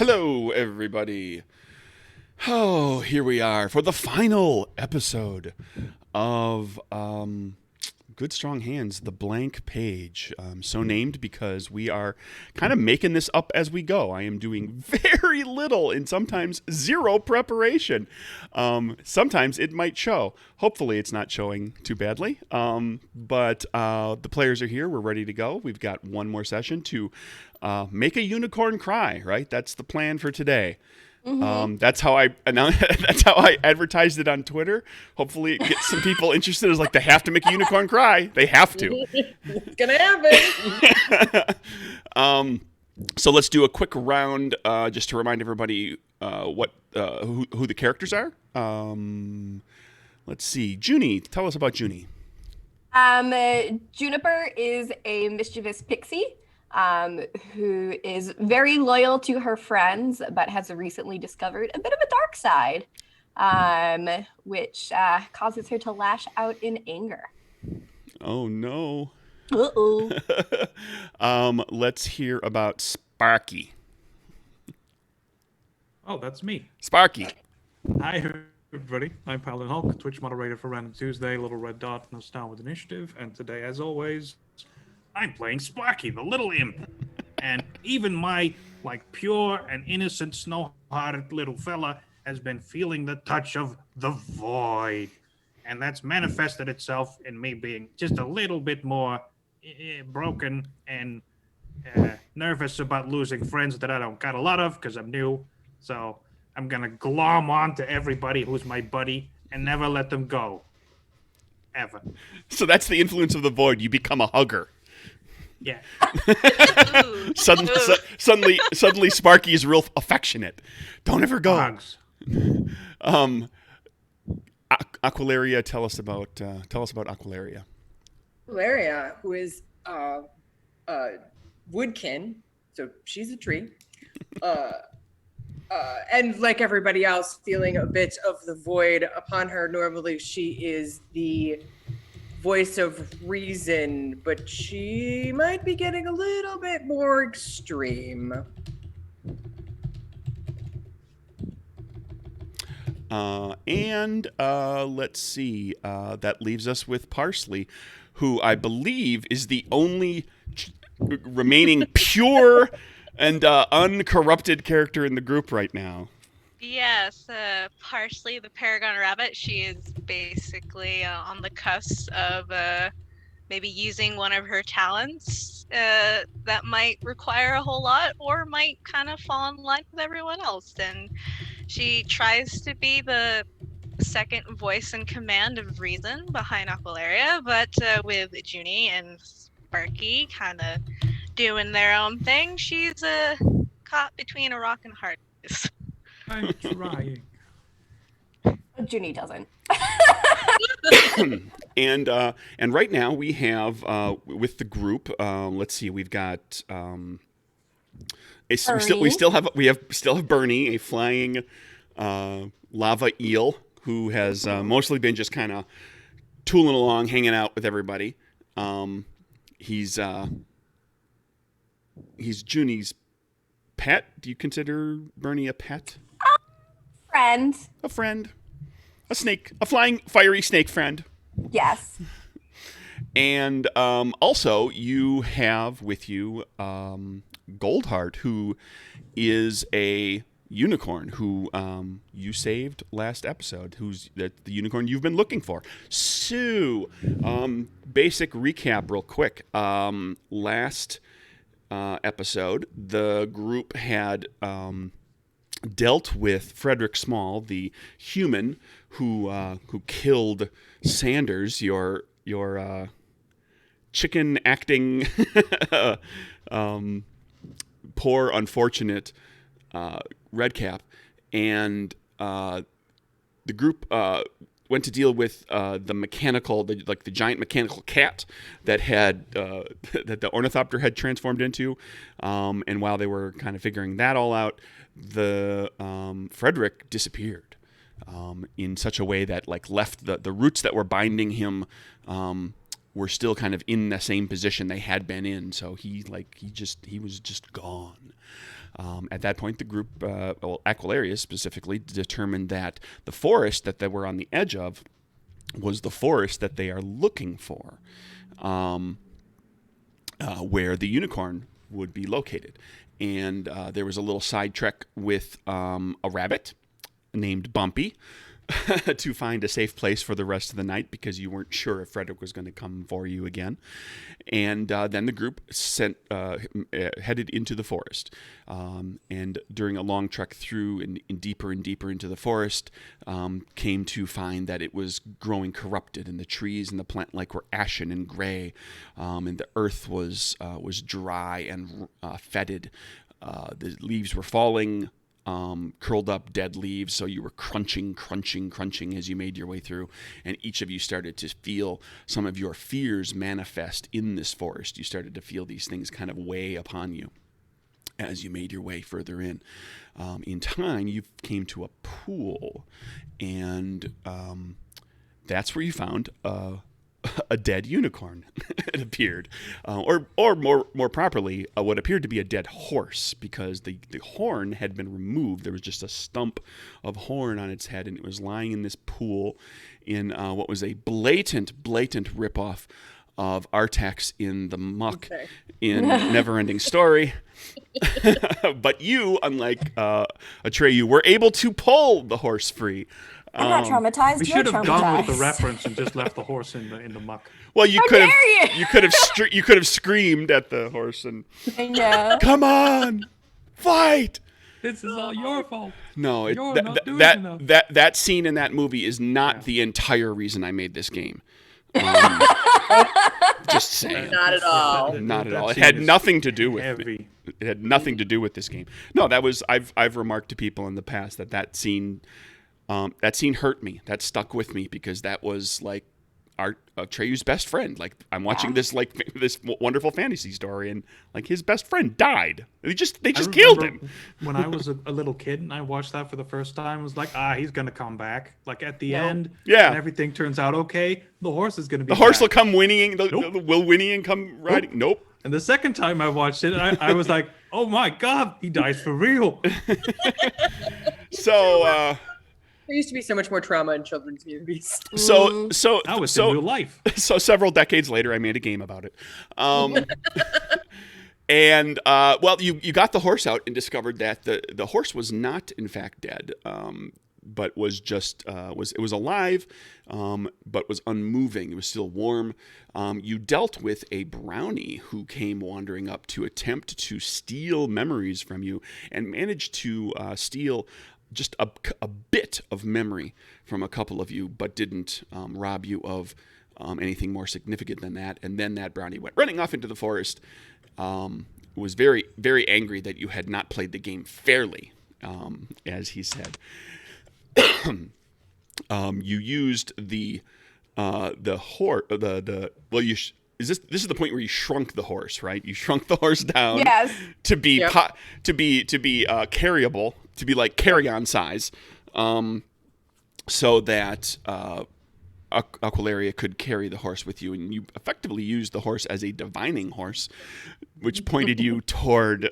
Hello, everybody. Oh, here we are for the final episode of Good Strong Hands, The Blank Page. So named because we are kind of making this up as we go. I am doing very little and sometimes zero preparation. Sometimes it might show. Hopefully, it's not showing too badly. But the players are here. We're ready to go. We've got one more session to make a unicorn cry, right? That's the plan for today. That's how I announced, that's how I advertised it on Twitter. Hopefully, it gets some people interested. It's like they have to make a unicorn cry. They have to. It's gonna happen. So let's do a quick round just to remind everybody who the characters are. Let's see, Junie. Tell us about Junie. Juniper is a mischievous pixie who is very loyal to her friends, but has recently discovered a bit of a dark side, which causes her to lash out in anger. Oh no. Uh-oh. Let's hear about Sparky. Oh, that's me. Sparky. Hi, everybody. I'm Paladin Hulk, Twitch moderator for Random Tuesday, Little Red Dot, no Star with Initiative, and today, as always, I'm playing Sparky, the little imp. And even my, pure and innocent, snow-hearted little fella has been feeling the touch of the void. And that's manifested itself in me being just a little bit more broken and nervous about losing friends that I don't got a lot of because I'm new. So I'm going to glom on to everybody who's my buddy and never let them go. Ever. So that's the influence of the void. You become a hugger. Yeah. Suddenly, Sparky is real affectionate. Don't ever go. Hugs. Aquilaria, tell us about Aquilaria. Valeria, who is woodkin, so she's a tree. And like everybody else, feeling a bit of the void upon her. Normally, she is the voice of reason, but she might be getting a little bit more extreme. Let's see. That leaves us with Parsley, who I believe is the only remaining pure and uncorrupted character in the group right now. Yes, Parsley, the Paragon Rabbit. She is basically on the cusp of maybe using one of her talents that might require a whole lot or might kind of fall in line with everyone else. And she tries to be the second voice in command of reason behind Aquilaria, but with Junie and Sparky kind of doing their own thing, she's caught between a rock and a hard place. I'm trying. Junie doesn't. And right now we have with the group. Let's see, we've got. We still have Bernie, a flying lava eel who has mostly been just kind of tooling along, hanging out with everybody. He's Junie's pet. Do you consider Bernie a pet? Friend. A friend. A snake. A flying, fiery snake friend. Yes. And also, you have with you Goldheart, who is a unicorn who you saved last episode, who's the unicorn you've been looking for. So, basic recap real quick. Last episode, the group had dealt with Frederick Small, the human who killed Sanders, your chicken acting poor unfortunate Redcap, and the group went to deal with the giant mechanical cat that had that the ornithopter had transformed into, and while they were kind of figuring that all out, the Frederick disappeared in such a way that left the roots that were binding him were still kind of in the same position they had been in. So he was just gone. At that point, the group, Aquilarius specifically, determined that the forest that they were on the edge of was the forest that they are looking for, where the unicorn would be located. And there was a little side trek with a rabbit named Bumpy to find a safe place for the rest of the night because you weren't sure if Frederick was going to come for you again. And then the group headed into the forest. And during a long trek through and deeper into the forest, came to find that it was growing corrupted, and the trees and the plant like were ashen and gray, and the earth was dry and fetid. The leaves were falling. Curled up dead leaves, so you were crunching as you made your way through, and each of you started to feel some of your fears manifest in this forest. You started to feel these things kind of weigh upon you as you made your way further in. In time, you came to a pool, and that's where you found a dead unicorn. It appeared, or more properly, what appeared to be a dead horse, because the horn had been removed. There was just a stump of horn on its head, and it was lying in this pool in what was a blatant ripoff of Artax in the Muck in Neverending Story. But you, unlike Atreyu, were able to pull the horse free. I'm not traumatized. We You're should have gone with the traumatized. reference and just left the horse in the muck. Well, you How could have dare you! you could have screamed at the horse and I know. come on, fight. This is all your fault. No, You're not doing enough. that scene in that movie is not the entire reason I made this game. Just saying. Not at all. Not at that all. It scene had is nothing to do with it. heavy. It had nothing to do with this game. No, that was I've remarked to people in the past that scene hurt me. That stuck with me because that was like Atreyu's best friend. Like I'm watching this wonderful fantasy story, and like his best friend died. They just killed him. When I was a little kid and I watched that for the first time, I was like, he's gonna come back. Like at the end, Yeah. and everything turns out okay. The horse is gonna be The horse back. will come whinnying. Nope. Will whinnying come riding? Nope. And the second time I watched it, I was like, oh my god, he dies for real. So There used to be so much more trauma in children's movies. so That was in real life. So several decades later, I made a game about it. And well, you got the horse out and discovered that the horse was not in fact dead, but was just it was alive, but was unmoving. It was still warm. You dealt with a brownie who came wandering up to attempt to steal memories from you, and managed to steal just a bit of memory from a couple of you, but didn't rob you of anything more significant than that. And then that brownie went running off into the forest. Was very, very angry that you had not played the game fairly, as he said. You used the horse. This is the point where you shrunk the horse, right? You shrunk the horse down Yes. to be Yep. carryable, to be like carry-on size, so that Aquilaria could carry the horse with you, and you effectively used the horse as a divining horse, which pointed you toward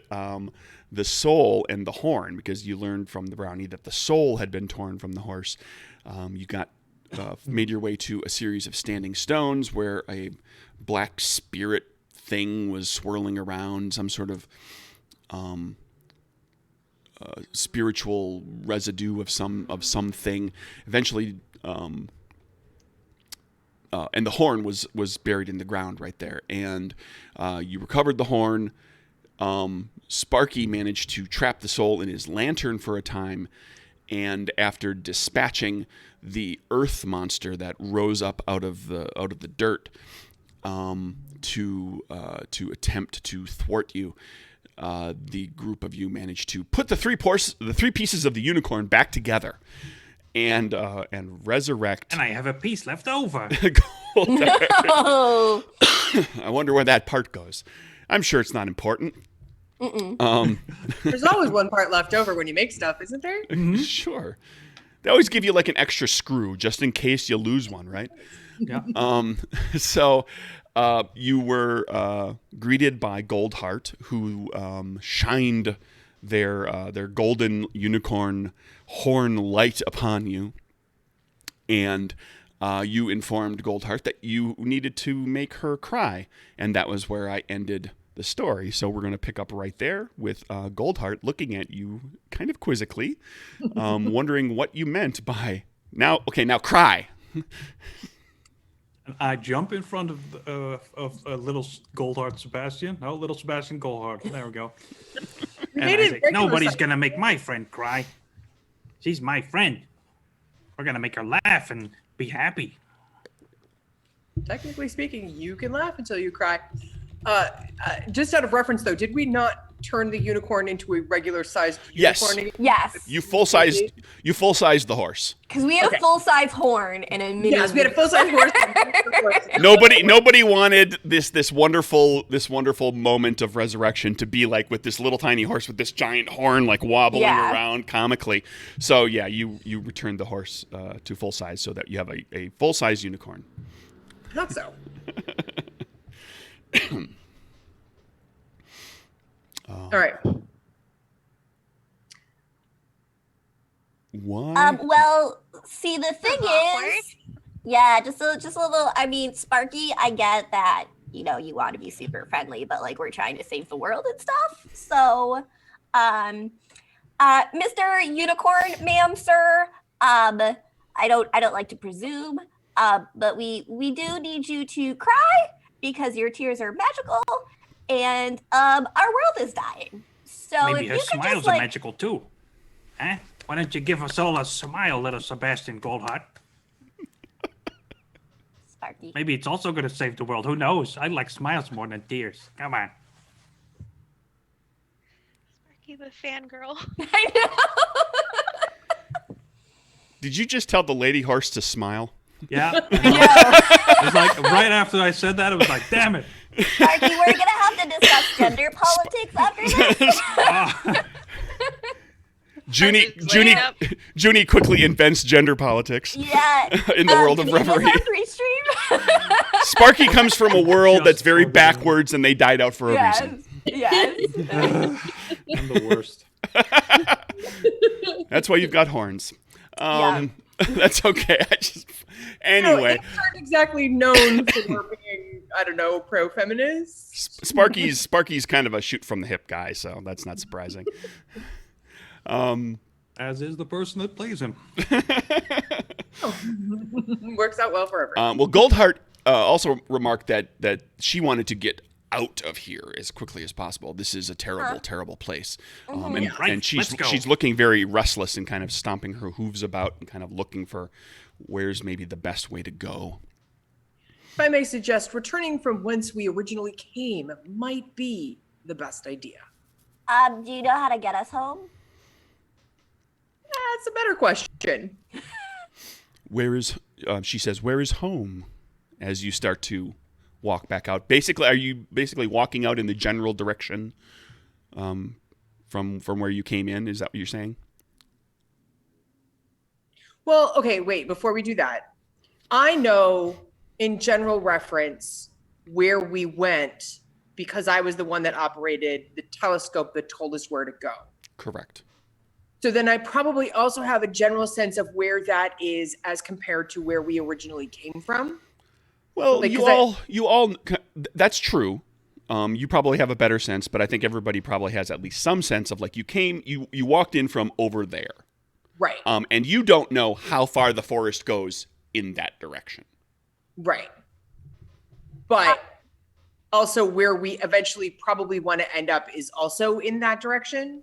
the soul and the horn, because you learned from the brownie that the soul had been torn from the horse. You made your way to a series of standing stones where a black spirit thing was swirling around, some sort of spiritual residue of something. Eventually, and the horn was buried in the ground right there. And you recovered the horn. Sparky managed to trap the soul in his lantern for a time, and after dispatching the earth monster that rose up out of the dirt to attempt to thwart you, the group of you managed to put the three pieces of the unicorn back together and resurrect. And I have a piece left over. Goldar. Oh. I wonder where that part goes. I'm sure it's not important. There's always one part left over when you make stuff, isn't there? Sure. They always give you like an extra screw just in case you lose one, right? Yeah. So you were greeted by Goldheart, who shined their golden unicorn horn light upon you, and you informed Goldheart that you needed to make her cry, and that was where I ended the story. So we're going to pick up right there with Goldheart looking at you kind of quizzically, wondering what you meant by now cry. I jump in front of little Goldheart Sebastian. No, little Sebastian Goldheart. There we go. And made I it say, regular nobody's size. gonna make my friend cry. She's my friend. We're gonna make her laugh and be happy. Technically speaking, you can laugh until you cry. Just out of reference, though, did we not turn the unicorn into a regular-sized Yes. unicorn? Yes. You full-sized the horse. Because we had Okay. a full-size horn and a mini. Yes, we had a full-size horse. Nobody wanted this wonderful moment of resurrection to be like with this little tiny horse with this giant horn like wobbling Yeah. around comically. So yeah, you returned the horse to full size so that you have a full size unicorn. Not so. All right. Why? Well, see, the thing Awkward. is, yeah, just a little. I mean, Sparky, I get that. You know, you want to be super friendly, but like we're trying to save the world and stuff. So, Mr. Unicorn, ma'am, sir, I don't like to presume, but we do need you to cry because your tears are magical, and our world is dying. So Maybe if her you could smiles just are like, magical too. Huh? Why don't you give us all a smile, little Sebastian Goldheart? Sparky. Maybe it's also going to save the world. Who knows? I like smiles more than tears. Come on. Sparky the fangirl. I know. Did you just tell the lady horse to smile? Yeah. Yeah. It's like right after I said that, it was like, damn it. Sparky, we're gonna have to discuss gender politics after this. Ah, Junie quickly invents gender politics Yeah. in the world of can you give us reverie. our pre-stream? Sparky comes from a world Just that's very for backwards, and they died out for a yes. reason. Yes. I'm the worst. That's why you've got horns. That's okay. Anyway, It's not exactly known for being, I don't know, pro-feminist. Sparky's kind of a shoot from the hip guy, so that's not surprising. As is the person that plays him. Works out well for everyone. Well, Goldheart also remarked that she wanted to get out of here as quickly as possible. This is a terrible, terrible place, and Right, and let's go. she's looking very restless and kind of stomping her hooves about and kind of looking for where's maybe the best way to go. If I may suggest, returning from whence we originally came might be the best idea. Do you know how to get us home? That's a better question. Where is she says, where is home? As you start to walk back out. Basically, are you walking out in the general direction from where you came in? Is that what you're saying? Well, okay, wait, before we do that, I know in general reference where we went because I was the one that operated the telescope that told us where to go. Correct. So then I probably also have a general sense of where that is as compared to where we originally came from. Well, Like, you all, that's true. You probably have a better sense, but I think everybody probably has at least some sense of like you walked in from over there. Right, And you don't know how far the forest goes in that direction. right. But also where we eventually probably want to end up is also in that direction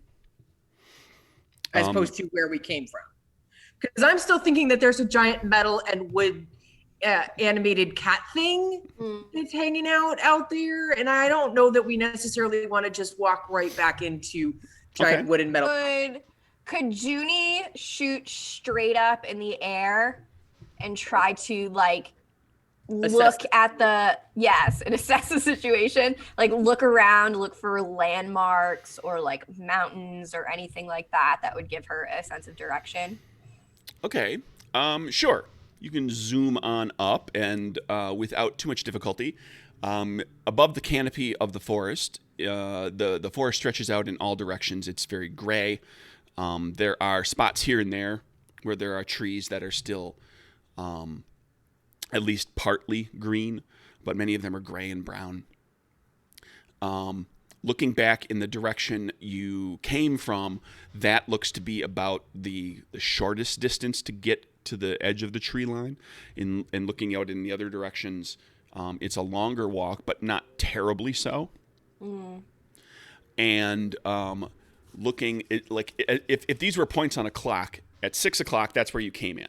as opposed to where we came from. Because I'm still thinking that there's a giant metal and wood animated cat thing that's hanging out there, and I don't know that we necessarily want to just walk right back into giant Okay. wood and metal. Could Junie shoot straight up in the air and try to like look at the and assess the situation, like look around, look for landmarks or like mountains or anything like that would give her a sense of direction? Okay. Sure. You can zoom on up and without too much difficulty. Above the canopy of the forest, the forest stretches out in all directions. It's very gray. There are spots here and there where there are trees that are still at least partly green, but many of them are gray and brown. Looking back in the direction you came from, that looks to be about the shortest distance to get to the edge of the tree line. And looking out in the other directions, it's a longer walk, but not terribly so. And looking at, like, if these were points on a clock, at 6 o'clock, that's where you came in.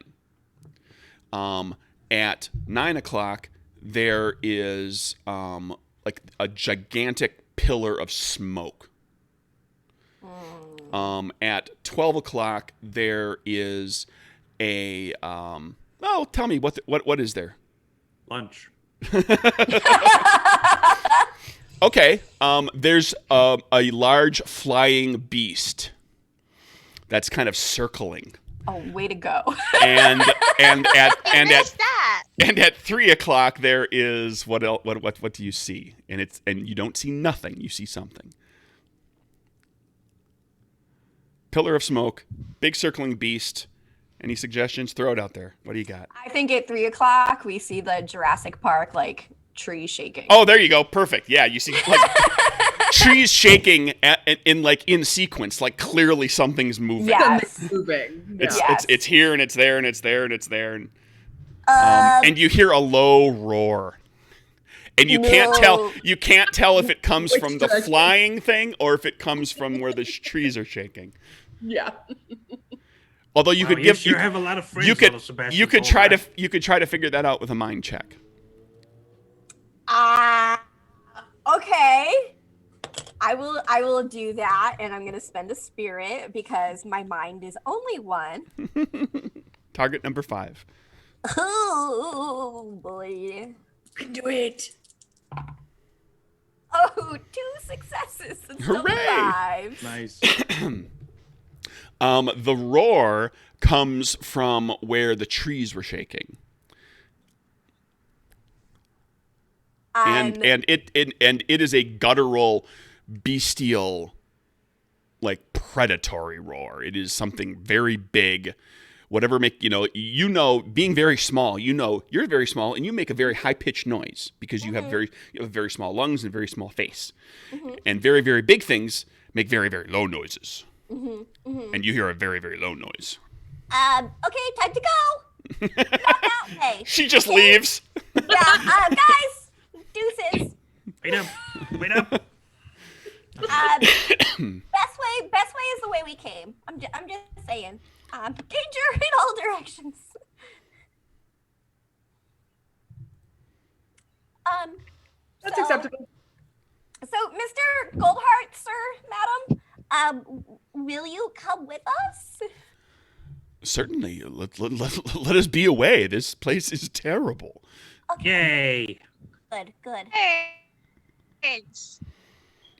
At 9 o'clock, there is like a gigantic pillar of smoke. At 12 o'clock, there is a tell me what is there? Lunch. Okay. There's a large flying beast that's kind of circling. Oh, way to go. And Missed that. at 3 o'clock there is what else? What do you see? And you don't see nothing. You see something. Pillar of smoke, big circling beast. Any suggestions? Throw it out there. What do you got? I think at 3 o'clock we see the Jurassic Park like tree shaking. Oh, there you go. Perfect. Yeah, you see like trees shaking in sequence. Like clearly something's moving. Yes. Something's moving. It's, Yeah. it's here and it's there and it's there and it's there and you hear a low roar. And you can't tell if it comes Which from the direction? flying thing or if it comes from where the trees are shaking. Yeah. Although you could you give sure have a lot of friends, you could little Sebastian you could try to Fallback. figure that out with a mind check. Okay. I will do that, and I'm gonna spend a spirit because my mind is only one. Target number 5. Oh boy. You can do it. Oh, 2 successes instead of Hooray! 5. Nice. The roar comes from where the trees were shaking. And it is a guttural, bestial, like predatory roar. It is something very big. Whatever being very small, you're very small and you make a very high pitched noise because you have very small lungs and very small face. And very, very big things make very, very low noises. And you hear a very, very low noise. Okay, time to go. Not that way. She just leaves. Yeah, guys, deuces. Wait up. Best way is the way we came. I'm just saying. Danger in all directions. That's So- acceptable. So, Mr. Goldheart, sir, madam, will you come with us? Certainly. Let us be away. This place is terrible. Yay. Good. Hey, thanks.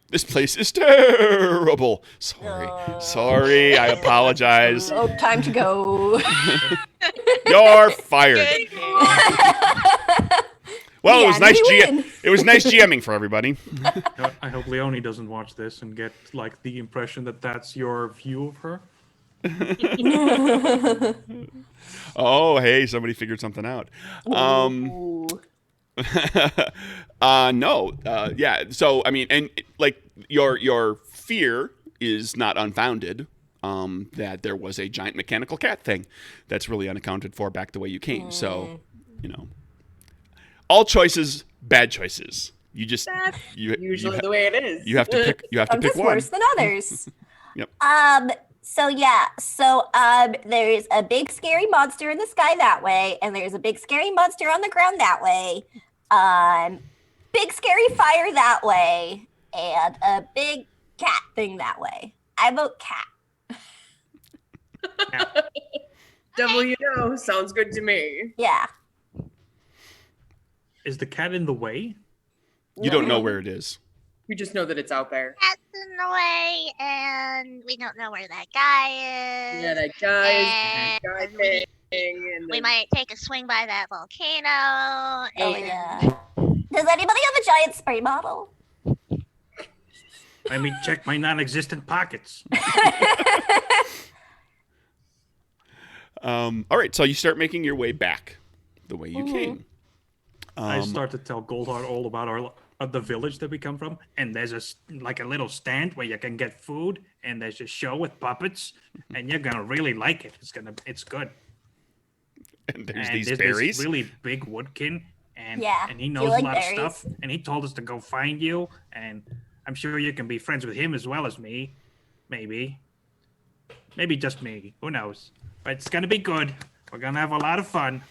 This place is terrible. Sorry. I apologize. Oh, time to go. You're fired. Good. Well, Yeah, it was nice GMing for everybody. I hope Leonie doesn't watch this and get like the impression that that's your view of her. Oh, hey, somebody figured something out. Ooh. No. Yeah. So, I mean, and like your fear is not unfounded. That there was a giant mechanical cat thing that's really unaccounted for back the way you came. So, all choices, bad choices. You just That's you usually the way it is. you have to pick. You have to Some pick just one. worse than others. There's a big scary monster in the sky that way, and there's a big scary monster on the ground that way. Big scary fire that way, and a big cat thing that way. I vote cat. Devil, sounds good to me. Yeah. Is the cat in the way? You don't know where it is. We just know that it's out there. Cat's in the way, and we don't know where that guy is. Yeah, that guy and thing. And We might take a swing by that volcano. Oh And yeah. Does anybody have a giant spray bottle? Let me check my non-existent pockets. All right, so you start making your way back the way you came. I start to tell Goldheart all about the village that we come from, and there's like a little stand where you can get food, and there's a show with puppets, and you're gonna really like it. It's good. And there's And these there's berries. this really big woodkin, and Yeah, and he do knows you like a lot berries? of stuff, and he told us to go find you, and I'm sure you can be friends with him as well as me, maybe just me. Who knows? But it's gonna be good. We're gonna have a lot of fun.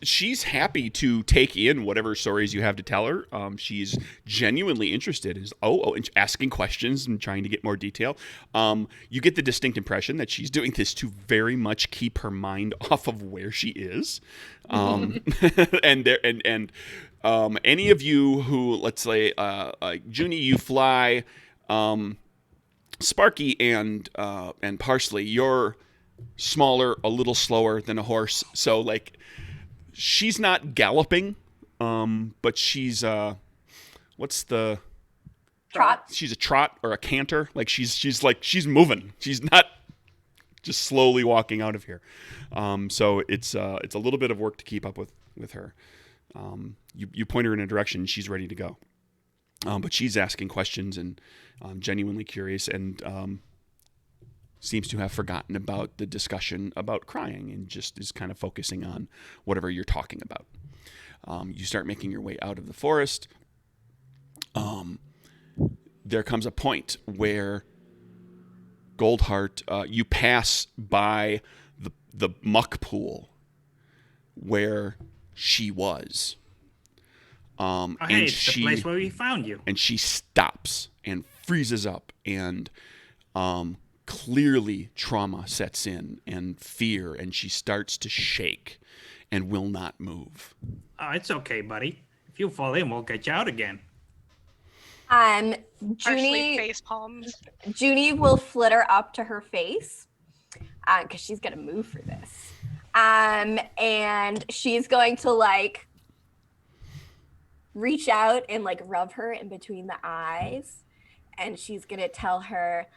She's happy to take in whatever stories you have to tell her. She's genuinely interested, and asking questions and trying to get more detail. You get the distinct impression that she's doing this to very much keep her mind off of where she is. And any of you who, let's say, Junie, you fly, Sparky and Parsley, you're smaller, a little slower than a horse, so like she's not galloping, but she's what's the Trot. she's a trot or a canter, like she's moving, she's not just slowly walking out of here. So it's a little bit of work to keep up with her. You point her in a direction, she's ready to go, but she's asking questions and genuinely curious, and seems to have forgotten about the discussion about crying and just is kind of focusing on whatever you're talking about. You start making your way out of the forest. There comes a point where Goldheart, you pass by the muck pool where she was. Oh, And hey, it's she, the place where we found you. and she stops and freezes up, and clearly trauma sets in and fear, and she starts to shake and will not move. Oh, it's okay, buddy. If you fall in, we'll get you out again. Partially Junie, face palms. Junie will flitter up to her face because she's gonna move for this. And she's going to like reach out and like rub her in between the eyes, and she's gonna tell her,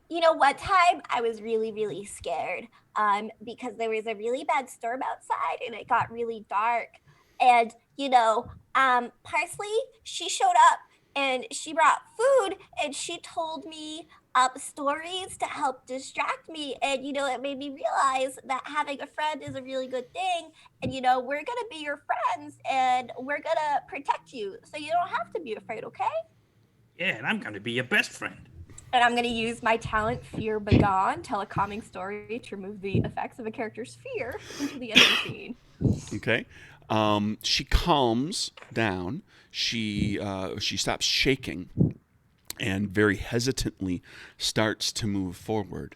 You know, one time I was really, really scared because there was a really bad storm outside and it got really dark. And, Parsley, she showed up and she brought food and she told me stories to help distract me. And, it made me realize that having a friend is a really good thing. And, we're going to be your friends and we're going to protect you. So you don't have to be afraid, okay? Yeah, and I'm going to be your best friend. and I'm going to use my talent Fear Begone, tell a calming story to remove the effects of a character's fear into the end of the scene. Okay. She calms down. She stops shaking and very hesitantly starts to move forward.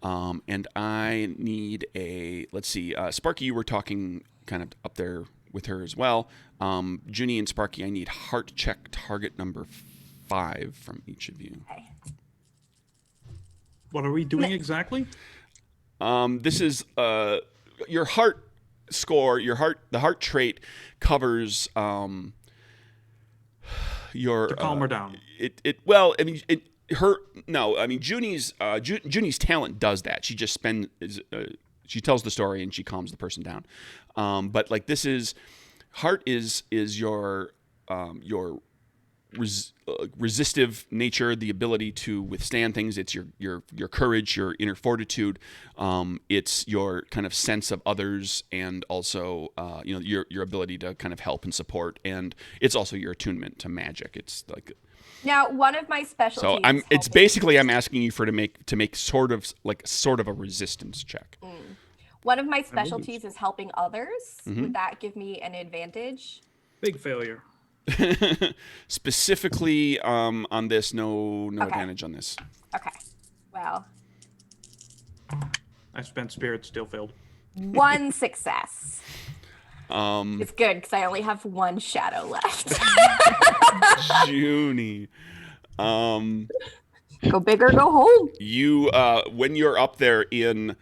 And I need let's see, Sparky, you were talking kind of up there with her as well. Junie and Sparky, I need heart check target number 5 from each of you. Okay. What are we doing exactly? This is your heart score. The heart trait covers your To calm her down. Junie's talent does that. She just she tells the story and she calms the person down. But like this is heart is your resistive nature, the ability to withstand things. It's your courage, your inner fortitude. It's your kind of sense of others, and also your ability to kind of help and support. And it's also your attunement to magic. It's like Now, one of my specialties. so. is It's helping- basically I'm asking you to make sort of a resistance check. One of my specialties is helping others. Mm-hmm. Would that give me an advantage? Big failure. Specifically on this, no Okay. advantage on this. Okay. Well, I spent spirit, still failed. one success. Um, It's good because I only have one shadow left. Junie. Go big or go home. You, when you're up there in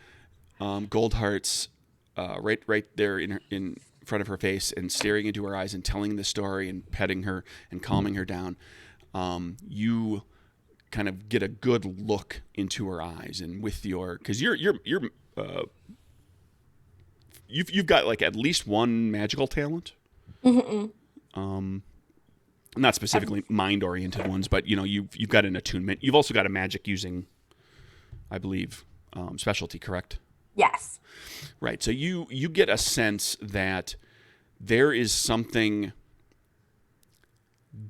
Goldheart's, right there in front of her face and staring into her eyes and telling the story and petting her and calming her down, you kind of get a good look into her eyes, and with your, because you've got like at least one magical talent. Not specifically mind-oriented ones, but you've got an attunement. You've also got a magic using, I believe, specialty, correct? Yes. Right. So you get a sense that there is something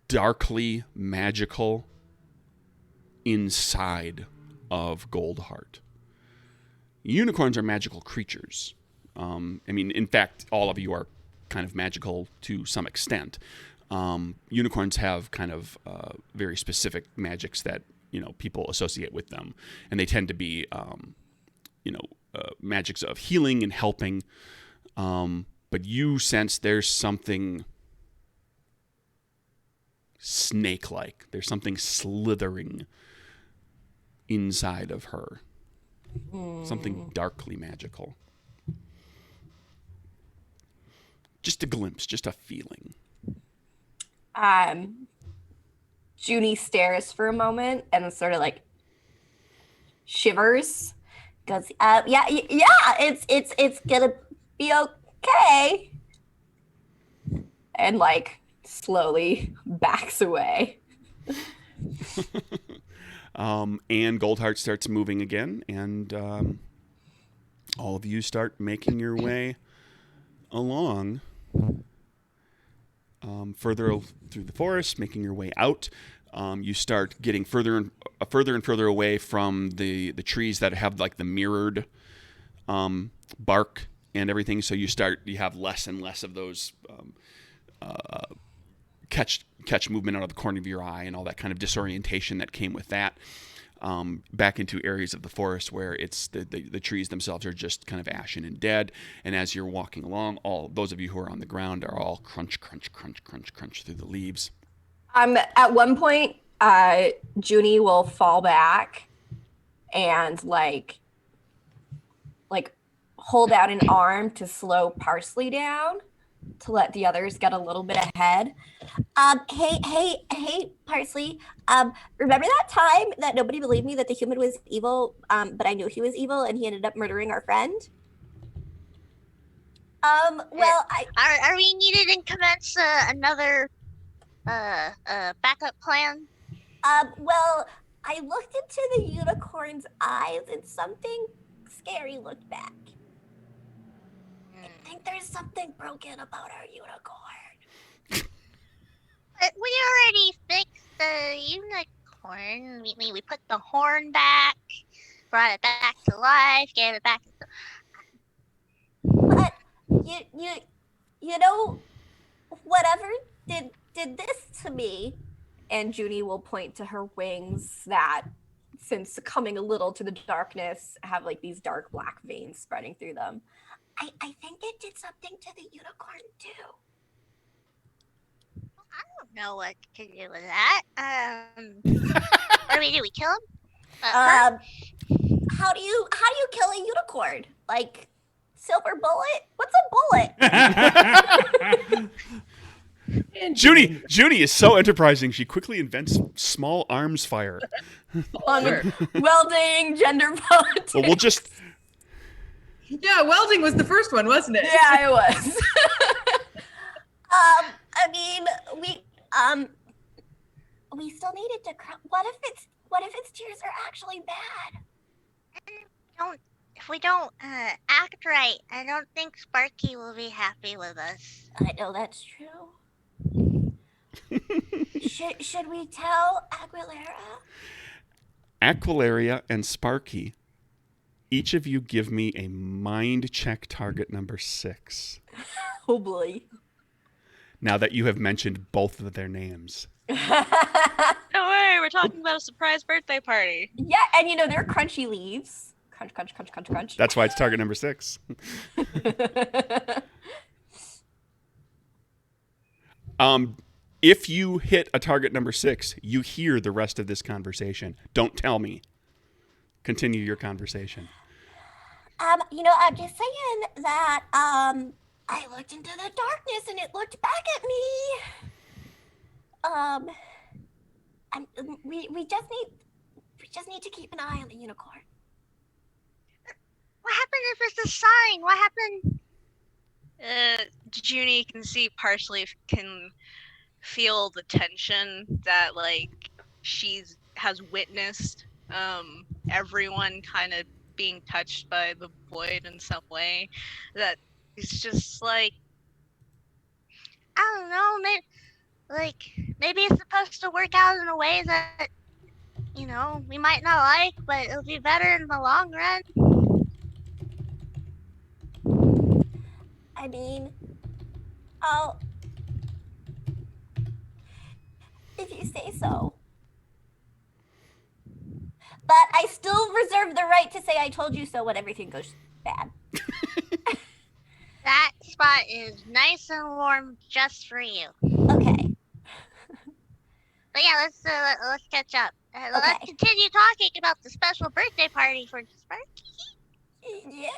darkly magical inside of Goldheart. Unicorns are magical creatures. I mean, in fact, all of you are kind of magical to some extent. Unicorns have kind of very specific magics that people associate with them, and they tend to be magics of healing and helping. But you sense there's something snake-like. There's something slithering inside of her. Something darkly magical. Just a glimpse, just a feeling. Junie stares for a moment and sort of like shivers. Goes, yeah, it's gonna be okay. And like slowly backs away. And Goldheart starts moving again, and all of you start making your way along further through the forest, making your way out. You start getting further and further away from the trees that have like the mirrored bark and everything. So you have less and less of those catch movement out of the corner of your eye and all that kind of disorientation that came with that. Back into areas of the forest where it's the trees themselves are just kind of ashen and dead. And as you're walking along, all those of you who are on the ground are all crunch, crunch, crunch, crunch, crunch through the leaves. At one point, Junie will fall back and like hold out an arm to slow Parsley down to let the others get a little bit ahead. Hey, Parsley. Remember that time that nobody believed me that the human was evil, but I knew he was evil and he ended up murdering our friend? Well, Are we needed and commence another backup plan? Well, I looked into the unicorn's eyes and something scary looked back. I think there's something broken about our unicorn. We already fixed the unicorn. We put the horn back, brought it back to life, gave it back. But you know, whatever did this to me. And Junie will point to her wings that, since succumbing a little to the darkness, have like these dark black veins spreading through them. I think it did something to the unicorn too. I don't know what to do with that. What do? We kill him? How do you kill a unicorn? Like silver bullet? What's a bullet? Junie is so enterprising. She quickly invents small arms fire. Welding, gender politics. Well, we'll just. Yeah, welding was the first one, wasn't it? Yeah, it was. I mean, we still needed to. What if its tears are actually bad? If we don't act right, I don't think Sparky will be happy with us. I know that's true. Should we tell Aguilera? Aquilaria and Sparky, each of you give me a mind check target number 6. Oh boy. Now that you have mentioned both of their names. Don't worry, we're talking about a surprise birthday party. Yeah, and they're crunchy leaves. Crunch, crunch, crunch, crunch, crunch. That's why it's target number 6. if you hit a target number 6, you hear the rest of this conversation. Don't tell me. Continue your conversation. I'm just saying that I looked into the darkness and it looked back at me. We just need to keep an eye on the unicorn. What happened if it's a sign? What happened? Junie can see partially can feel the tension that like has witnessed everyone kind of being touched by the void in some way. That it's just like I don't know. Maybe it's supposed to work out in a way that we might not like, but it'll be better in the long run. I mean, if you say so. But I still reserve the right to say I told you so when everything goes bad. That spot is nice and warm just for you. Okay. But yeah, let's catch up. Let's Okay. continue talking about the special birthday party for Sparky. Yeah.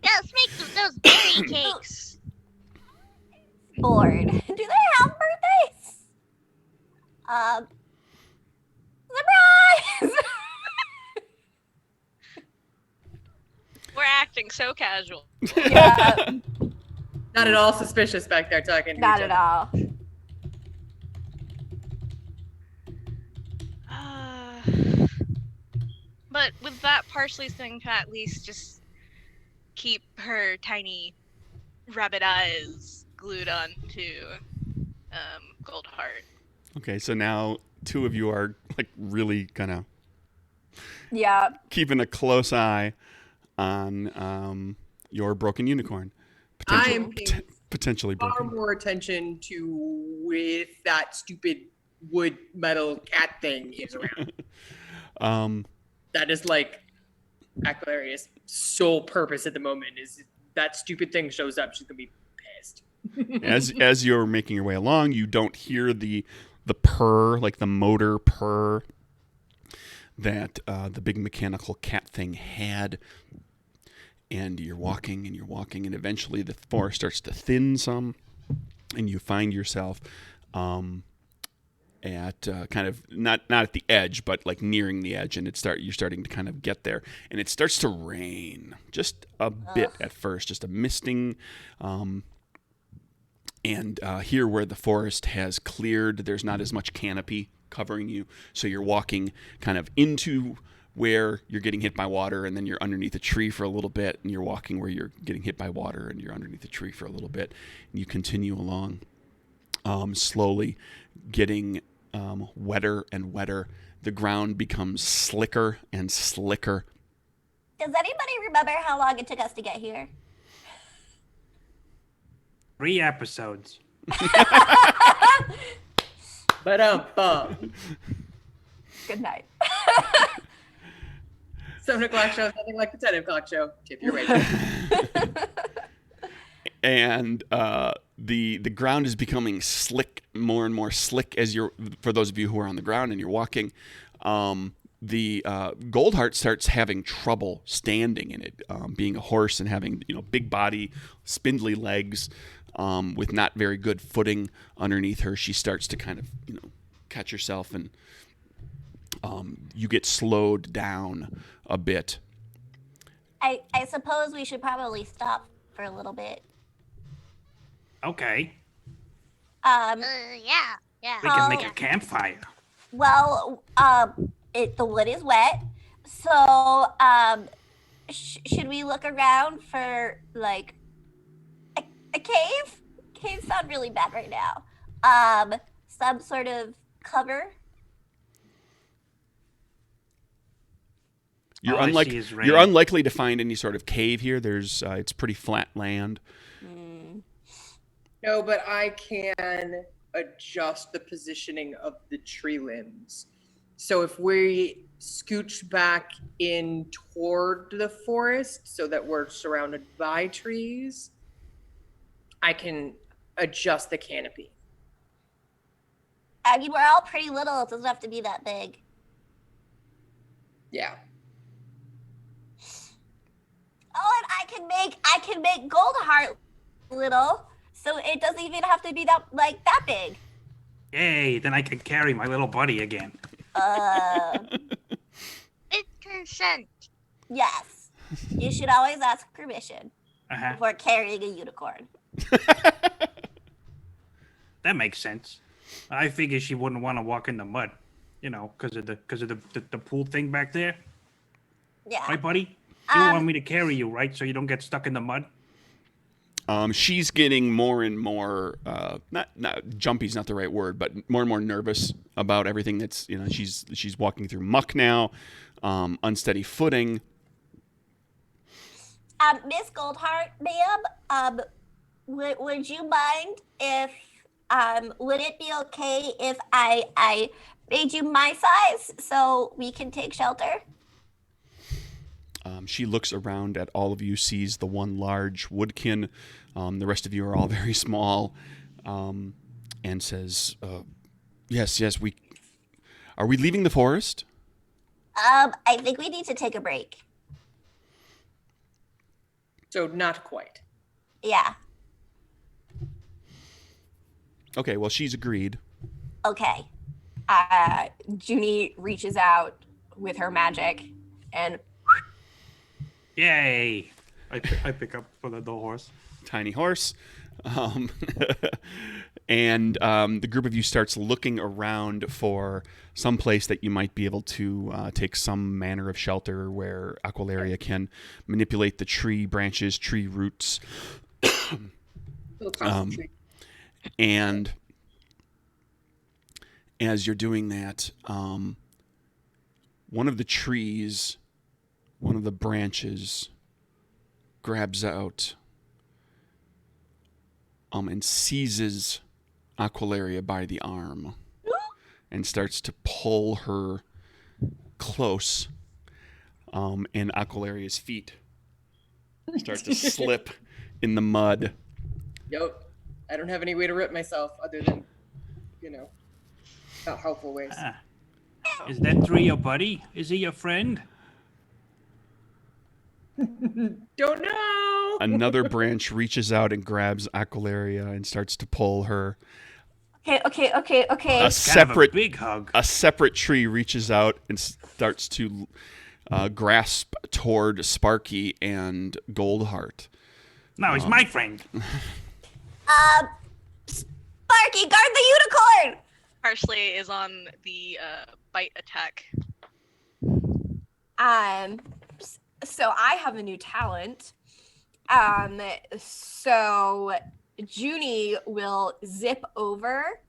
Yeah, let's make those berry cakes. Bored. Do they have birthdays? Surprise! we're acting so casual. Yeah, Not at all suspicious back there talking to not each at other. all. But with that, Parsley's going to at least just keep her tiny rabbit eyes glued onto Goldheart. Okay, so now 2 of you are like really kind of Yeah, keeping a close eye on your broken unicorn. I am paying Potentially far broken. more attention to if that stupid wood metal cat thing is around. That is like Aquarius' sole purpose at the moment is if that stupid thing shows up, she's gonna be pissed. As you're making your way along, you don't hear the purr, like the motor purr that the big mechanical cat thing had. And you're walking and you're walking, and eventually the forest starts to thin some, and you find yourself at kind of not at the edge, but like nearing the edge, and you're starting to kind of get there, and it starts to rain just a bit at first, just a misting. And here where the forest has cleared, there's not as much canopy covering you, so you're walking kind of into where you're getting hit by water, and then you're underneath a tree for a little bit, and you're walking where you're getting hit by water, and you're underneath a tree for a little bit, and you continue along, slowly getting wetter and wetter. The ground becomes slicker and slicker. Does anybody remember how long it took us to get here? 3 episodes. But good night. 7 o'clock show is nothing like the 10 o'clock show. Tip your rating. And the ground is becoming slick, more and more slick for those of you who are on the ground and you're walking. The Goldheart starts having trouble standing in it, being a horse and having big body, spindly legs, with not very good footing underneath her. She starts to kind of catch herself, and you get slowed down a bit. I suppose we should probably stop for a little bit. Okay. Yeah. We can make Oh. a campfire. Well, the wood is wet, so should we look around for like a cave? Caves sound really bad right now. Some sort of cover. You're All I see is rain. you're unlikely to find any sort of cave here. There's it's pretty flat land. No, but I can adjust the positioning of the tree limbs. So if we scooch back in toward the forest so that we're surrounded by trees, I can adjust the canopy. I mean, we're all pretty little. It doesn't have to be that big. Yeah. Oh, and I can make Goldheart little, so it doesn't even have to be that big. Yay, then I can carry my little buddy again. With consent. Yes. You should always ask permission Uh-huh. before carrying a unicorn. That makes sense. I figure she wouldn't want to walk in the mud, because of the pool thing back there. Yeah. Right, buddy? You want me to carry you, right? So you don't get stuck in the mud? She's getting more and more, not jumpy's not the right word, but more and more nervous about everything that's, she's walking through muck now, unsteady footing. Miss Goldheart, ma'am, would you mind if, would it be okay if I made you my size so we can take shelter? She looks around at all of you, sees the one large woodkin. The rest of you are all very small, and says, yes, are we leaving the forest? I think we need to take a break. So not quite. Yeah. Okay, well, she's agreed. Okay. Junie reaches out with her magic and Yay! I pick up for the horse. Tiny horse. And the group of you starts looking around for some place that you might be able to take some manner of shelter where Aqualaria can manipulate the tree branches, tree roots. We'll concentrate. And as you're doing that, one of the trees, one of the branches grabs out and seizes Aqualaria by the arm and starts to pull her close, and Aqualaria's feet start to slip in the mud. Yep. I don't have any way to rip myself other than, not helpful ways. Is that tree your buddy? Is he your friend? Don't know. Another branch reaches out and grabs Aqualaria and starts to pull her. okay. A Kind of separate a big hug. A separate tree reaches out and starts to grasp toward Sparky and Goldheart. No, he's my friend. Sparky, guard the unicorn! Parsley is on the bite attack. So I have a new talent. So Junie will zip over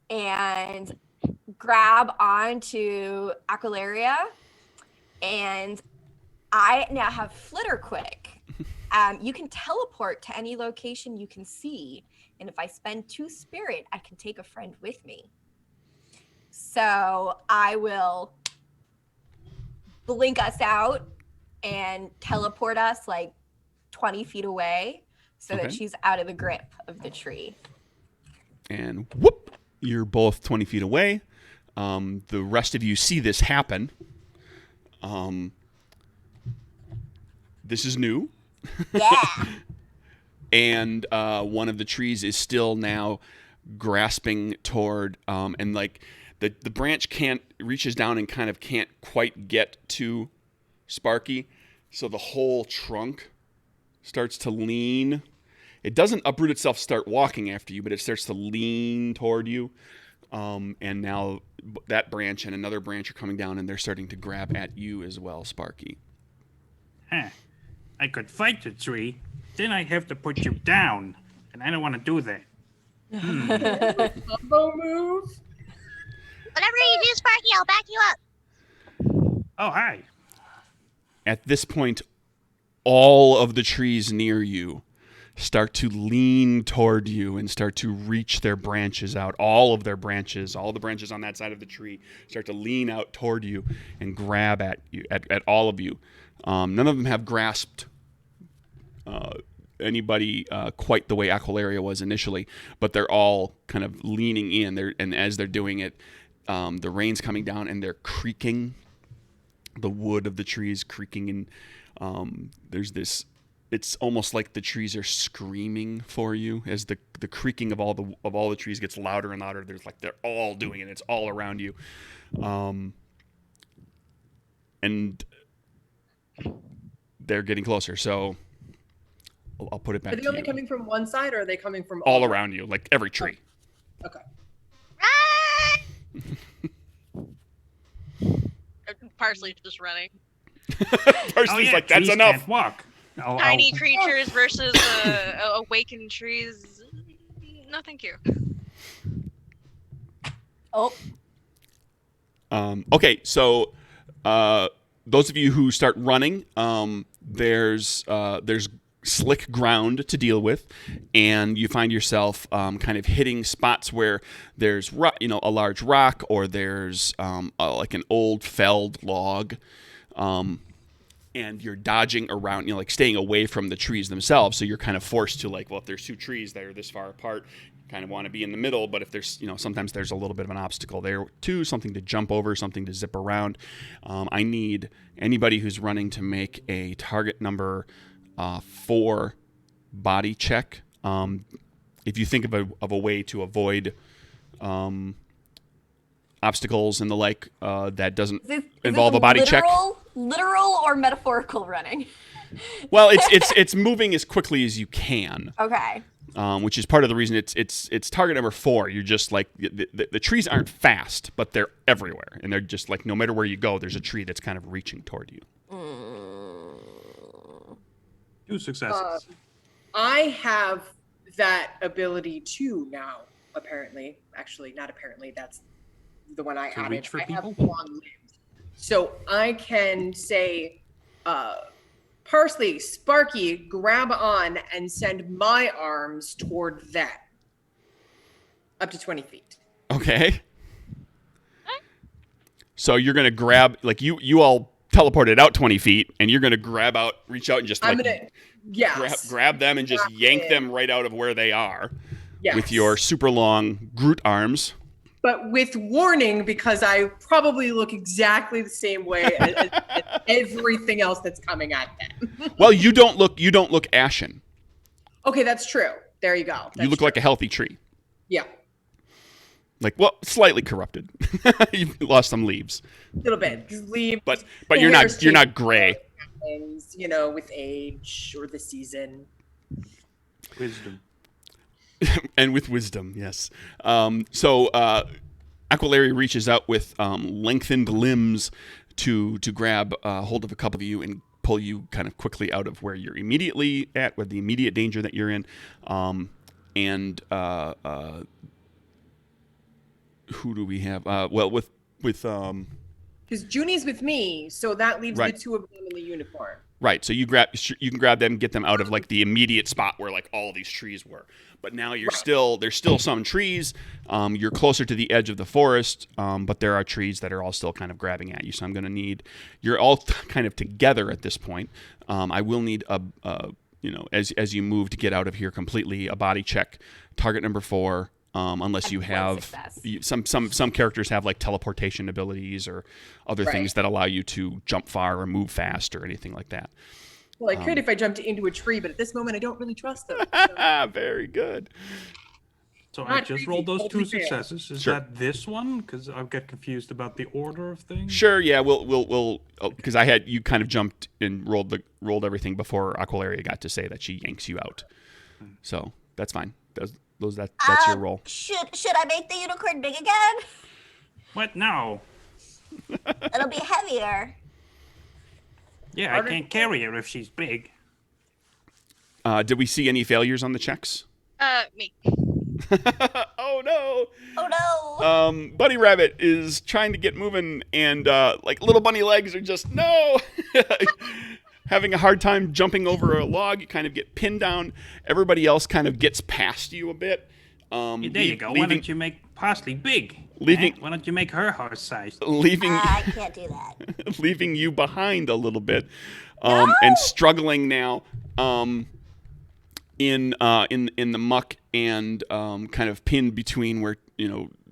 and grab onto Aqualaria, and I now have Flitter Quick. You can teleport to any location you can see, and if I spend 2 spirit, I can take a friend with me. So I will blink us out and teleport us like 20 feet away so Okay. that she's out of the grip of the tree. And whoop, you're both 20 feet away. The rest of you see this happen. This is new. Yeah. And one of the trees is still now grasping toward, and like the branch reaches down and kind of can't quite get to Sparky. So the whole trunk starts to lean. It doesn't uproot itself, start walking after you, but it starts to lean toward you. And now that branch and another branch are coming down, and they're starting to grab at you as well, Sparky. Huh. I could fight the tree, then I'd have to put you down, and I don't want to do that. Combo move. Whatever you do, Sparky, I'll back you up. Oh, hi. At this point, all of the trees near you start to lean toward you and start to reach their branches out. All of their branches, all the branches on that side of the tree start to lean out toward you and grab at you, at all of you. None of them have grasped anybody quite the way Aqualaria was initially, but they're all kind of leaning in. And as they're doing it, the rain's coming down and they're creaking. The wood of the trees creaking, and there's this. It's almost like the trees are screaming for you as the creaking of all the trees gets louder and louder. There's like they're all doing it. It's all around you, and they're getting closer. So I'll put it back. Are they to only you. coming from one side, or are they coming from All around you, like every tree. Okay. Parsley just running. Parsley's like, that's trees enough. Can't walk. Tiny creatures versus awakened trees. No, thank you. Oh, Okay, so those of you who start running, there's slick ground to deal with, and you find yourself kind of hitting spots where there's a large rock, or there's like an old felled log, and you're dodging around, like staying away from the trees themselves. So you're kind of forced to like, well, if there's two trees that are this far apart, you kind of want to be in the middle. But if there's, sometimes there's a little bit of an obstacle there too, something to jump over, something to zip around. I need anybody who's running to make a target number 4 body check. If you think of a way to avoid obstacles and the like, that doesn't involve a body check. Literal or metaphorical running? Well, it's moving as quickly as you can, Okay. which is part of the reason it's target number 4. You're just like the trees aren't fast, but they're everywhere, and they're just like no matter where you go, there's a tree that's kind of reaching toward you. 2 successes. I have that ability too now. Apparently, actually, not apparently. That's the one I To added. reach for I have people? long limbs, so I can say, Parsley, Sparky, grab on and send my arms toward that, up to 20 feet. Okay. So you're gonna grab, like you all teleported out 20 feet, and you're gonna reach out and just I'm like gonna, yes, grab them and just Grab yank it. them right out of where they are yes. with your super long Groot arms. But with warning, because I probably look exactly the same way as everything else that's coming at them. Well, you don't look ashen. Okay, that's true. There you go. You look like a healthy tree. Yeah, Like, well, slightly corrupted. You've lost some leaves, a little bit. Just leave. but the you're hairs not change gray. Happens, with age or the season. Wisdom. And with wisdom, yes. So Aqualaria reaches out with lengthened limbs to grab hold of a couple of you and pull you kind of quickly out of where you're immediately at, with the immediate danger that you're in. Who do we have? Well, with Because Junie's with me, so that leaves Right. the two of them in the unicorn. right. So you can grab them, get them out of like the immediate spot where like all these trees were. But now there's still some trees. You're closer to the edge of the forest, but there are trees that are all still kind of grabbing at you. So I'm going to need, you're all kind of together at this point. I will need as you move to get out of here completely, a body check, target number 4. Unless you One have success. some characters have like teleportation abilities or other Right. things that allow you to jump far or move fast or anything like that. Well, I could if I jumped into a tree, but at this moment, I don't really trust them. Very good. So I Not just crazy, rolled those 2 totally fair. successes. Is Sure. that this one? Because I get confused about the order of things. Sure, yeah, we'll because I had you kind of jumped and rolled everything before Aqualaria got to say that she yanks you out. So that's fine. That's your roll. Should I make the unicorn big again? What? No. It'll be heavier. Yeah, I can't carry her if she's big. Did we see any failures on the checks? Me. Oh no! Oh no! Bunny Rabbit is trying to get moving, and like little bunny legs are just no, having a hard time jumping over a log. You kind of get pinned down. Everybody else kind of gets past you a bit. Yeah, there you go. Why don't you make Parsley big? leaving- Why don't you make her horse sized? leaving I can't do that. leaving you behind a little bit, and struggling now. in the muck and kind of pinned between where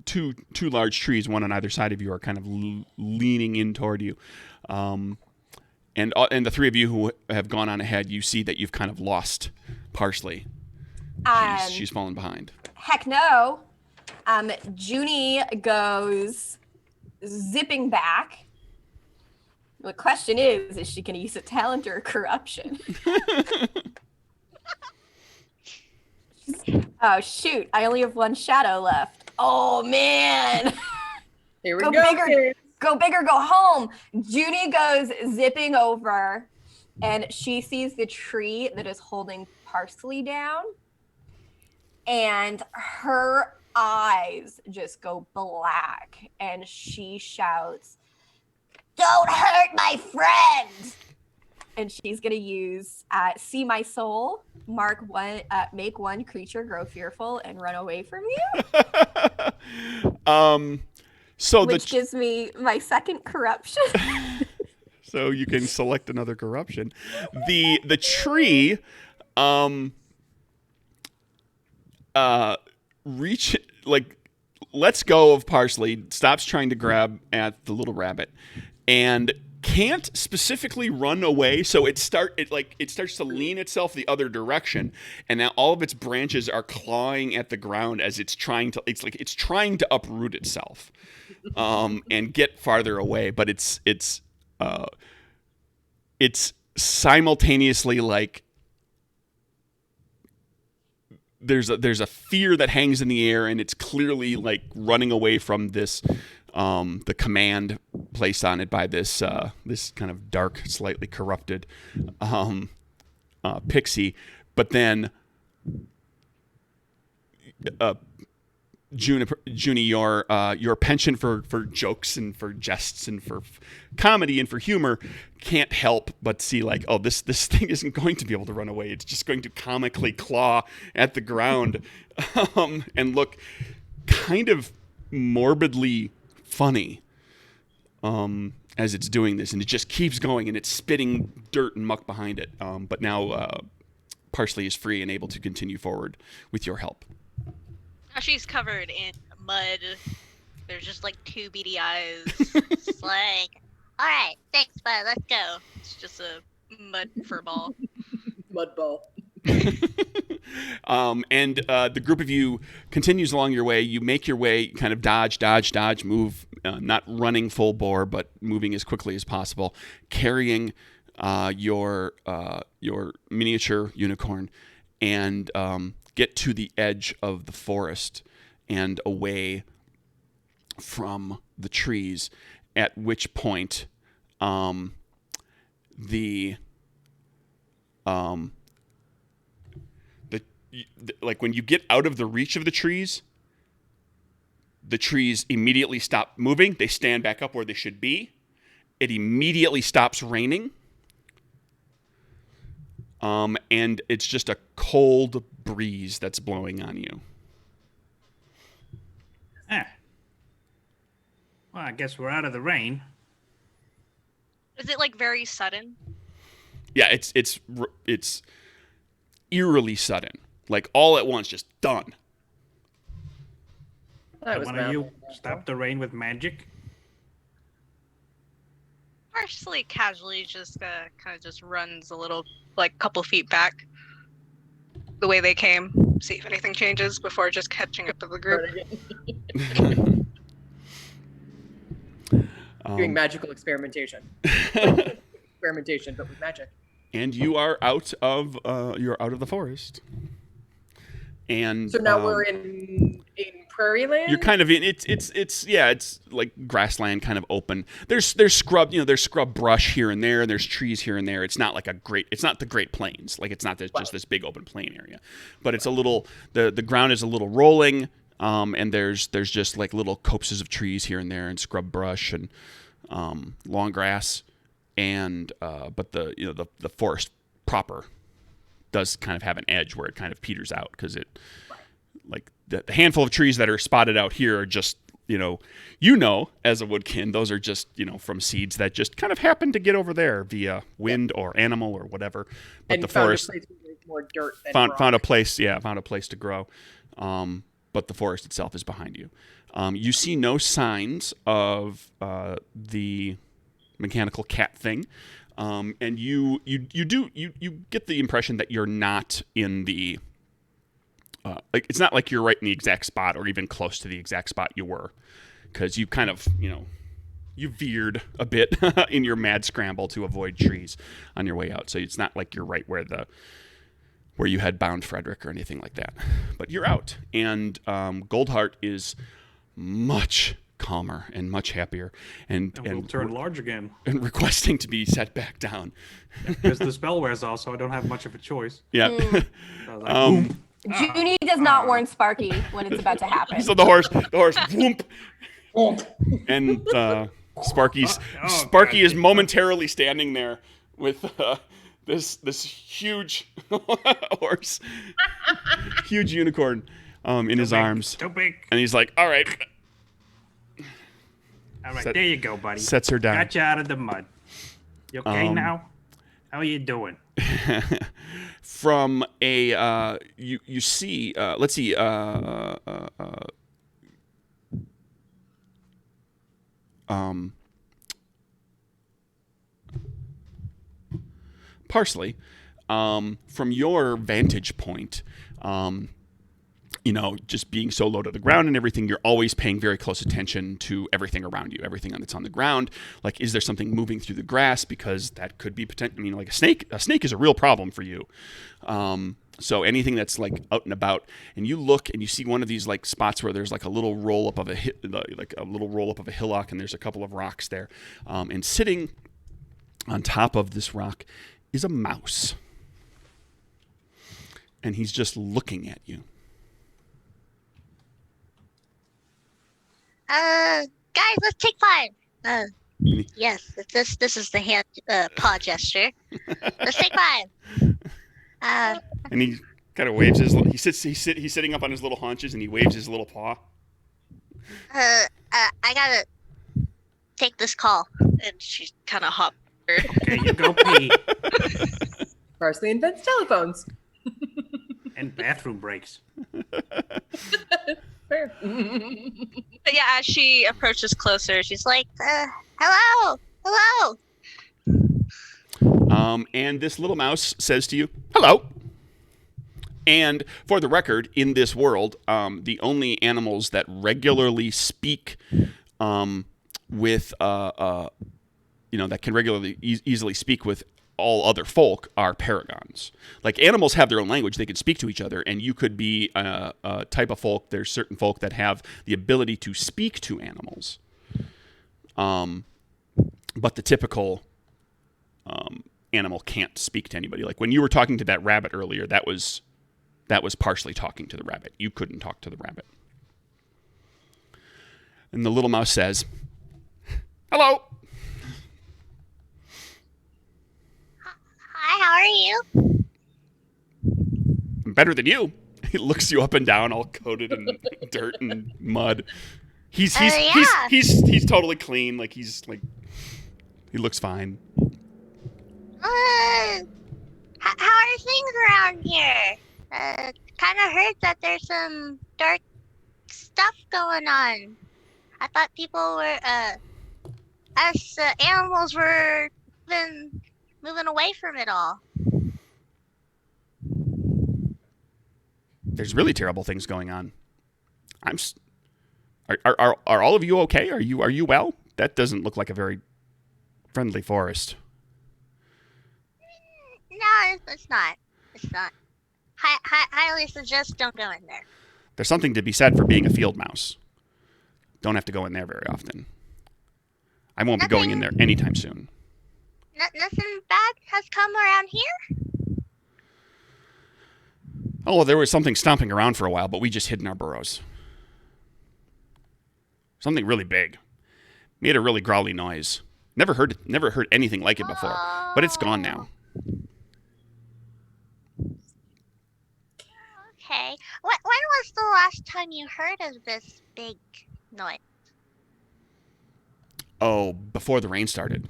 two large trees, one on either side of you, are kind of leaning in toward you. And the three of you who have gone on ahead, you see that you've kind of lost Parsley. She's fallen behind. Heck no. Junie goes zipping back. The question is she going to use a talent or a corruption? Oh, shoot. I only have one shadow left. Oh, man. Here we Go go. bigger. kids. Go big or go home. Junie goes zipping over, and she sees the tree that is holding Parsley down, and her eyes just go black, and she shouts, Don't hurt my friend. and she's going to use See My Soul, make one creature grow fearful and run away from you, So which gives me my second corruption. so you can select another corruption. The tree lets go of Parsley, stops trying to grab at the little rabbit, and can't specifically run away. So it starts to lean itself the other direction, and now all of its branches are clawing at the ground as it's trying to uproot itself, and get farther away. But it's simultaneously like there's a fear that hangs in the air, and it's clearly like running away from this the command placed on it by this kind of dark, slightly corrupted pixie. But then Junie, your penchant for jokes and for jests and for comedy and for humor can't help but see like, oh, this thing isn't going to be able to run away. It's just going to comically claw at the ground and look kind of morbidly funny as it's doing this, and it just keeps going, and it's spitting dirt and muck behind it. But now Parsley is free and able to continue forward with your help. Now she's covered in mud. There's just like two beady eyes. It's like, all right, thanks, bud. Let's go. It's just a mud fur ball. Mud ball. And the group of you continues along your way. You make your way, kind of dodge, move, not running full bore, but moving as quickly as possible, carrying your miniature unicorn, and get to the edge of the forest and away from the trees, at which point like when you get out of the reach of the trees immediately stop moving. They stand back up where they should be. It immediately stops raining. And it's just a cold breeze that's blowing on you. Well, I guess we're out of the rain. Is it like very sudden? Yeah, it's eerily sudden. Like all at once, just done. That was One of you mouthful. stop the rain with magic? Parsley casually just kind of just runs a little, like couple feet back the way they came. See if anything changes before just catching up to the group. Doing magical experimentation. Experimentation, but with magic. And you are out of the forest. And So now we're in prairie land. you're kind of in it's like grassland, kind of open. There's scrub, there's scrub brush here and there, and there's trees here and there. It's not like it's not the Great Plains. Like it's not just this big open plain area, but it's a little, the ground is a little rolling, and there's just like little copses of trees here and there, and scrub brush and long grass, and but the forest proper does kind of have an edge where it kind of peters out, because it, like the handful of trees that are spotted out here are just, as a woodkin, those are just, from seeds that just kind of happen to get over there via wind or animal or whatever. But and the found forest, a place where they more dirt than found rock. a place to grow, but the forest itself is behind you. You see no signs of the mechanical cat thing, and you get the impression that you're not in the like, it's not like you're right in the exact spot or even close to the exact spot you were, because you kind of, you veered a bit in your mad scramble to avoid trees on your way out. So it's not like you're right where you had bound Frederick or anything like that. But you're out, and Goldheart is much calmer and much happier, and we'll turn large again. and requesting to be set back down. Because the spell wears off, so I don't have much of a choice. Yeah. So I was like, boom. Junie does not warn Sparky when it's about to happen. So the horse, whoomp, and Sparky is momentarily standing there with this huge horse, huge unicorn in his arms, Too big. and he's like, "All right." All right, there you go, buddy. Sets her down. Got you out of the mud. You okay now? How are you doing? From a you see, let's see, Parsley, from your vantage point, just being so low to the ground and everything, you're always paying very close attention to everything around you, everything that's on the ground. Like, is there something moving through the grass? Because that could be potential. Like a snake is a real problem for you. So anything that's like out and about, and you look and you see one of these like spots where there's like a little roll up of a hillock, and there's a couple of rocks there, and sitting on top of this rock is a mouse, and he's just looking at you. Guys, let's take 5. Yes, this is the hand paw gesture. Let's take 5. And he kind of waves he's sitting up on his little haunches, and he waves his little paw. I gotta take this call. And she kind of hopped. Okay, you go pee. Parsley invents telephones. And bathroom breaks. Fair. But yeah, as she approaches closer, she's like, Hello! Hello! And this little mouse says to you, "Hello." And for the record, in this world, the only animals that regularly speak with, that can regularly easily speak with all other folk are paragons. Like, animals have their own language; they can speak to each other, and you could be a type of folk. There's certain folk that have the ability to speak to animals, but the typical animal can't speak to anybody. Like when you were talking to that rabbit earlier, that was partially talking to the rabbit. You couldn't talk to the rabbit. And the little mouse says, "Hello." Hi, how are you? "I'm better than you." He looks you up and down, all coated in dirt and mud. He's totally clean. Like he looks fine. How are things around here? Kind of heard that there's some dark stuff going on. I thought people were, us animals were moving away from it all. There's really terrible things going on. Are all of you okay? Are you well? That doesn't look like a very friendly forest. No, it's not. It's not. Highly suggest don't go in there. There's something to be said for being a field mouse. Don't have to go in there very often. I won't be going in there anytime soon. Nothing bad has come around here? Oh, well, there was something stomping around for a while, but we just hid in our burrows. Something really big. Made a really growly noise. Never heard anything like it before, but it's gone now. Okay. When was the last time you heard of this big noise? Oh, before the rain started.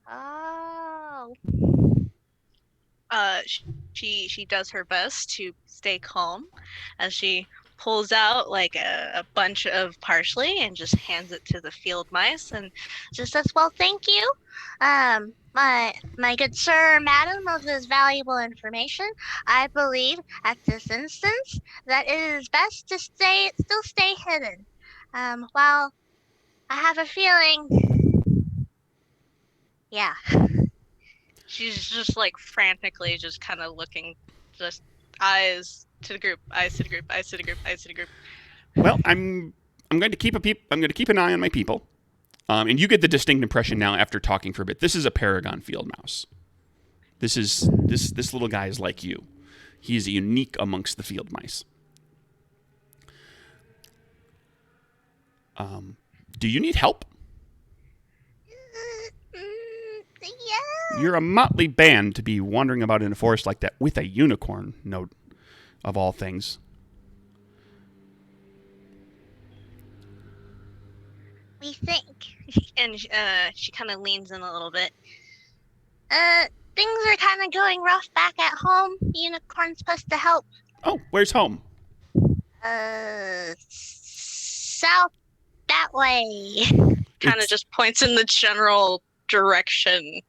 Oh. she does her best to stay calm as she pulls out like a bunch of parsley and just hands it to the field mice and Just says, well, thank you. My good sir or madam of this valuable information. I believe at this instance that it is best to still stay hidden. While I have a feeling, yeah. she's just like frantically just kind of looking, just eyes to the group, eyes to the group, eyes to the group, eyes to the group. Well, I'm going to keep I'm going to keep an eye on my people. And you get the distinct impression now after talking for a bit. This is a Paragon field mouse. This little guy is like you. He is unique amongst the field mice. Do you need help? Yeah. You're a motley band to be wandering about in a forest like that with a unicorn, note of all things. We think. And she kind of leans in a little bit. Things are kind of going rough back at home. The unicorn's supposed to help. Oh, where's home? South that way. Kind of just points in the general direction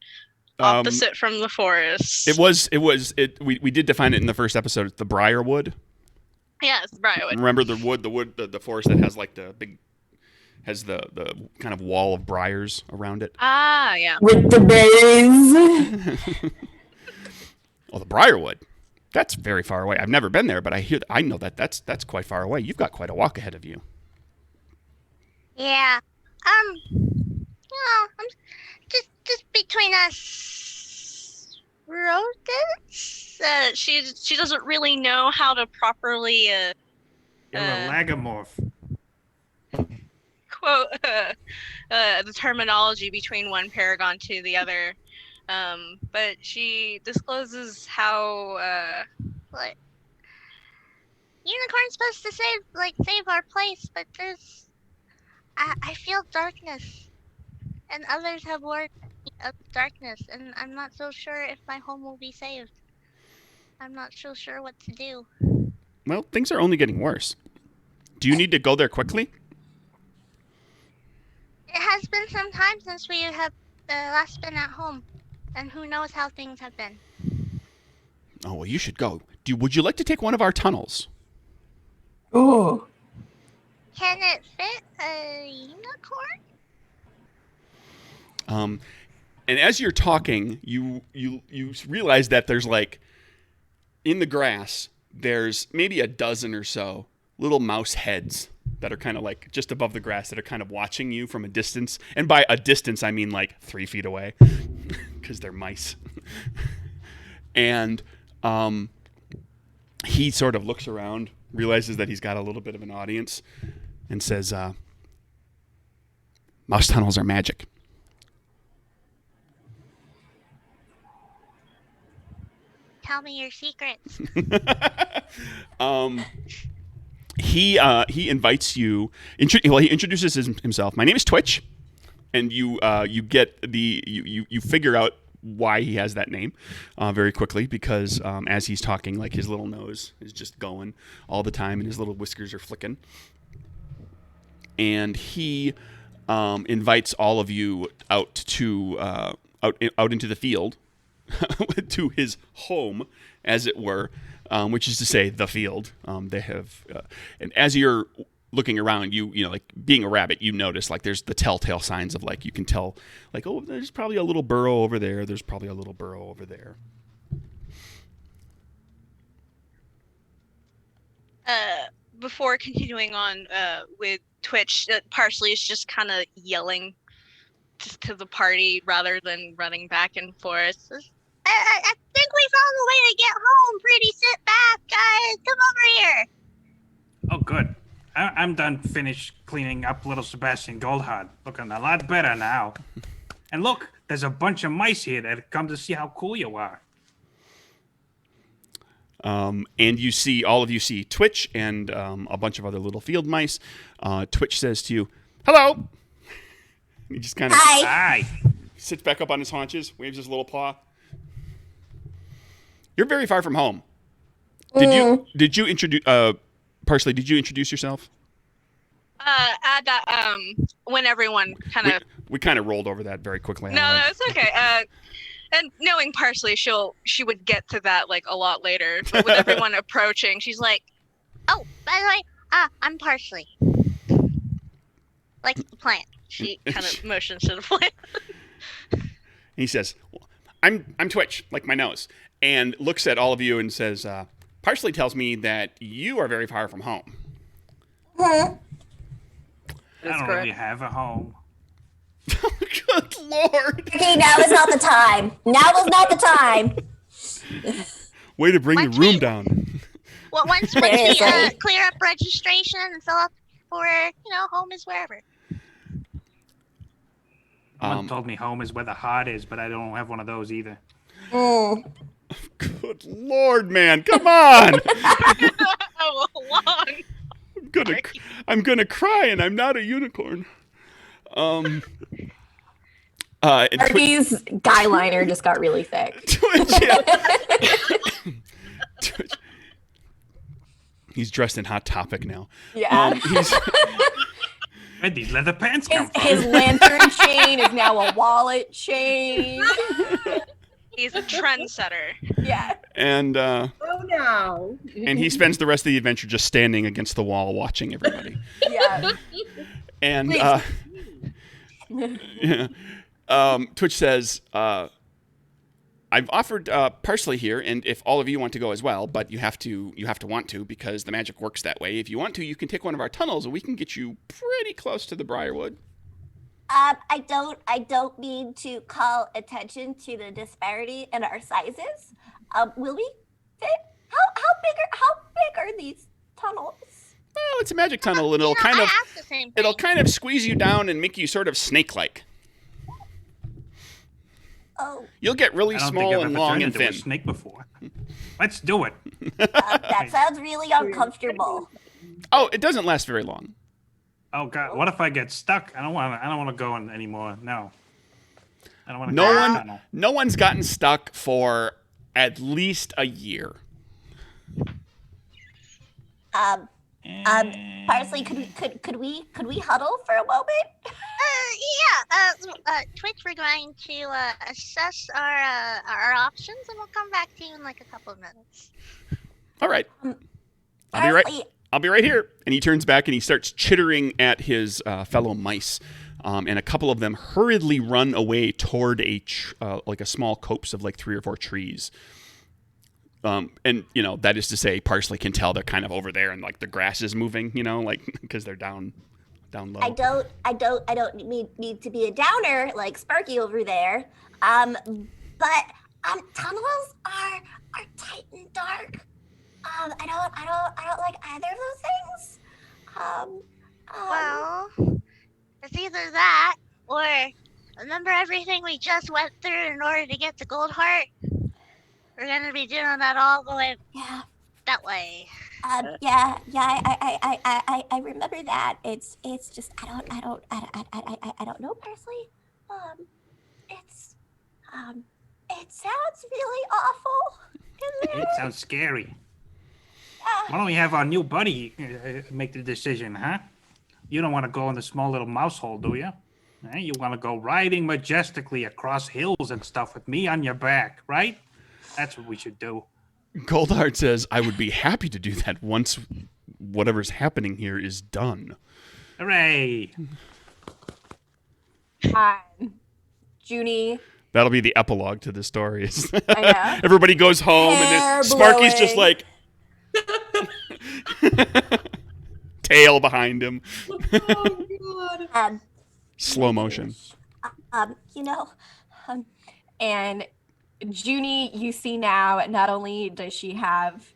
opposite from the forest. We did define it in the first episode. It's the Briarwood. Yeah, it's Briarwood. Remember the forest that has like the big, has the kind of wall of briars around it. Ah, yeah. With the berries. Oh, the Briarwood. That's very far away. I've never been there, but I know that's quite far away. You've got quite a walk ahead of you. Yeah. I'm just between us rodents. She doesn't really know how to properly You're a lagomorph. quote the terminology between one paragon to the other. But she discloses how What? Unicorn's supposed to save our place, but I feel darkness, and others have warned me of darkness, and I'm not so sure if my home will be saved. I'm not so sure what to do. Well, things are only getting worse. Do you need to go there quickly? It has been some time since we have last been at home, and who knows how things have been. Oh, well, you should go. Would you like to take one of our tunnels? Oh. Can it fit a unicorn? And as you're talking, you realize that there's like, in the grass, there's maybe a dozen or so little mouse heads that are kind of like just above the grass that are kind of watching you from a distance. And by a distance, I mean like 3 feet away because they're mice. And he sort of looks around, realizes that he's got a little bit of an audience, and says, mouse tunnels are magic. Tell me your secrets. He invites you. He introduces himself. My name is Twitch, and you figure out why he has that name very quickly because as he's talking, like his little nose is just going all the time, and his little whiskers are flicking. And he invites all of you out into the field. To his home, as it were, which is to say, the field. They have, and as you're looking around, you know, like being a rabbit, you notice like there's the telltale signs of like you can tell, like, oh, there's probably a little burrow over there. There's probably a little burrow over there. Before continuing on with Twitch, Parsley is just kind of yelling to the party rather than running back and forth. I think we found a way to get home. Pretty sit back, guys. Come over here. Oh, good. I'm done finished cleaning up little Sebastian Goldheart. Looking a lot better now. And look, there's a bunch of mice here that have come to see how cool you are. And all of you see Twitch and a bunch of other little field mice. Twitch says to you, hello. He just kind of Hi. Hi. sits back up on his haunches, waves his little paw. You're very far from home. Mm. Did you introduce Parsley? Did you introduce yourself? Add that when everyone kind of. We kind of rolled over that very quickly. No, it's okay. And knowing Parsley, she would get to that like a lot later. But with everyone approaching, she's like, Oh, by the way, I'm Parsley. Like the plant. she kind of motions to the plant. He says, I'm Twitch, like my nose, and looks at all of you and says, Parsley tells me that you are very far from home. I That's don't correct. really have a home. Good Lord. Okay, now is not the time. Now is not the time. Way to bring the What's room me? down. Well, once we Seriously. clear up registration and fill up for, home is wherever. Someone told me home is where the heart is, but I don't have one of those either. Mm. Good Lord, man. Come on. Oh, long. I'm gonna cry, and I'm not a unicorn. And Arby's guy liner just got really thick. Twitch, yeah. Twitch. He's dressed in Hot Topic now. Yeah. Where'd these leather pants come from? His lantern chain is now a wallet chain. He's a trendsetter. Yeah. And Oh no. and he spends the rest of the adventure just standing against the wall watching everybody. Yeah. And yeah. Twitch says, I've offered Parsley here, and if all of you want to go as well, but you have to want to, because the magic works that way. If you want to, you can take one of our tunnels, and we can get you pretty close to the Briarwood. I don't mean to call attention to the disparity in our sizes. Will we fit? How big are these tunnels? Well, it's a magic tunnel, and it'll I asked the same thing. kind of squeeze you down and make you sort of snake-like. Oh, You'll get really I don't small think I've and ever long turned and into a thin. snake before. Let's do it. that sounds really uncomfortable. Oh, it doesn't last very long. Oh God, what if I get stuck? I don't want to go in anymore. No. I don't want to No go in the one, tunnel. no one's gotten stuck for at least a year. Parsley, could we huddle for a moment? Twitch, we're going to assess our options, and we'll come back to you in like a couple of minutes. All right. I'll be right. Parsley, I'll be right here. And he turns back and he starts chittering at his fellow mice. And a couple of them hurriedly run away toward like a small copse of like 3 or 4 trees. And that is to say, Parsley can tell they're kind of over there, and like the grass is moving, like because they're down low. I don't need to be a downer like Sparky over there. But tunnels are tight and dark. I don't like either of those things. Well, it's either that or remember everything we just went through in order to get to Goldheart? We're gonna be doing that all the way yeah. that way. I remember that. It's just I don't know, Parsley. It sounds really awful. It sounds scary. Why don't we have our new buddy make the decision, huh? You don't want to go in the small little mouse hole, do you? You want to go riding majestically across hills and stuff with me on your back, right? That's what we should do. Goldheart says, I would be happy to do that once whatever's happening here is done. Hooray! Junie. That'll be the epilogue to the story. I know. Everybody goes home, and then Hair Sparky's just blowing. like tail behind him. Oh god. Slow motion. And Junie, you see now, not only does she have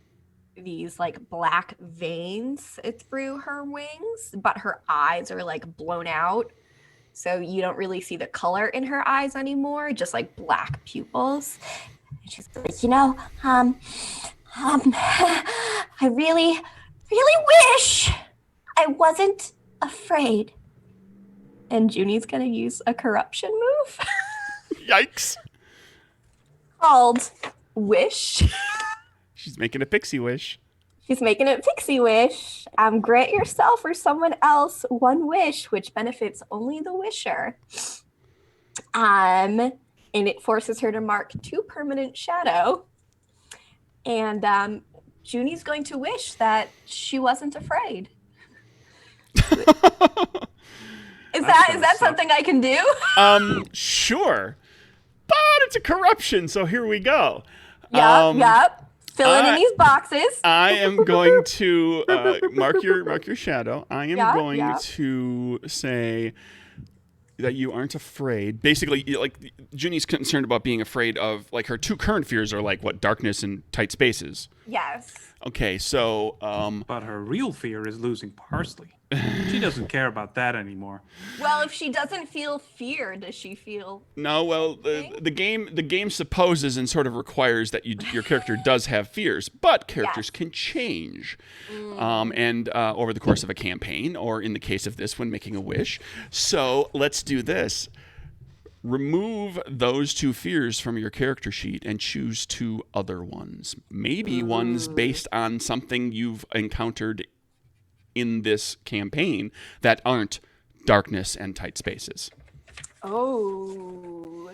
these like black veins through her wings, but her eyes are like blown out. So you don't really see the color in her eyes anymore, just like black pupils. And she's like, I really wish I wasn't afraid. and Junie's gonna use a corruption move Yikes. called wish. She's making a pixie wish. She's making a pixie wish. Grant yourself or someone else one wish, which benefits only the wisher. And it forces her to mark 2 permanent shadow. And Junie's going to wish that she wasn't afraid. Is that something I can do? Sure. But it's a corruption, so here we go. Yep. Fill it in these boxes. I am going to mark your shadow. I am going to say that you aren't afraid. Basically, like Junie's concerned about being afraid of, like, her 2 current fears are like what, darkness and tight spaces. Yes. Okay, so But her real fear is losing Parsley. She doesn't care about that anymore. Well, if she doesn't feel fear, does she feel? no, well, the game supposes and sort of requires that your character does have fears, but characters can change, and over the course of a campaign, or in the case of this one, making a wish. So let's do this. Remove those 2 fears from your character sheet and choose 2 other ones. Maybe ones based on something you've encountered in this campaign that aren't darkness and tight spaces. Oh.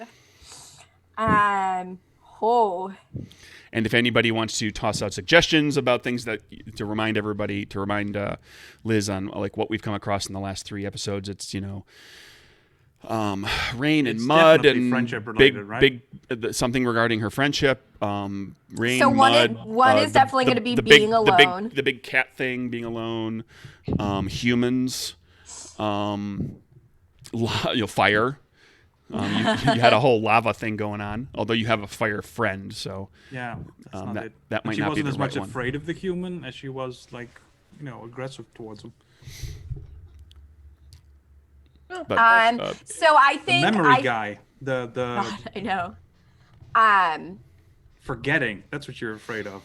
And if anybody wants to toss out suggestions about things that to remind everybody, to remind Liz on like what we've come across in the last 3 episodes, it's rain and mud and friendship related, right? big something regarding her friendship. Rain, So mud. one is definitely going to be being alone. The big cat thing, being alone. Humans. Fire. You had a whole lava thing going on, although you have a fire friend, so Yeah, that's not it. that might she not be wasn't the as right much one. afraid of the human as she was, like, aggressive towards him. But, So I think Memory guy, the I know. forgetting. That's what you're afraid of.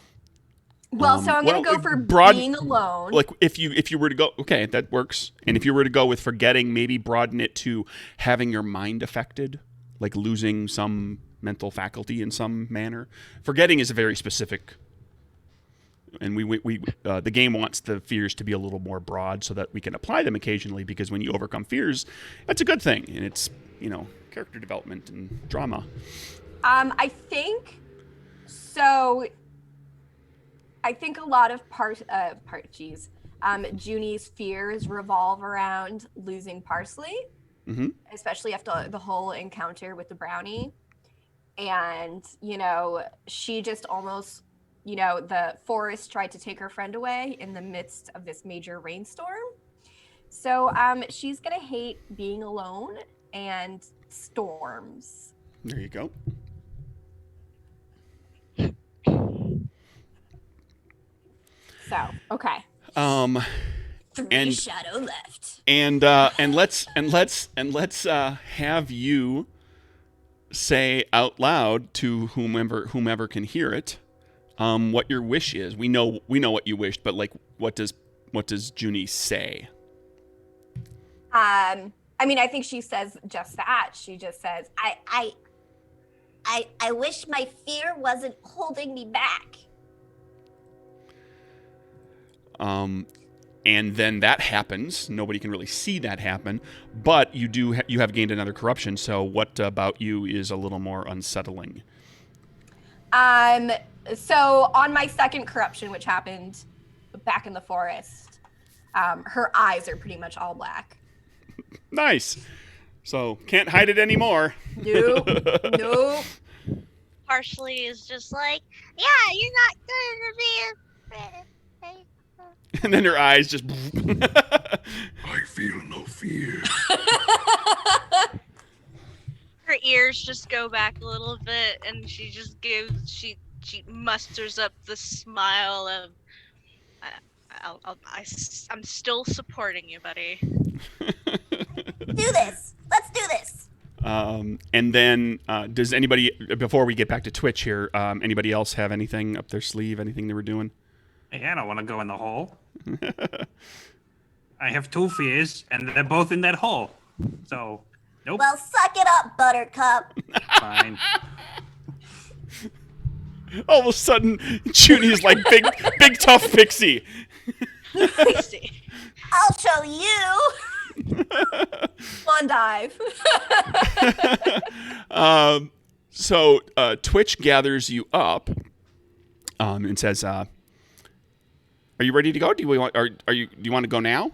Well, so I'm going to well, go for broad- being alone. like if you were to go, okay, that works. And if you were to go with forgetting, maybe broaden it to having your mind affected, like losing some mental faculty in some manner. Forgetting is a very specific, and we the game wants the fears to be a little more broad so that we can apply them occasionally, because when you overcome fears, that's a good thing, and it's character development and drama. I think so. I think a lot of Junie's fears revolve around losing Parsley, especially after the whole encounter with the brownie. And, she just almost, the forest tried to take her friend away in the midst of this major rainstorm. So she's going to hate being alone and storms. There you go. So, okay. 3 shadow left. And let's have you say out loud to whomever can hear it, what your wish is. We know what you wished, but like, what does Junie say? I think she says just that. She just says, I wish my fear wasn't holding me back. And then that happens. Nobody can really see that happen, but you have gained another corruption. So what about you is a little more unsettling? So on my second corruption, which happened back in the forest, her eyes are pretty much all black. Nice. So can't hide it anymore. Nope. Parsley is just like, yeah, you're not going to be afraid. And then her eyes just. I feel no fear. Her ears just go back a little bit, and she just she musters up the smile of, I'm still supporting you, buddy. Do this. Let's do this. And then, does anybody, before we get back to Twitch here, anybody else have anything up their sleeve? Anything they were doing? Hey, I don't want to go in the hole. I have 2 fears, and they're both in that hole. So, nope. Well, suck it up, Buttercup. Fine. All of a sudden, Junie's like big tough pixie. Tasty. I'll show you. One dive. So Twitch gathers you up and says, "Are you ready to go? Do you want? Do you want to go now?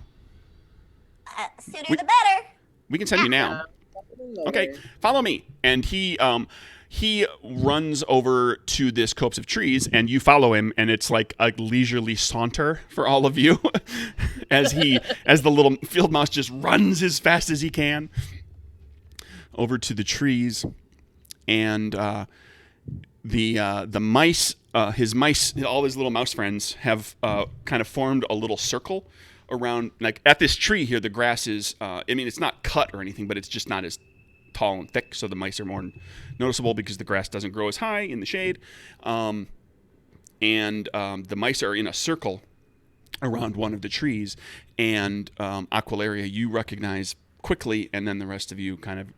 Sooner the better. We can send you now. Okay, follow me." And he runs over to this copse of trees, and you follow him, and it's like a leisurely saunter for all of you, as the little field mouse just runs as fast as he can over to the trees, and the mice, all his little mouse friends have kind of formed a little circle around, like at this tree here. The grass is, it's not cut or anything, but it's just not as tall and thick, so the mice are more noticeable because the grass doesn't grow as high in the shade. The mice are in a circle around one of the trees, and Aqualaria, you recognize quickly, and then the rest of you kind of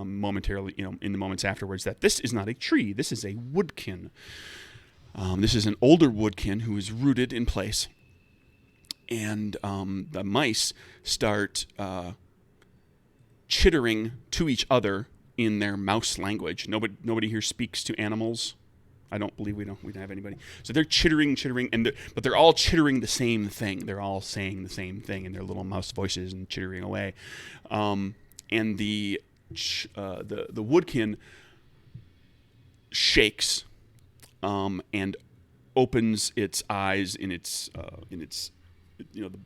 momentarily, in the moments afterwards, that this is not a tree. This is a woodkin. This is an older woodkin who is rooted in place. And the mice start chittering to each other in their mouse language. Nobody here speaks to animals. I don't believe we don't have anybody. So they're chittering, but they're all chittering the same thing. They're all saying the same thing in their little mouse voices and chittering away. And the woodkin shakes and opens its eyes in its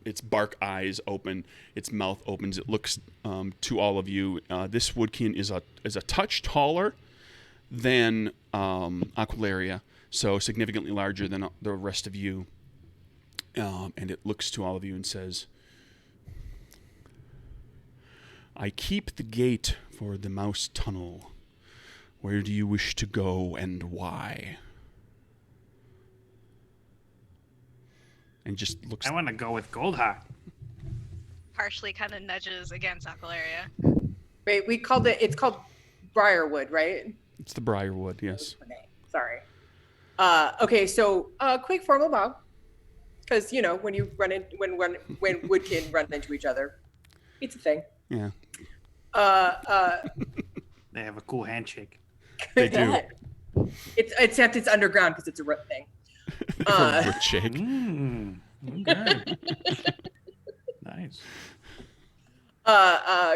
its bark eyes open, its mouth opens. It looks to all of you. This woodkin is a touch taller than Aqualaria, so significantly larger than the rest of you. And it looks to all of you and says, "I keep the gate for the mouse tunnel. Where do you wish to go and why?" And just looks. I want to go with Goldheart. Partially kind of nudges against Aqualaria. Wait, it's called Briarwood, right? It's the Briarwood, yes. Sorry. Okay, so quick formal bow, because when you run in, when woodkin run into each other, it's a thing. Yeah. They have a cool handshake. They do. Except it's underground because it's a rope thing. Shake. Okay. Nice.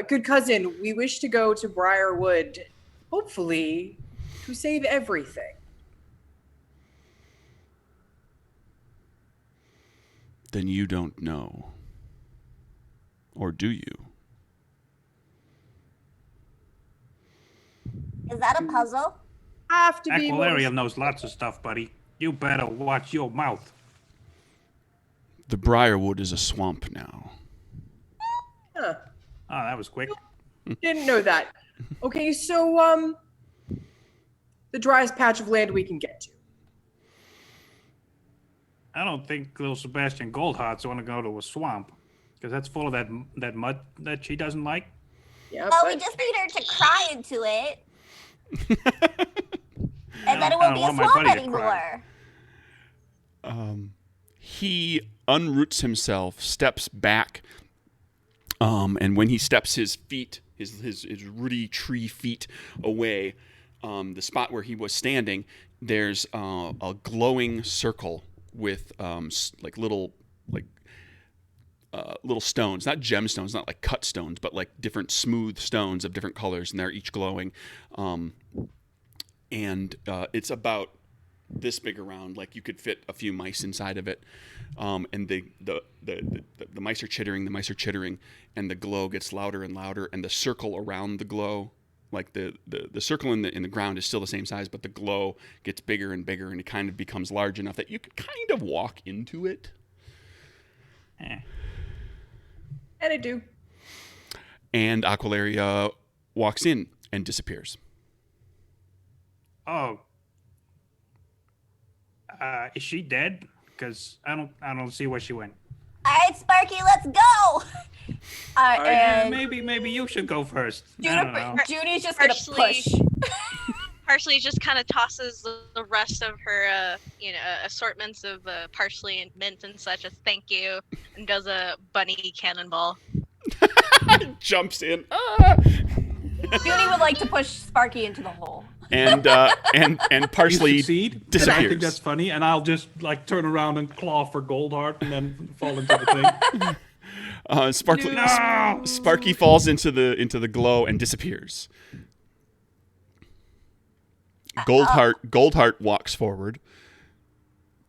Good cousin, we wish to go to Briarwood, hopefully, to save everything. Then you don't know. Or do you? Is that a puzzle? Have to be. Aqualaria knows lots of stuff, buddy. You better watch your mouth. The Briarwood is a swamp now. Huh. Oh, that was quick. Didn't know that. Okay, so the driest patch of land we can get to. I don't think little Sebastian Goldheart's want to go to a swamp, because that's full of that mud that she doesn't like. Yeah, Well, but we just need her to cry into it. And then it won't be a swamp anymore. He unroots himself, steps back, and when he steps his feet, his rooty tree feet away, the spot where he was standing, there's a glowing circle with little stones, not gemstones, not like cut stones, but like different smooth stones of different colors, and they're each glowing. And it's about this big around, like you could fit a few mice inside of it. And the mice are chittering, and the glow gets louder and louder, and the circle around the glow, like the circle in the ground is still the same size, but the glow gets bigger and bigger, and it kind of becomes large enough that you could kind of walk into it. and I do. And Aqualaria walks in and disappears. Oh. Is she dead? Because I don't see where she went. All right, Sparky, let's go. And Maybe you should go first. I don't know. Junie's just gonna Partially- push. Parsley just kind of tosses the rest of her, assortments of parsley and mint and such as thank you, and does a bunny cannonball. Jumps in. Ah! Junie would like to push Sparky into the hole. And Parsley succeed, and I disappears. think that's funny, and I'll just like turn around and claw for Goldheart and then fall into the thing. Sparky falls into the glow and disappears. Goldheart walks forward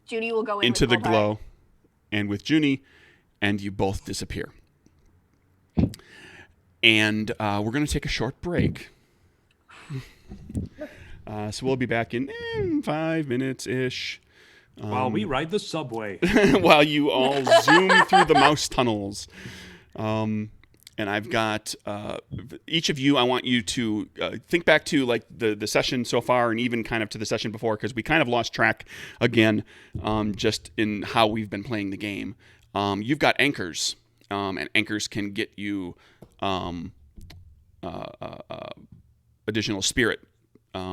Junie will go into the with Goldheart. glow, and with Junie, and you both disappear. And we're going to take a short break. So we'll be back in 5 minutes-ish. While we ride the subway. While you all zoom through the mouse tunnels. And I've got each of you, I want you to think back to like the session so far and even kind of to the session before, because we kind of lost track again just in how we've been playing the game. You've got anchors, and anchors can get you additional spirit.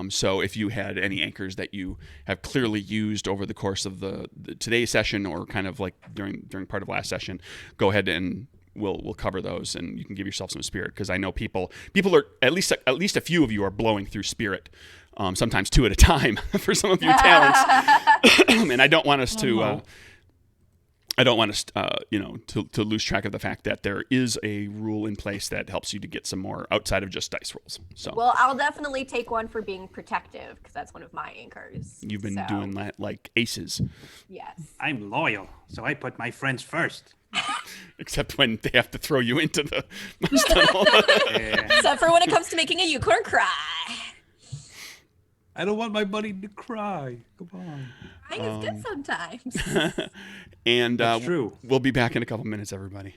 So if you had any anchors that you have clearly used over the course of the today's session or kind of like during part of last session, go ahead and we'll cover those, and you can give yourself some spirit, because I know people are at least a few of you are blowing through spirit, sometimes 2 at a time for some of your talents, and I don't want us to. To lose track of the fact that there is a rule in place that helps you to get some more outside of just dice rolls. So, Well, I'll definitely take one for being protective, because that's one of my anchors. you've been So, doing that like aces, Yes. I'm loyal, so I put my friends first. except when they have to throw you into the mouse tunnel. Except for when it comes to making a unicorn cry. I don't want my buddy to cry. Come on. Crying is good sometimes. And That's true. we'll be back in a couple minutes, everybody.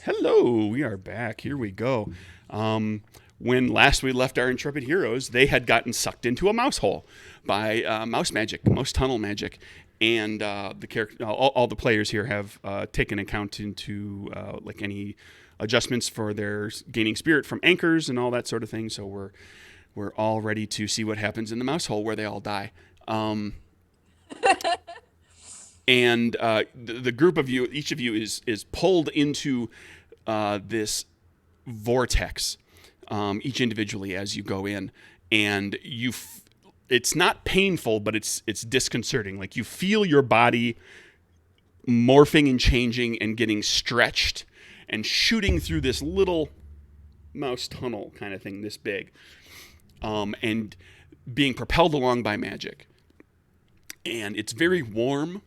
Hello, we are back. Here we go. When last we left our intrepid heroes, they had gotten sucked into a mouse hole by mouse tunnel magic, and the character, all the players here have taken account into like any adjustments for their gaining spirit from anchors and all that sort of thing. So we're all ready to see what happens in the mouse hole where they all die. And the group of you, each of you is pulled into this vortex, each individually as you go in, and it's not painful, but it's disconcerting. Like you feel your body morphing and changing and getting stretched and shooting through this little mouse tunnel kind of thing, this big, and being propelled along by magic. And it's very warm.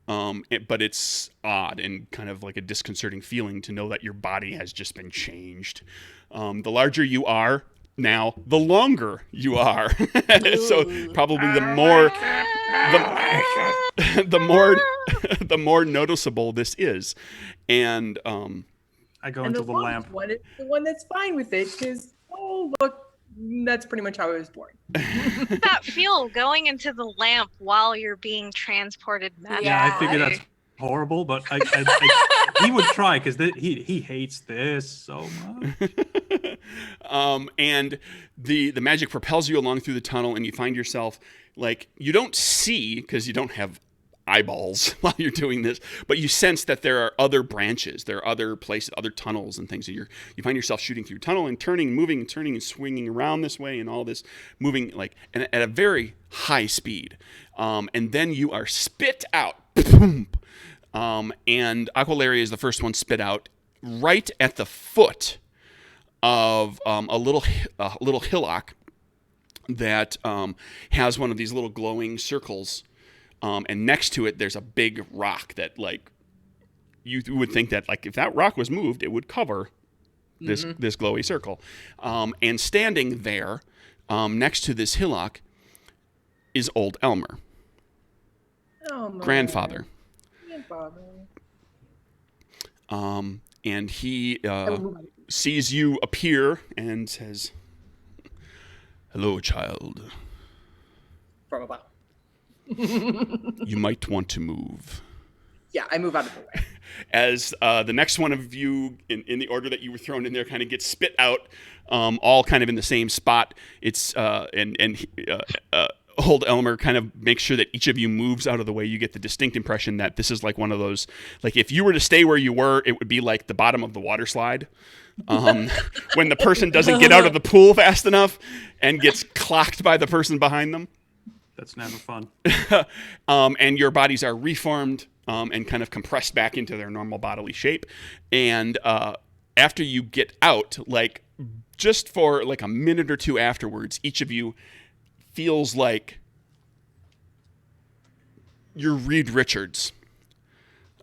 But it's odd and kind of like a disconcerting feeling to know that your body has just been changed. The larger you are now, the longer you are. So probably the more noticeable this is. And I go And into the lamp. one is the one that's fine with it because, oh, look, that's pretty much how I was born. That feel going into the lamp while you're being transported magically. Yeah, I figure that's horrible, but he would try because he hates this so much. And the magic propels you along through the tunnel, and you find yourself like you don't see because you don't have eyeballs while you're doing this, but you sense that there are other branches, there are other places, other tunnels and things. And you find yourself shooting through tunnel and turning, moving and turning and swinging around this way and all this, moving like at a very high speed. And then you are spit out. And Aqualaria is the first one spit out right at the foot of a little hillock that has one of these little glowing circles. And next to it, there's a big rock that, like, you would think that, like, if that rock was moved, it would cover this glowy circle. And standing there, next to this hillock, is old Elmer, Oh, my grandfather. grandfather. And he sees you appear and says, "Hello, child. From about. You might want to move." Yeah, I move out of the way. As the next one of you, in the order that you were thrown in there, kind of gets spit out, all kind of in the same spot. It's old Elmer kind of makes sure that each of you moves out of the way. You get the distinct impression that this is like one of those, like if you were to stay where you were, it would be like the bottom of the water slide. When the person doesn't get out of the pool fast enough and gets clocked by the person behind them. That's never fun. And your bodies are reformed and kind of compressed back into their normal bodily shape. And after you get out, like just for like a minute or two afterwards, each of you feels like you're Reed Richards.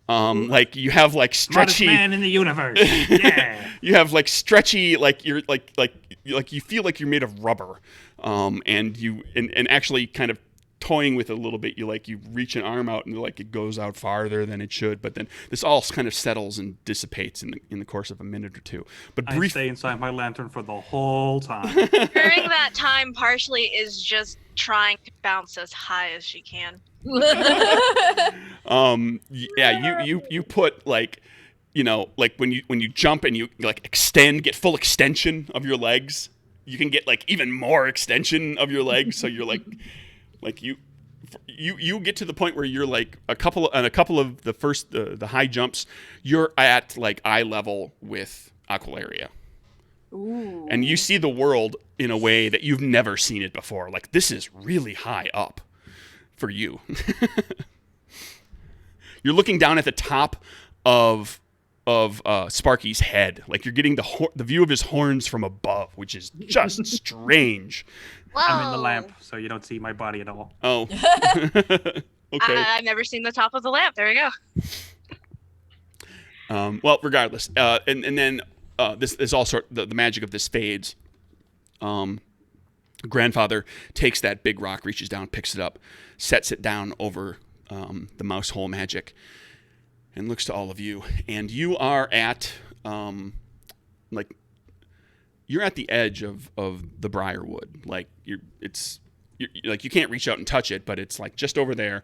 Like you have like stretchy Smartest man in the universe. Yeah. you have like stretchy, like you're like you feel like you're made of rubber. And you and actually kind of toying with it a little bit, you reach an arm out and like it goes out farther than it should, but then this all kind of settles and dissipates in the course of a minute or two. But I stay inside my lantern for the whole time. During that time, Parsley is just trying to bounce as high as she can. You put like, you know, like when you jump and you like get full extension of your legs, you can get like even more extension of your legs. So you're like you get to the point where you're like a couple of the first the high jumps, you're at like eye level with Aqualaria. Ooh. And you see the world in a way that you've never seen it before. Like this is really high up for you. You're looking down at the top of Sparky's head, like you're getting the view of his horns from above, which is just strange. Whoa. I'm in the lamp, so you don't see my body at all. Oh. Okay. I've never seen the top of the lamp. There we go. Well, regardless, and then this all the magic of this fades. Grandfather takes that big rock, reaches down, picks it up, sets it down over the mouse hole magic, and looks to all of you. And you are at like you're at the edge of the Briarwood. Like you're like you can't reach out and touch it, but it's like just over there.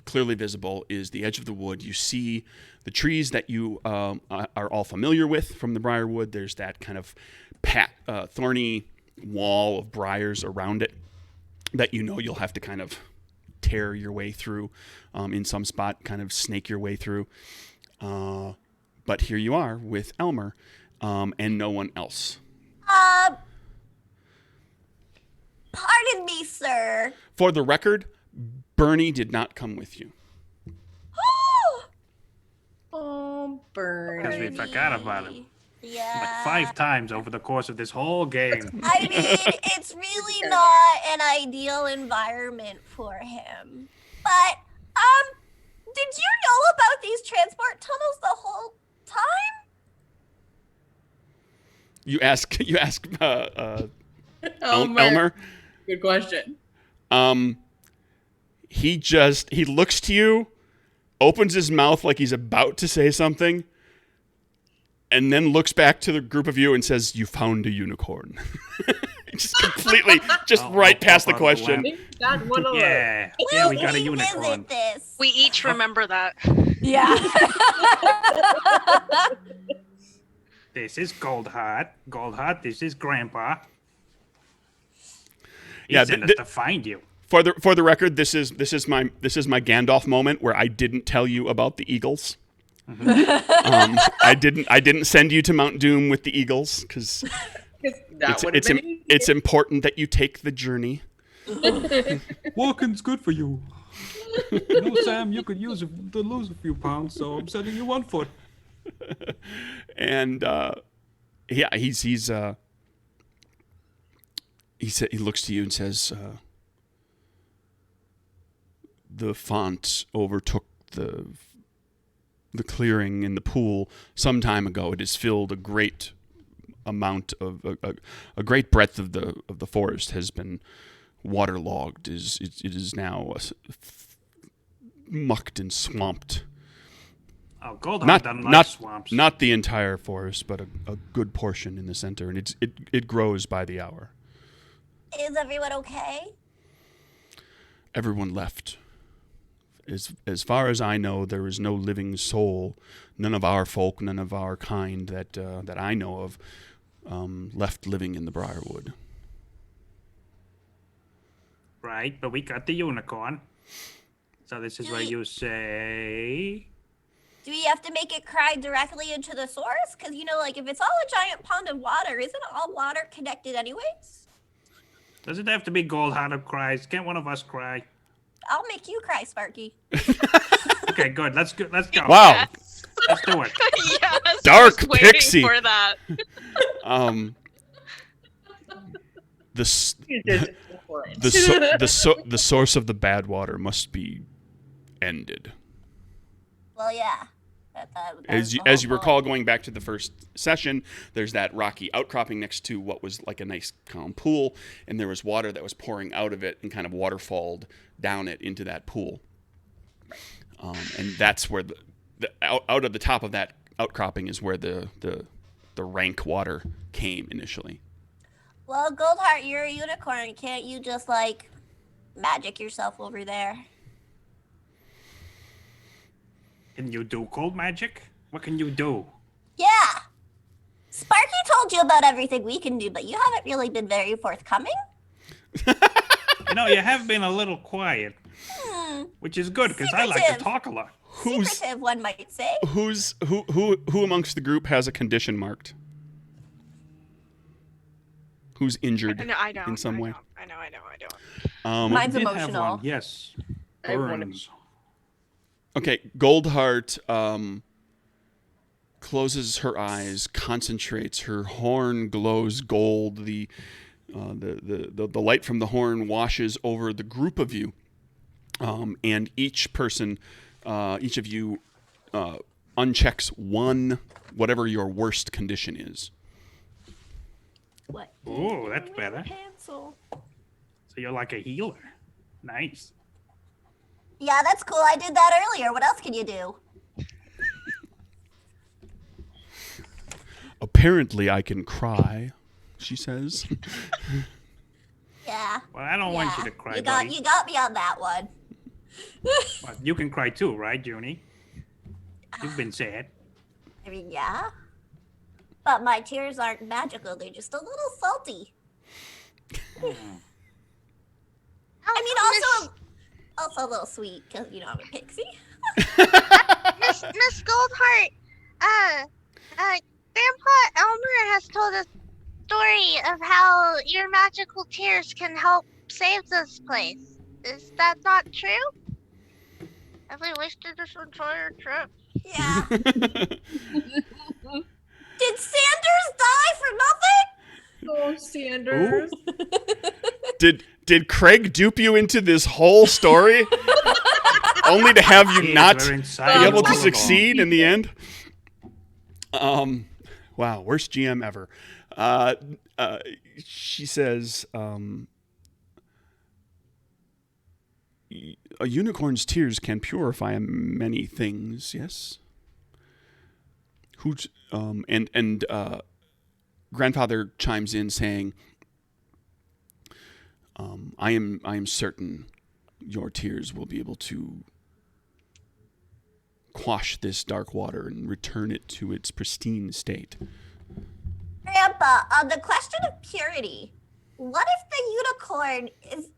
Clearly visible is the edge of the wood. You see the trees that you are all familiar with from the Briarwood. There's that kind of thorny wall of briars around it that you know you'll have to kind of tear your way through in some spot, kind of snake your way through. But here you are with Elmer and no one else. Pardon me, sir. For the record, Bernie did not come with you. Oh, Bernie. Because we forgot about him. Yeah. Like 5 times over the course of this whole game. I mean, it's really not an ideal environment for him. But, did you know about these transport tunnels the whole time? You ask Elmer. Elmer. Good question. He looks to you, opens his mouth like he's about to say something, and then looks back to the group of you and says, "You found a unicorn." Just completely, right past the question. Got one alone. Yeah, We'll we got a unicorn. revisit this. We each remember that. Yeah. This is Goldheart. Goldheart, this is Grandpa. He Yeah, sent us to find you. For the record, this is my Gandalf moment where I didn't tell you about the eagles. I didn't send you to Mount Doom with the eagles because it's important that you take the journey. Walking's good for you. You know, Sam, you could use to lose a few pounds, so I'm sending you 1 foot. And yeah, he looks to you and says, "The font overtook the clearing in the pool some time ago. It has filled a great amount of a great breadth of the forest has been waterlogged. It is now mucked and swamped. Oh, Goldheart doesn't like swamps. Not the entire forest, but a good portion in the center, and it grows by the hour. Is everyone okay? Everyone left. As far as I know, there is no living soul, none of our folk, none of our kind that I know of, left living in the Briarwood." Right, but we got the unicorn. So this is where you say... Do we have to make it cry directly into the source? Because, you know, like, if it's all a giant pond of water, isn't all water connected anyways? Does it have to be Goldheart who cries? Can't one of us cry? I'll make you cry, Sparky. Okay, good. Let's go. Wow. Let's do it. Yes, Dark I was waiting pixie. for that. The source of the bad water must be ended. Well, yeah. As you recall, going back to the first session, there's that rocky outcropping next to what was like a nice calm pool, and there was water that was pouring out of it and kind of waterfalled down it into that pool. And that's where out of the top of that outcropping is where the rank water came initially. Well, Goldheart, you're a unicorn. Can't you just, like, magic yourself over there? Can you do cold magic? What can you do? Yeah. Sparky told you about everything we can do, but you haven't really been very forthcoming. You know, you have been a little quiet, which is good because I like to Secretive. talk a lot. Secretive, one might say. Who amongst the group has a condition marked? Who's injured I don't. in some way? I don't. Mine's Did have emotional. one, yes. I have one. Burns. Okay, Goldheart closes her eyes, concentrates. Her horn glows gold. The light from the horn washes over the group of you, and each of you unchecks one, whatever your worst condition is. What? Ooh, that's better. Pencil. So you're like a healer. Nice. Yeah, that's cool. I did that earlier. What else can you do? apparently I can cry, she says. Yeah. Well, I don't want you to cry, You buddy. got me on that one. Well, you can cry too, right, Junie? You've been sad. I mean, yeah. But my tears aren't magical. They're just a little salty. I mean, also a little sweet because you know I'm a pixie. Miss Goldheart, Grandpa Elmer has told a story of how your magical tears can help save this place. Is that not true? Have we wasted this entire trip? Yeah. Did Sanders die for nothing? Oh, Sanders. Did Craig dupe you into this whole story? Only to have you He is not very be inside able to all along. succeed in the end? Wow, worst GM ever. She says, a unicorn's tears can purify many things, yes? Grandfather chimes in saying, I am certain your tears will be able to quash this dark water and return it to its pristine state. Grandpa, on the question of purity, what if the unicorn is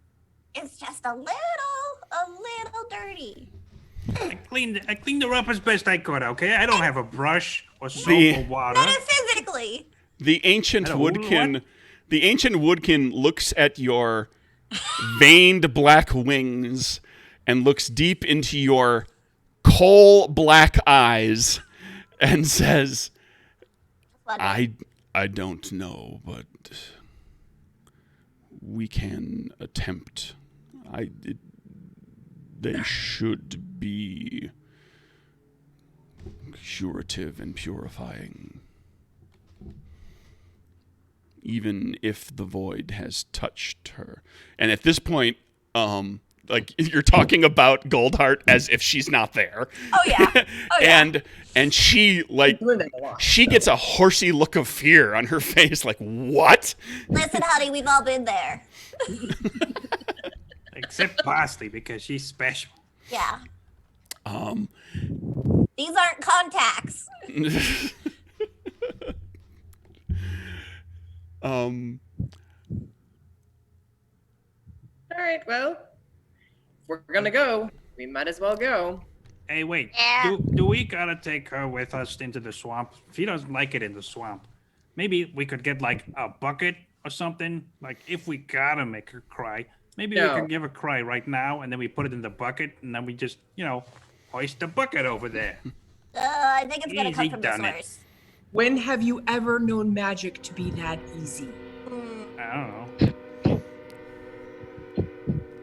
just a little dirty? I cleaned her up as best I could, okay? I don't have a brush or soap The- or water. Metaphysically. The ancient Hello, woodkin, looks at your veined black wings and looks deep into your coal black eyes and says, I don't know, but we can attempt. They should be curative and purifying. Even if the void has touched her. And at this point, like you're talking about Goldheart as if she's not there. Oh yeah. Oh yeah. And she like Doing that a lot. she gets a horsey look of fear on her face, like, what? Listen, honey, we've all been there. Except Parsley, because she's special. Yeah. Um These aren't contacts. All right, well, if we're gonna go, we might as well go. Hey, wait. Yeah. Do we gotta take her with us into the swamp? She doesn't like it in the swamp. Maybe we could get like a bucket or something. Like if we gotta make her cry, maybe we No. can give her cry right now, and then we put it in the bucket, and then we just, hoist the bucket over there. I think it's gonna come Easy from done the it. source. When have you ever known magic to be that easy? I don't know.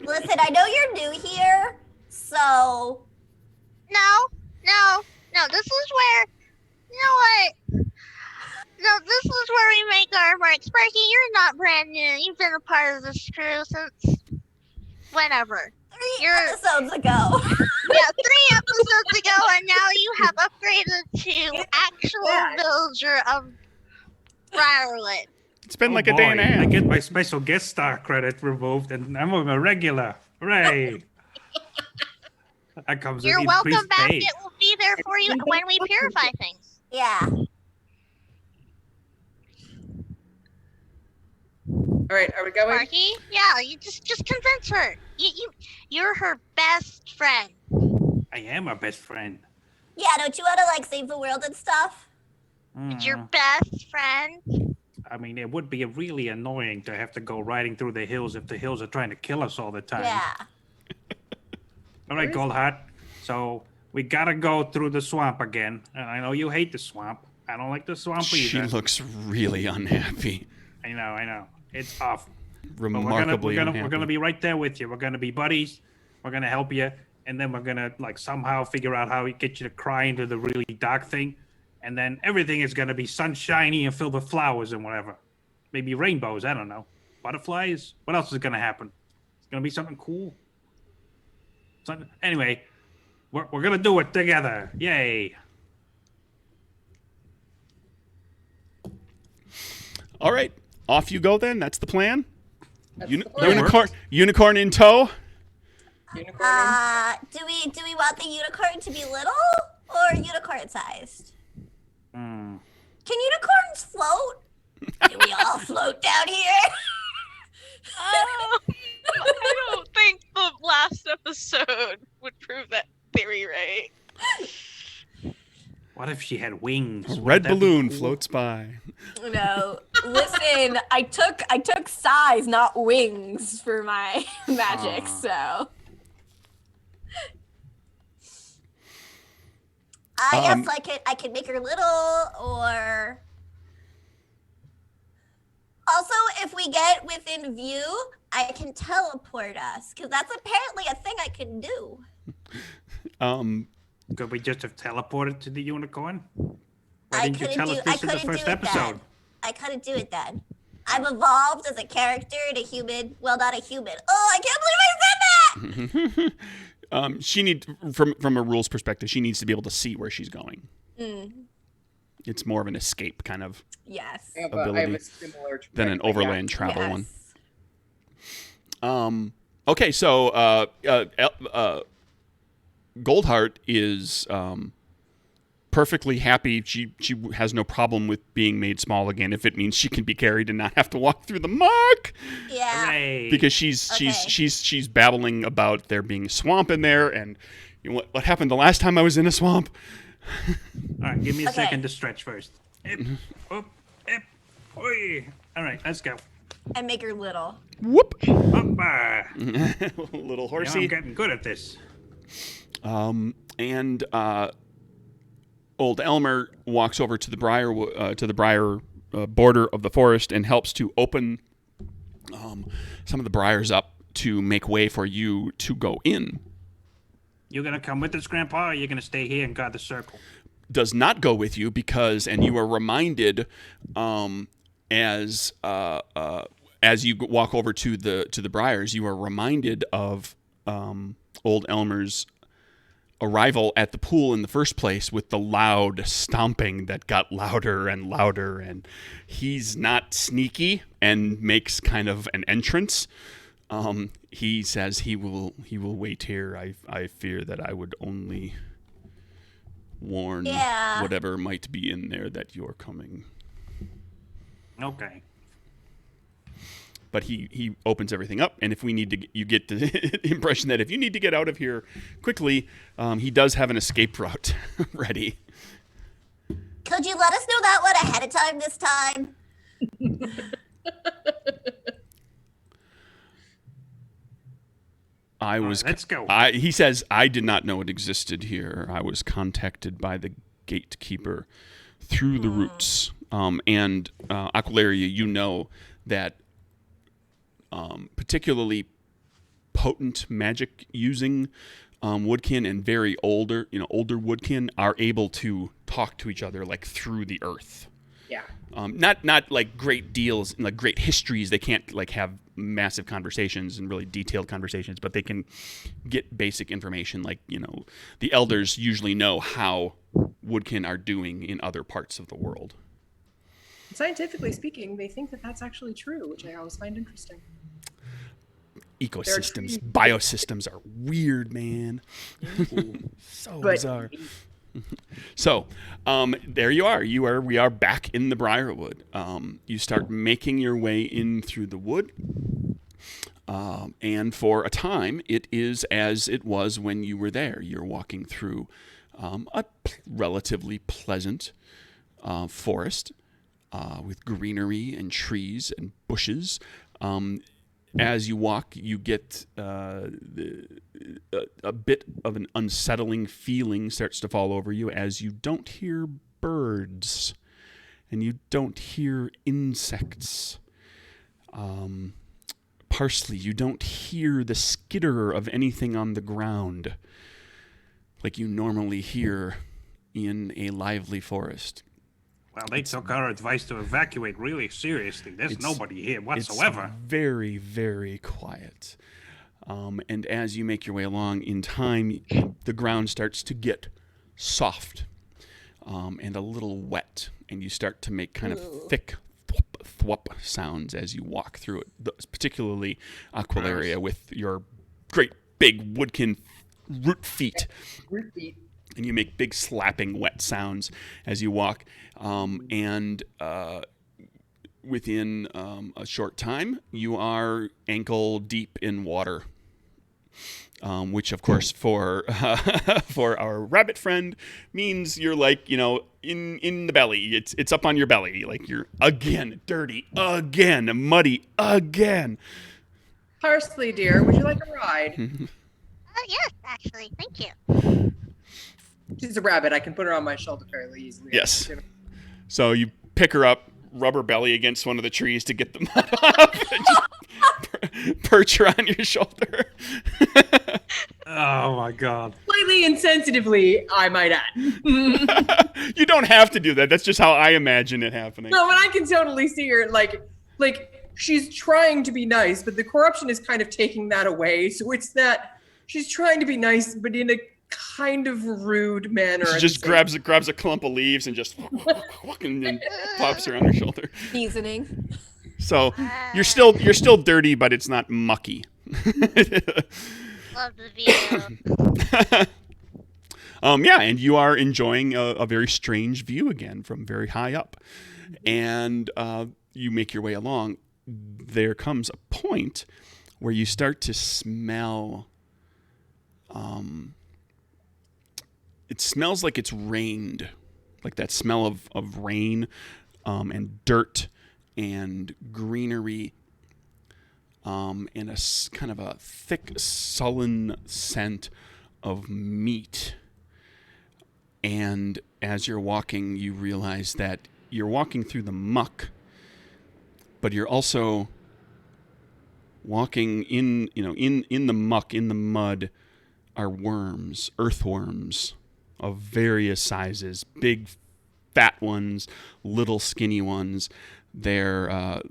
Listen, I know you're new here, so No, this is where, you know what? No, this is where we make our mark. Sparky, you're not brand new. You've been a part of this crew since whenever. 3 episodes ago. Yeah, 3 episodes ago, and now you have upgraded to actual villager of Briarwood. it's been Oh, like a day and a boy, half. I get my special guest star credit removed, and I'm a regular. Hooray! That comes with Your welcome increased pay. basket will be there for you when we purify things. Yeah. All right, are we going? Sparky, yeah, you just convince her. You're her best friend. I am her best friend. Yeah, don't you want to like save the world and stuff? It's your Mm, best friend. I mean, it would be really annoying to have to go riding through the hills if the hills are trying to kill us all the time. Yeah. All right, Goldheart. So we gotta go through the swamp again, and I know you hate the swamp. I don't like the swamp She either. looks really unhappy. I know. It's awful. But Remarkably we're unhappy. gonna be right there with you. We're gonna be buddies. We're gonna help you, and then we're gonna like somehow figure out how we get you to cry into the really dark thing, and then everything is gonna be sunshiny and filled with flowers and whatever. Maybe rainbows. I don't know. Butterflies. What else is gonna happen? It's gonna be something cool. Anyway, we're gonna do it together. Yay! All right, off you go then. That's the plan. That's the plan. Unicorn in tow. Unicorn. Do we want the unicorn to be little or unicorn sized? Can unicorns float? Do we all float down here? I don't think the last episode would prove that theory right. What if she had wings? A Wouldn't red that be balloon cool? floats by. No, listen, I took size, not wings, for my magic. So Yes, I could make her little, or also if we get within view, I can teleport us, because that's apparently a thing I can do. Could we just have teleported to the unicorn? Why I didn't you couldn't tell do. us I this in the couldn't do first it episode? then. I couldn't do it then. I'm evolved as a character and a human. Well, not a human. Oh, I can't believe I said that. She need from a rules perspective, she needs to be able to see where she's going. It's more of an escape kind of yes. I have a ability similar than an trick, but yeah. overland travel Yes. one. Okay, so Goldheart is perfectly happy. She has no problem with being made small again if it means she can be carried and not have to walk through the muck. Yeah. Hooray. Because she's babbling about there being a swamp in there and you know, what happened the last time I was in a swamp. All right, give me a Okay. second to stretch first. Ip, up, ip, oi. All right, let's go. And make her little. Whoop. Up, Little I'm horsey. getting good at this. And old Elmer walks over to the briar border of the forest and helps to open some of the briars up to make way for you to go in. You gonna come with us, Grandpa, or you gonna stay here and guard the circle? Does not go with you because, and you are reminded as you walk over to the briars, you are reminded of old Elmer's arrival at the pool in the first place with the loud stomping that got louder and louder, and he's not sneaky and makes kind of an entrance. He says he will wait here. I fear that I would only warn Yeah. whatever might be in there that you're coming. Okay. But he opens everything up, and if we need to, you get the impression that if you need to get out of here quickly, he does have an escape route ready. Could you let us know that one ahead of time this time? Let's go. He says, I did not know it existed here. I was contacted by the gatekeeper through the roots. And Aqualaria, you know that particularly potent magic using woodkin and very older woodkin are able to talk to each other like through the earth. Yeah. Not like great deals, like great histories. They can't like have massive conversations and really detailed conversations, but they can get basic information. Like, you know, the elders usually know how woodkin are doing in other parts of the world. Scientifically speaking, they think that that's actually true, which I always find interesting. Ecosystems, biosystems are weird, man. So But bizarre. So, there you are. We are back in the Briarwood. You start making your way in through the wood. And for a time, it is as it was when you were there. You're walking through a relatively pleasant forest with greenery and trees and bushes. As you walk, you get a bit of an unsettling feeling starts to fall over you as you don't hear birds and you don't hear insects. Parsley, you don't hear the skitter of anything on the ground like you normally hear in a lively forest. Well, they took our advice to evacuate really seriously. There's nobody here whatsoever. It's very, very quiet. And as you make your way along, in time, the ground starts to get soft and a little wet, and you start to make kind of thick thwup sounds as you walk through it, particularly Aqualaria with your great big woodkin root feet. Root feet. And you make big slapping wet sounds as you walk. And within a short time, you are ankle deep in water. Which, of course, for our rabbit friend means you're like, in the belly. It's up on your belly. Like you're again dirty, again muddy, again. Parsley, dear, would you like a ride? Yes, actually. Thank you. She's a rabbit. I can put her on my shoulder fairly easily. Yes. So you pick her up, rub her belly against one of the trees to get the mud off, and just perch her on your shoulder. Oh my god. Slightly insensitively, I might add. You don't have to do that. That's just how I imagine it happening. No, but I can totally see her like she's trying to be nice, but the corruption is kind of taking that away. So it's that she's trying to be nice, but in a kind of rude manner. She just grabs a clump of leaves and just and then pops her on her shoulder. Seasoning. So you're still dirty, but it's not mucky. Love the view. Yeah, and you are enjoying a very strange view again from very high up. And you make your way along. There comes a point where you start to smell. It smells like it's rained, like that smell of rain and dirt and greenery. And a kind of a thick, sullen scent of meat. And as you're walking, you realize that you're walking through the muck, but you're also walking in the muck, in the mud, are worms, earthworms of various sizes, big, fat ones, little, skinny ones. They're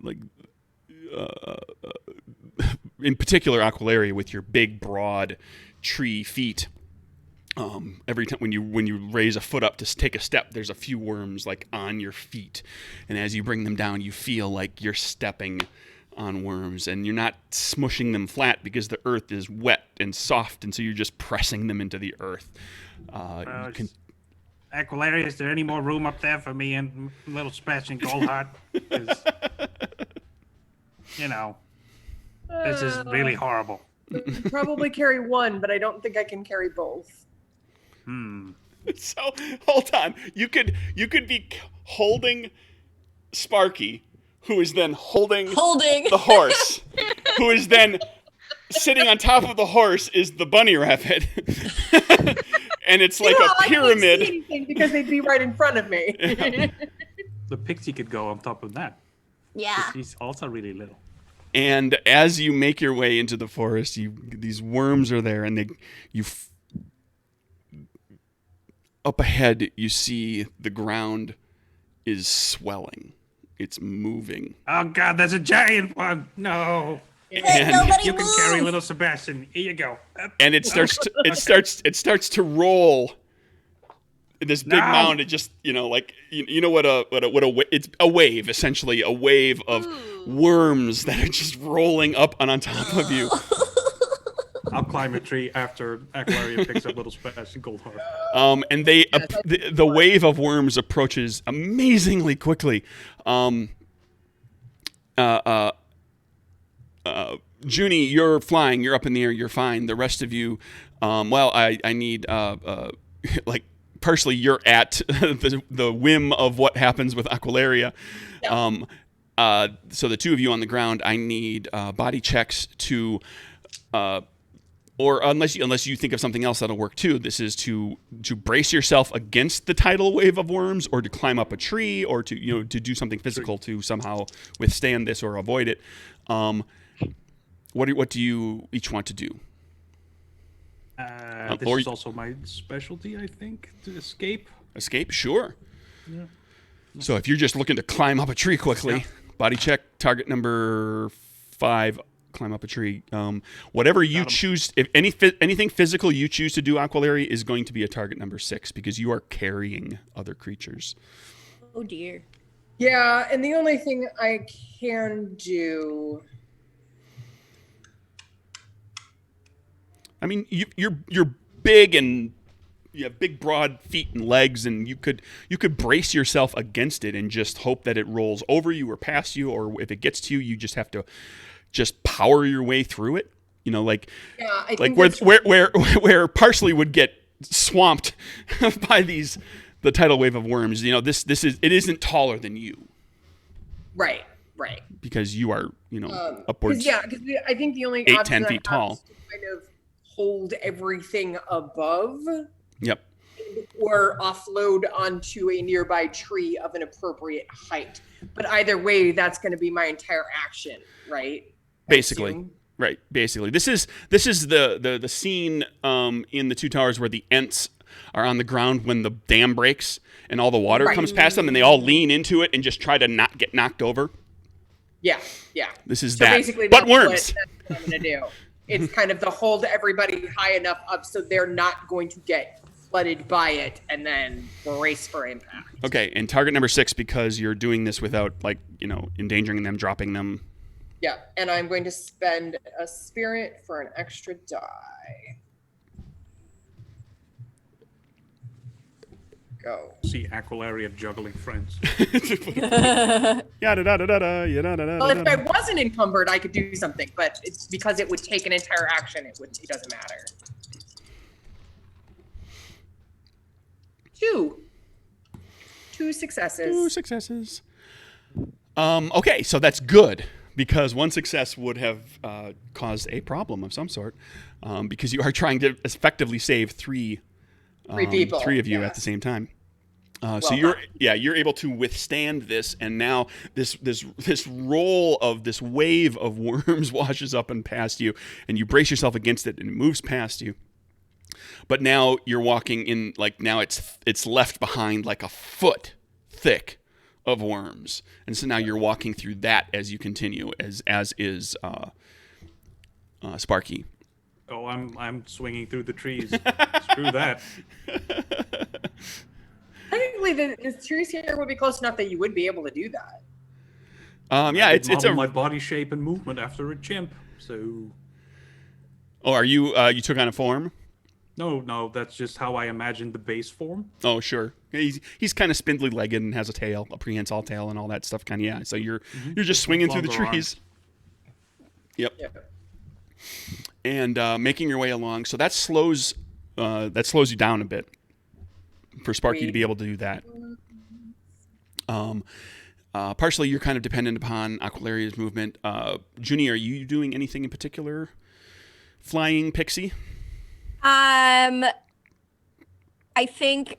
in particular Aqualaria with your big, broad tree feet. Every time when you raise a foot up to take a step, there's a few worms like on your feet, and as you bring them down, you feel like you're stepping on worms, and you're not smushing them flat because the earth is wet and soft, and so you're just pressing them into the earth. Aqualaria, is there any more room up there for me and little Sebastian Goldheart? 'Cause, this is really horrible. Probably carry one, but I don't think I can carry both. So hold on, you could be holding Sparky, who is then holding the horse, who is then sitting on top of the horse is the bunny rabbit. And it's like a pyramid. I can't see anything because they'd be right in front of me. Yeah. The pixie could go on top of that. Yeah. He's also really little. And as you make your way into the forest, these worms are there, and up ahead you see the ground is swelling. It's moving. Oh god, there's a giant one. No. And, Nobody You can move. carry little Sebastian. Here you go. and it starts to roll. This big No. mound. It just what it's a wave, essentially a wave of worms that are just rolling up on top of you. I'll climb a tree after Aqualaria picks up little Sebastian Goldheart. And the wave of worms approaches amazingly quickly. Junie, you're flying. You're up in the air. You're fine. The rest of you, I need Parsley. You're at the whim of what happens with Aqualaria. So the two of you on the ground, I need body checks to. Or unless you think of something else that'll work too, this is to brace yourself against the tidal wave of worms, or to climb up a tree, or to do something physical to somehow withstand this or avoid it. What do you each want to do? This is also my specialty, I think, to escape. Escape, sure. Yeah. So if you're just looking to climb up a tree quickly, body check, target number 5. Climb up a tree. Whatever you choose, if anything physical you choose to do, Aqualaria, is going to be a target number 6 because you are carrying other creatures. Oh dear. Yeah, and the only thing I can do. I mean, you're big and you have big, broad feet and legs, and you could brace yourself against it and just hope that it rolls over you or past you, or if it gets to you, you just have to just power your way through it. You know, like I like think where Parsley would get swamped by the tidal wave of worms. You know, it isn't taller than you right. because you are upwards. Because I think the only 8-10 option I feet have tall. is to kind of hold everything above. Yep. Or offload onto a nearby tree of an appropriate height. But either way, that's going to be my entire action, right? Basically. Right, basically. This is the scene in the Two Towers where the Ents are on the ground when the dam breaks and all the water comes past them and they all lean into it and just try to not get knocked over. Yeah. This is So that. basically, But that's worms. that's what I'm going to do. It's kind of the hold everybody high enough up so they're not going to get flooded by it and then brace for impact. Okay, and target number 6 because you're doing this without endangering them, dropping them. Yeah, and I'm going to spend a spirit for an extra die. Go. See Aqualaria juggling friends. Yada da da da da yada da da. Well, if I wasn't encumbered, I could do something, but it's because it would take an entire action. It doesn't matter. 2 successes. 2 successes. Okay, so that's good because 1 success would have caused a problem of some sort because you are trying to effectively save 3 people. 3 of you Yeah. at the same time. So Well you're able to withstand this, and now this roll of this wave of worms washes up and past you, and you brace yourself against it, and it moves past you. But now you're walking in now it's left behind like a foot thick of worms, and so now you're walking through that as you continue, as is Sparky. Oh, I'm swinging through the trees. Screw that. Technically, the trees here would be close enough that you would be able to do that. Yeah, it's model a. my body shape and movement after a chimp. So. Oh, are you? You took on a form? No, that's just how I imagined the base form. Oh, sure. He's kind of spindly legged and has a tail, a prehensile tail, and all that stuff. Kind of, yeah. So you're just swinging through the Longer trees. Yep. Yeah. And making your way along. So that slows you down a bit for Sparky to be able to do that. Partially, you're kind of dependent upon Aquilaria's movement. Junie, are you doing anything in particular? Flying Pixie? I think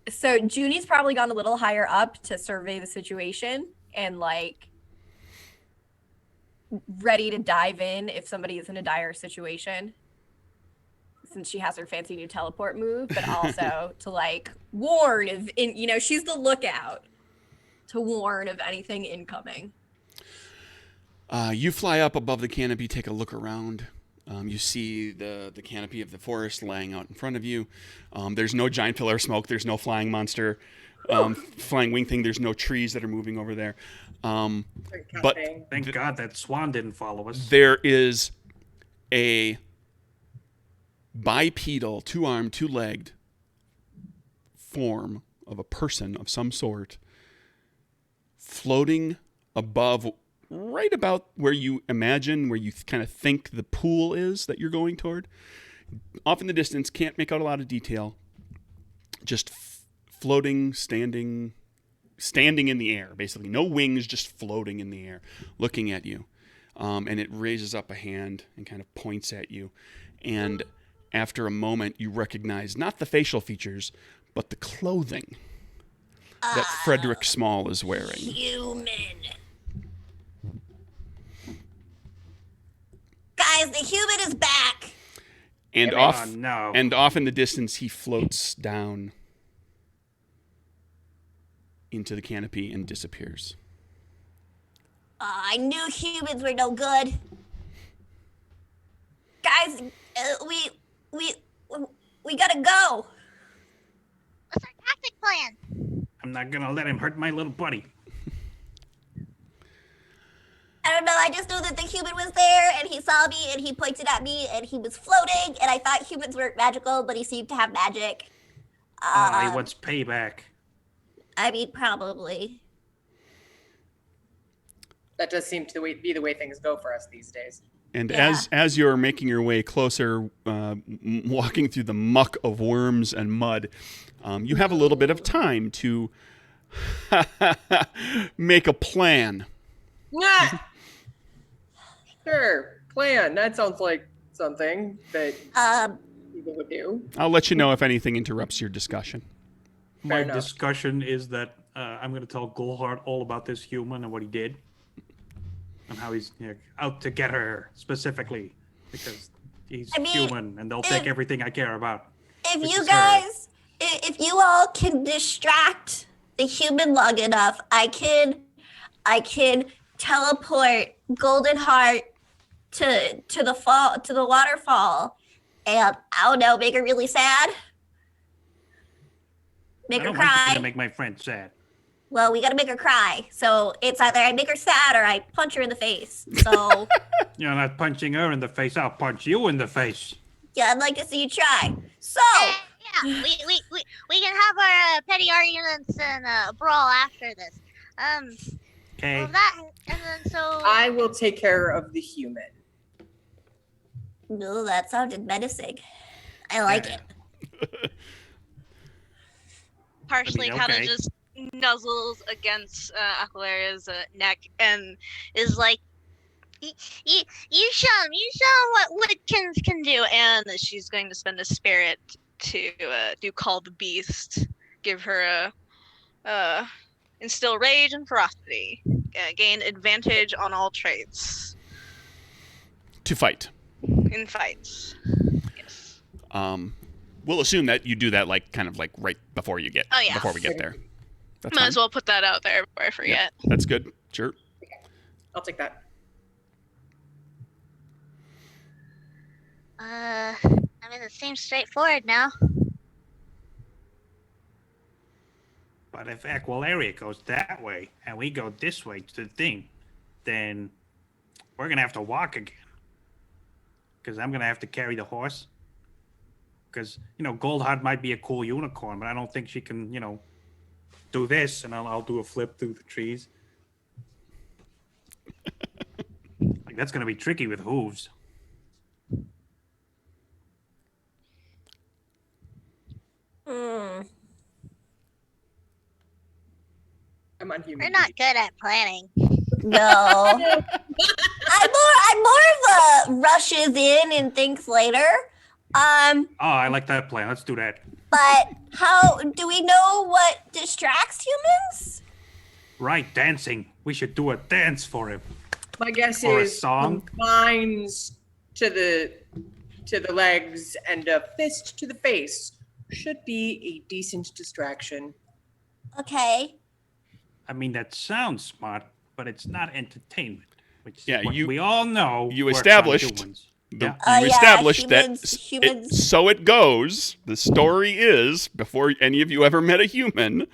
so. Junie's probably gone a little higher up to survey the situation and ready to dive in if somebody is in a dire situation, since she has her fancy new teleport move, but also to warn if she's the lookout to warn of anything incoming. You fly up above the canopy, take a look around. You see the canopy of the forest laying out in front of you. There's no giant pillar of smoke. There's no flying monster, flying wing thing. There's no trees that are moving over there. But Thank God that swan didn't follow us. there is a bipedal, 2-armed, 2-legged form of a person of some sort floating above right about where you imagine, where you kind of think the pool is that you're going toward. Off in the distance, can't make out a lot of detail. Just floating, standing in the air, basically. No wings, just floating in the air, looking at you. And it raises up a hand and kind of points at you. And after a moment, you recognize not the facial features, but the clothing that Frederick Small is wearing. Human. Guys, the human is back. And Oh, off, no. and off in the distance, he floats down into the canopy and disappears. I knew humans were no good. Guys, we gotta go. What's our tactic plan? I'm not gonna let him hurt my little buddy. don't know. I just know that the human was there and he saw me and he pointed at me and he was floating and I thought humans weren't magical, but he seemed to have magic. He wants payback. I mean, probably. That does seem to be the way things go for us these days. And Yeah. as you're making your way closer, walking through the muck of worms and mud, you have a little bit of time to make a plan. Nah. Sure, plan. That sounds like something that people would do. I'll let you know if anything interrupts your discussion. My enough. discussion is that I'm going to tell Goldheart all about this human and what he did. And how he's out to get her specifically. Because he's I mean, human and they'll take everything I care about. If Which you is guys, if you all can distract the human long enough, I can teleport Golden Heart to the waterfall, and I don't know, make her really sad, make I her don't want you cry. to make my friend sad. Well, we gotta make her cry, so it's either I make her sad or I punch her in the face. So You're not punching her in the face. I'll punch you in the face. yeah, I'd like to see you try. So Yeah, we can have our petty arguments and brawl after this. Okay. Well, that and then so I will take care of the human. no, that sounded menacing. I like it. Partially kind of okay. just nuzzles against Aquilaria's neck and is like, you show what Woodkins can do, and she's going to spend a spirit to do Call the Beast, give her a instill rage and ferocity, gain advantage on all traits To fight. in fights. Yes. We'll assume that you do that kind of right before you get Oh, yeah. before we get there. That's Might fine. as well put that out there before I forget. Yeah, that's good. Sure. I'll take that. I mean, it seems straightforward now. But if Aqualaria goes that way and we go this way to the thing, then we're going to have to walk again. Because I'm going to have to carry the horse. Because, Goldheart might be a cool unicorn, but I don't think she can, do this. And I'll do a flip through the trees. That's going to be tricky with hooves. Hmm. I'm on human. We're not good at planning. No. I'm more of a rushes in and thinks later. Oh, I like that plan. Let's do that. But how do we know what distracts humans? Right, dancing. We should do a dance for him. My guess Or a is song? vines to the legs and a fist to the face should be a decent distraction. Okay. I mean, that sounds smart, but it's not entertainment. Which is Yeah, what you- we all know. you works on established humans. The, Yeah. you Yeah, established humans- that humans- so it goes. The story is, before any of you ever met a human,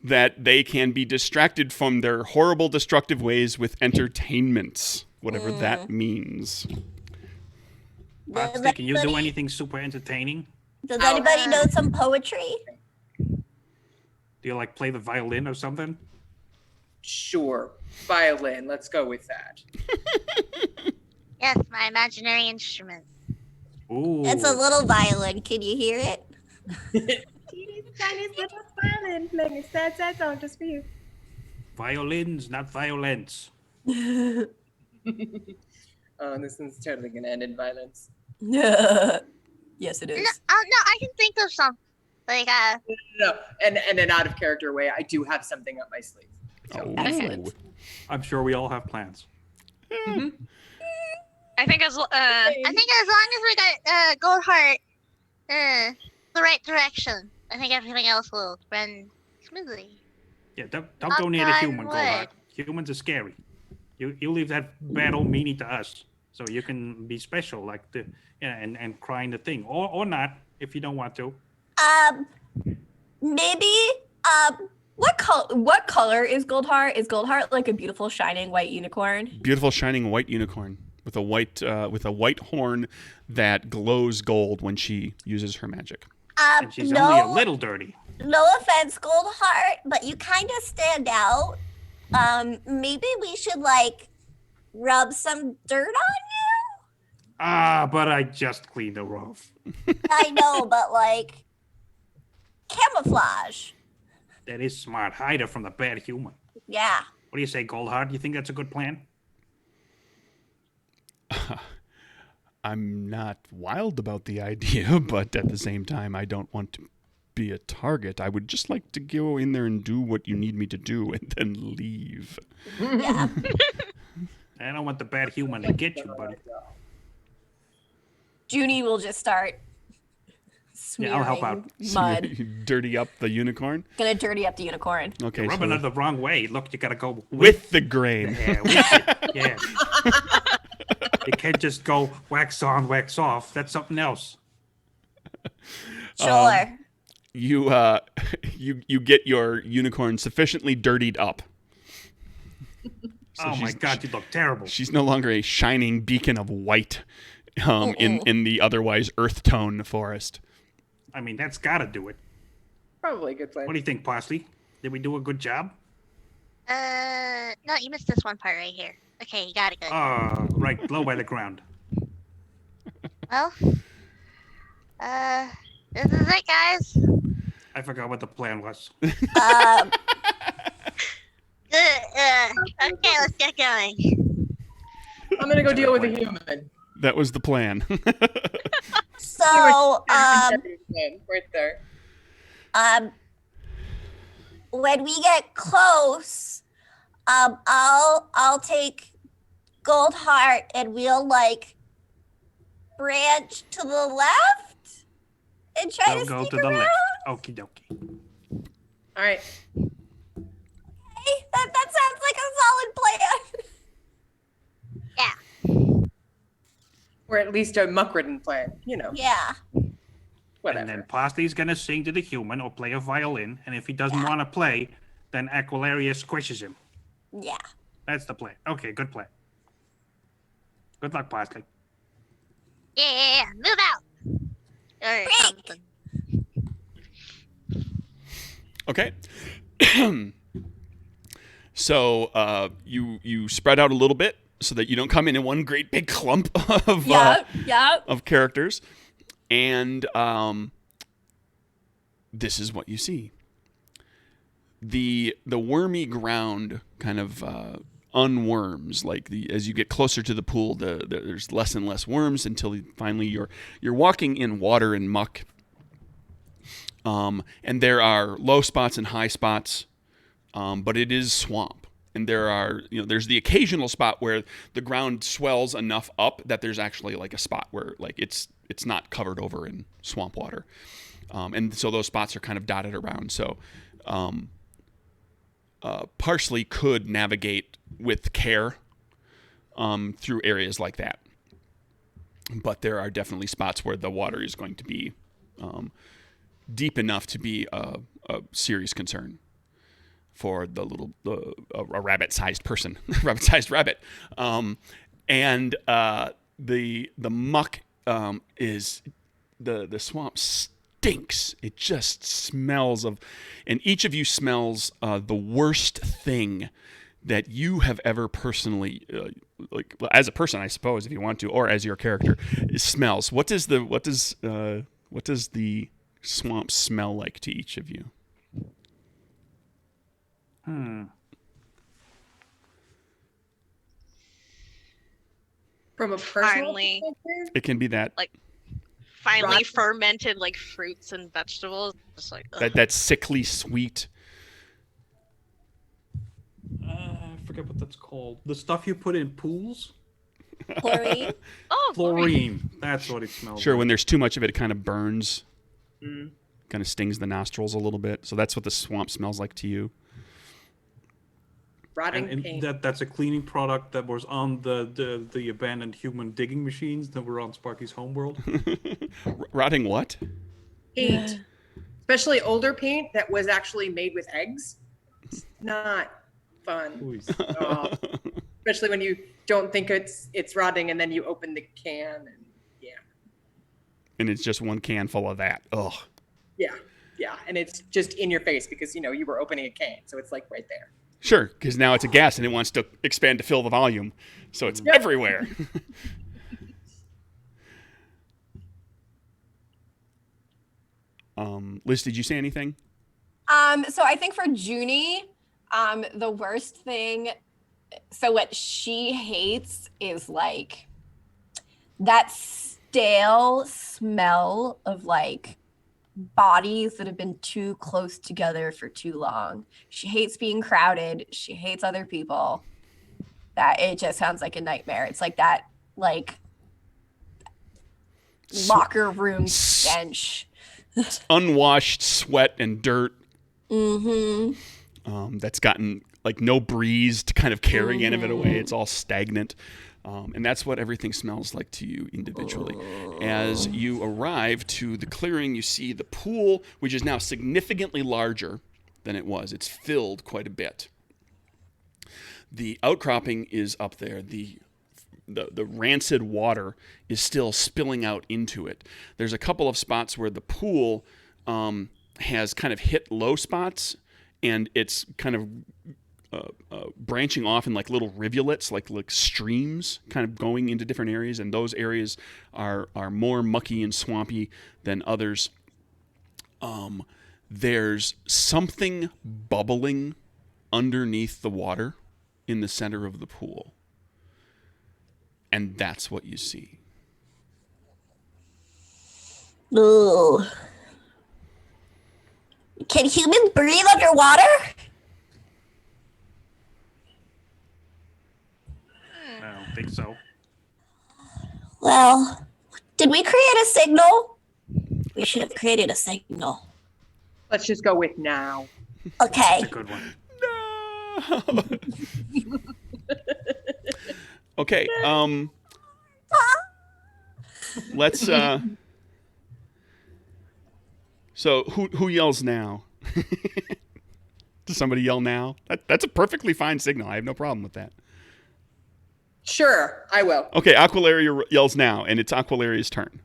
that they can be distracted from their horrible, destructive ways with entertainments, whatever that means. Foxy, can you do anything super entertaining? Does anybody know some poetry? Do you play the violin or something? Sure, violin. Let's go with that. Yes, my imaginary instrument. Ooh. It's a little violin. Can you hear it? Tiny little violin playing a sad, sad song just for you. Violins, not violence. Oh, this one's totally gonna end in violence. Yes, it No, I can think of some. No, and an out of character way, I do have something up my sleeve. Oh, Excellent. I'm sure we all have plans. I think I think as long as we got Goldheart the right direction, I think everything else will run smoothly. Yeah, don't Knock go near the on human, wood. Goldheart. Humans are scary. You leave that battle meanie to us, so you can be special, and crying the thing, or not if you don't want to. Maybe What color is Goldheart? Is Goldheart like a beautiful shining white unicorn? Beautiful shining white unicorn with a white horn that glows gold when she uses her magic. And she's only a little dirty. No offense, Goldheart, but you kind of stand out. Maybe we should like rub some dirt on you. But I just cleaned her off. I know, but like camouflage. That is smart. Hide her from the bad human. Yeah. What do you say, Goldheart? You think that's a good plan? I'm not wild about the idea, but at the same time, I don't want to be a target. I would just like to go in there and do what you need me to do and then leave. Yeah. I don't want the bad human to get you, buddy. Junie will just start Yeah, I'll help out. mud. You dirty up the unicorn? Gonna dirty up the unicorn. Okay, You're rubbing it the wrong way. Look, you gotta go with the grain. Yeah, with it. Yeah. You can't just go wax on, wax off. That's something else. Sure. You get your unicorn sufficiently dirtied up. So Oh my God, you look terrible. She's no longer a shining beacon of white in the otherwise earth tone forest. I mean, that's gotta do it. Probably a good plan. What do you think, Parsley? Did we do a good job? No, you missed this one part right here. Okay, you got it good. Right, low by the ground. Well, this is it, guys. I forgot what the plan was. Okay, let's get going. I'm gonna go deal with a human. That was the plan. So, right there. when we get close, I'll take Goldheart and we'll like branch to the left and try We'll to go sneak to the around. left. Okie dokie. All right. Hey, that sounds like a solid plan. Yeah. Or at least a muck-ridden plan. You know, Yeah. whatever. And then Parsley's gonna sing to the human or play a violin, and if he doesn't want to play, then Aqualaria squishes him. Yeah. That's the plan. Okay, good plan. Good luck, Parsley. Yeah. Move out. Or Quick. something. Okay. So you spread out a little bit so that you don't come in one great big clump of Yep. of characters, and this is what you see. The wormy ground kind of unworms. Like as you get closer to the pool, there's less and less worms until finally you're walking in water and muck. And there are low spots and high spots, but it is swamp. And there's the occasional spot where the ground swells enough up that there's actually like a spot where like it's not covered over in swamp water. And so those spots are kind of dotted around. So Parsley could navigate with care through areas like that. But there are definitely spots where the water is going to be deep enough to be a serious concern for a rabbit-sized person, rabbit-sized rabbit, and the muck is the swamp stinks. It just smells of, and each of you smells the worst thing that you have ever personally, like as a person, I suppose, if you want to, or as your character, smells. What does the swamp smell like to each of you? From a personal Finally. perspective, It can be that Finally Rotten. fermented like fruits and vegetables. Just like ugh. that sickly sweet. I forget what that's called. The stuff you put in pools? Chlorine. Oh, Chlorine. That's what it smells Sure, like. when there's too much of it, it kind of burns, Mm. kind of stings the nostrils a little bit. So that's what the swamp smells like to you. rotting And paint. that's a cleaning product that was on the abandoned human digging machines that were on Sparky's homeworld. Rotting what? Paint, especially older paint that was actually made with eggs. not fun Ooh, at all. Especially when you don't think it's rotting and then you open the can and And it's just one can full of that. Ugh. yeah, and it's just in your face because you were opening a can, so it's like right there. Sure, because now it's a gas and it wants to expand to fill the volume, so it's everywhere. Liz, did you say anything? So I think for Junie, the worst thing, so what she hates is like that stale smell of like bodies that have been too close together for too long. She hates being crowded. She hates other people. That it just sounds like a nightmare. It's like that like locker room stench. Unwashed sweat and dirt. Mm-hmm. That's gotten like no breeze to kind of carry any of it away. It's all stagnant. And that's what everything smells like to you individually. As you arrive to the clearing, you see the pool, which is now significantly larger than it was. It's filled quite a bit. The outcropping is up there. The rancid water is still spilling out into it. There's a couple of spots where the pool has kind of hit low spots, and it's kind of branching off in like little rivulets, like streams, kind of going into different areas, and those areas are more mucky and swampy than others. There's something bubbling underneath the water in the center of the pool, and that's what you see. Ooh. Can humans breathe underwater? I don't think so. Well, did we create a signal? We should have created a signal. Let's just go with now. Okay. That's a good one. No. Okay. Let's. So who yells now? Does somebody yell now? That's a perfectly fine signal. I have no problem with that. Sure, I will. Okay, Aqualaria yells now, and it's Aqualaria's turn.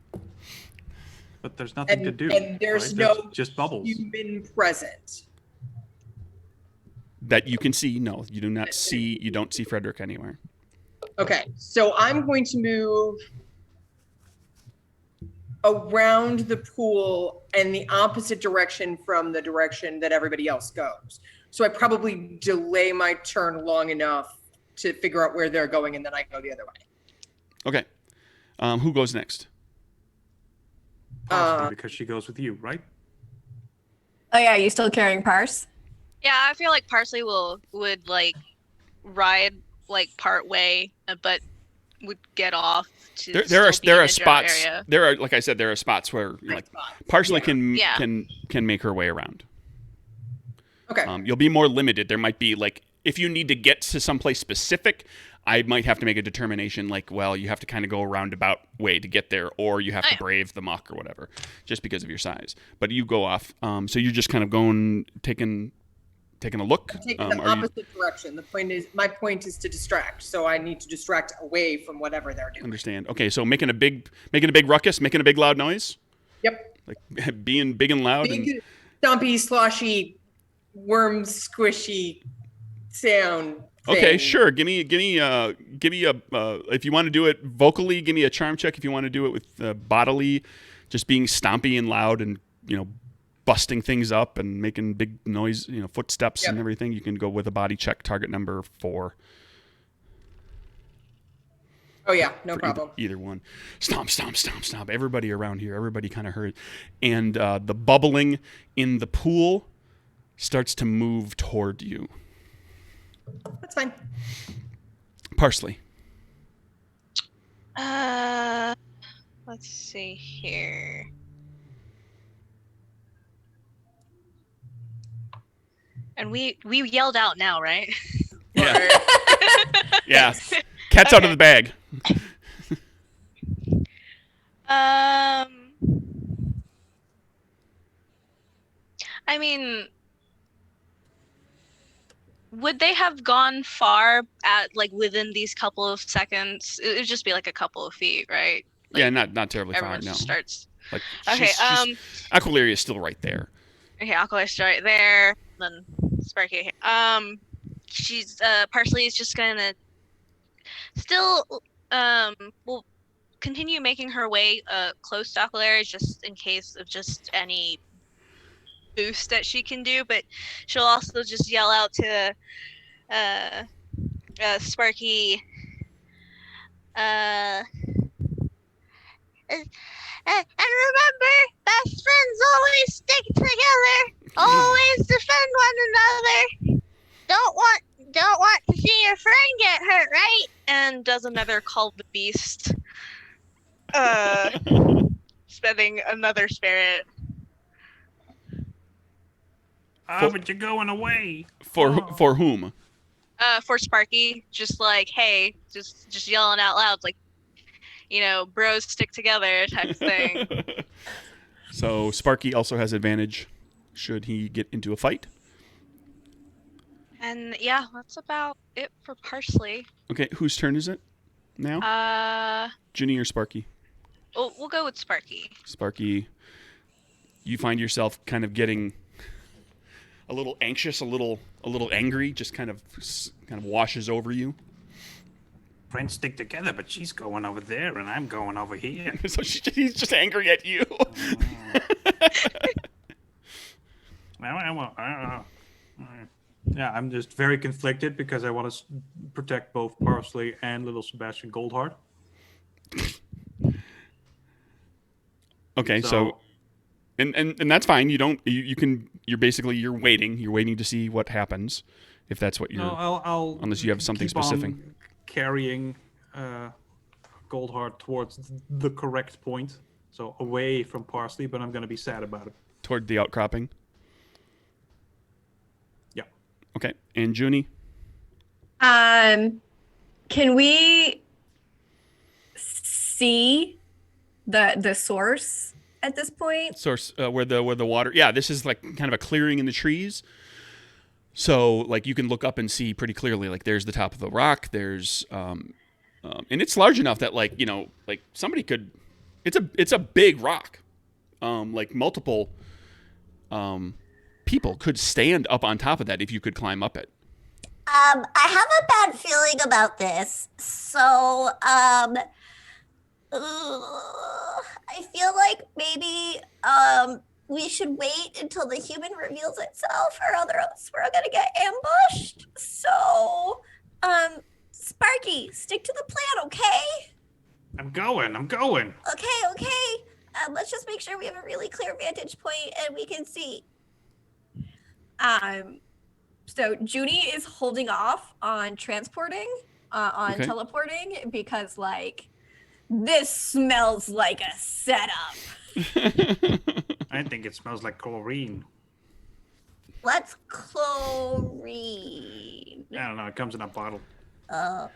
But there's nothing to And, do. and there's right? no There's just bubbles. human present. That you can see. No, you do not see. You don't see Frederick anywhere. Okay, so I'm going to move around the pool and the opposite direction from the direction that everybody else goes. So I probably delay my turn long enough to figure out where they're going, and then I go the other way. Okay. Who goes next? Parsley, because she goes with you, right? Oh yeah, you still carrying Parse? Yeah, I feel like Parsley would like ride like part way, but would get off to. There are still be in the spots. area. There are, like I said, there are spots where like Parsley Yeah. can make her way around. Okay. You'll be more limited. There might be like if you need to get to someplace specific, I might have to make a determination like, well, you have to kind of go a roundabout way to get there, or you have to brave the muck or whatever, just because of your size. But you go off. So you're just kind of going, taking a look. I'm taking the opposite direction. My point is to distract. So I need to distract away from whatever they're doing. Understand? Okay, so making a big ruckus, making a big loud noise. Yep. Like being big and loud. Big, stompy, sloshy, worm squishy sound. Okay, thing. sure. Give me a if you want to do it vocally, give me a charm check. If you want to do it with bodily, just being stompy and loud and busting things up and making big noise, footsteps and everything, you can go with a body check. Target number 4. Oh yeah, no problem. Either one. Stomp, stomp, stomp, stomp. Everybody around here, everybody kind of heard, and the bubbling in the pool starts to move toward you. That's fine. Parsley. Let's see here. And we yelled out now, right? Yeah. Yeah. Cat's out of the bag. I mean, would they have gone far at like within these couple of seconds? It would just be like a couple of feet, right? Yeah, Like, not terribly far. everyone No, just starts. like Okay. Aqualaria is still right there. Okay. Aqua's right there. Then Sparky. She's Parsley is just gonna still will continue making her way close to Aqualaria just in case of just any boost that she can do, but she'll also just yell out to Sparky, and remember, best friends always stick together. Always defend one another. Don't want to see your friend get hurt, right? and does another Call of the Beast, spending another spirit. But you're going away. For whom? For Sparky, just like, hey, just yelling out loud, like, bros stick together type thing. So Sparky also has advantage should he get into a fight. And yeah, that's about it for Parsley. Okay, whose turn is it now? Ginny or Sparky? We'll go with Sparky. Sparky, you find yourself kind of getting a little anxious, a little angry, just kind of washes over you. Friends stick together, but she's going over there and I'm going over here. So he's just angry at you. Yeah, I'm just very conflicted because I want to protect both Parsley and little Sebastian Goldheart. Okay, so and that's fine. You're waiting to see what happens, if that's what you're. No, I'll unless you have something keep on specific. carrying Goldheart towards the correct point, so away from Parsley, but I'm going to be sad about it. Toward the outcropping. Yeah. Okay, and Junie. Can we see the source at this point? Source where the water. Yeah, this is like kind of a clearing in the trees. So like you can look up and see pretty clearly. Like there's the top of the rock. There's and it's large enough that like somebody could. It's a big rock. Like multiple people could stand up on top of that if you could climb up it. I have a bad feeling about this. So, I feel like maybe we should wait until the human reveals itself, or else we're gonna get ambushed. So, Sparky, stick to the plan, okay? I'm going. Okay. Let's just make sure we have a really clear vantage point and we can see. So Junie is holding off on transporting, on Okay. teleporting, because like this smells like a setup. I think it smells like chlorine. What's chlorine? I don't know. It comes in a bottle. Bottle?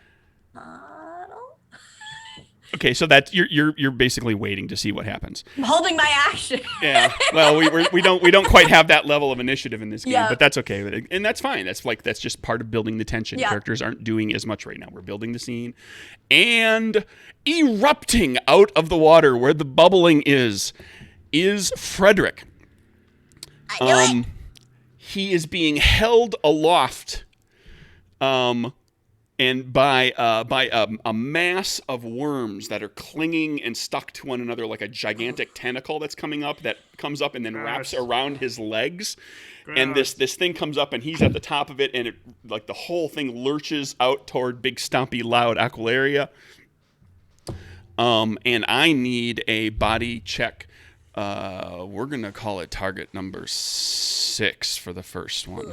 Okay, so that you're basically waiting to see what happens. I'm holding my action. Yeah. Well, we don't quite have that level of initiative in this game, Yeah. but that's okay. And that's fine. That's just part of building the tension. Yeah. Characters aren't doing as much right now. We're building the scene, and erupting out of the water where the bubbling is Frederick. I knew it. He is being held aloft, and by a mass of worms that are clinging and stuck to one another like a gigantic tentacle that's coming up, that comes up and then wraps Gross. around his legs. And Gross. this thing comes up and he's at the top of it, and it like the whole thing lurches out toward big stompy loud Aqualaria. And I need a body check. We're gonna call it target number 6 for the first one.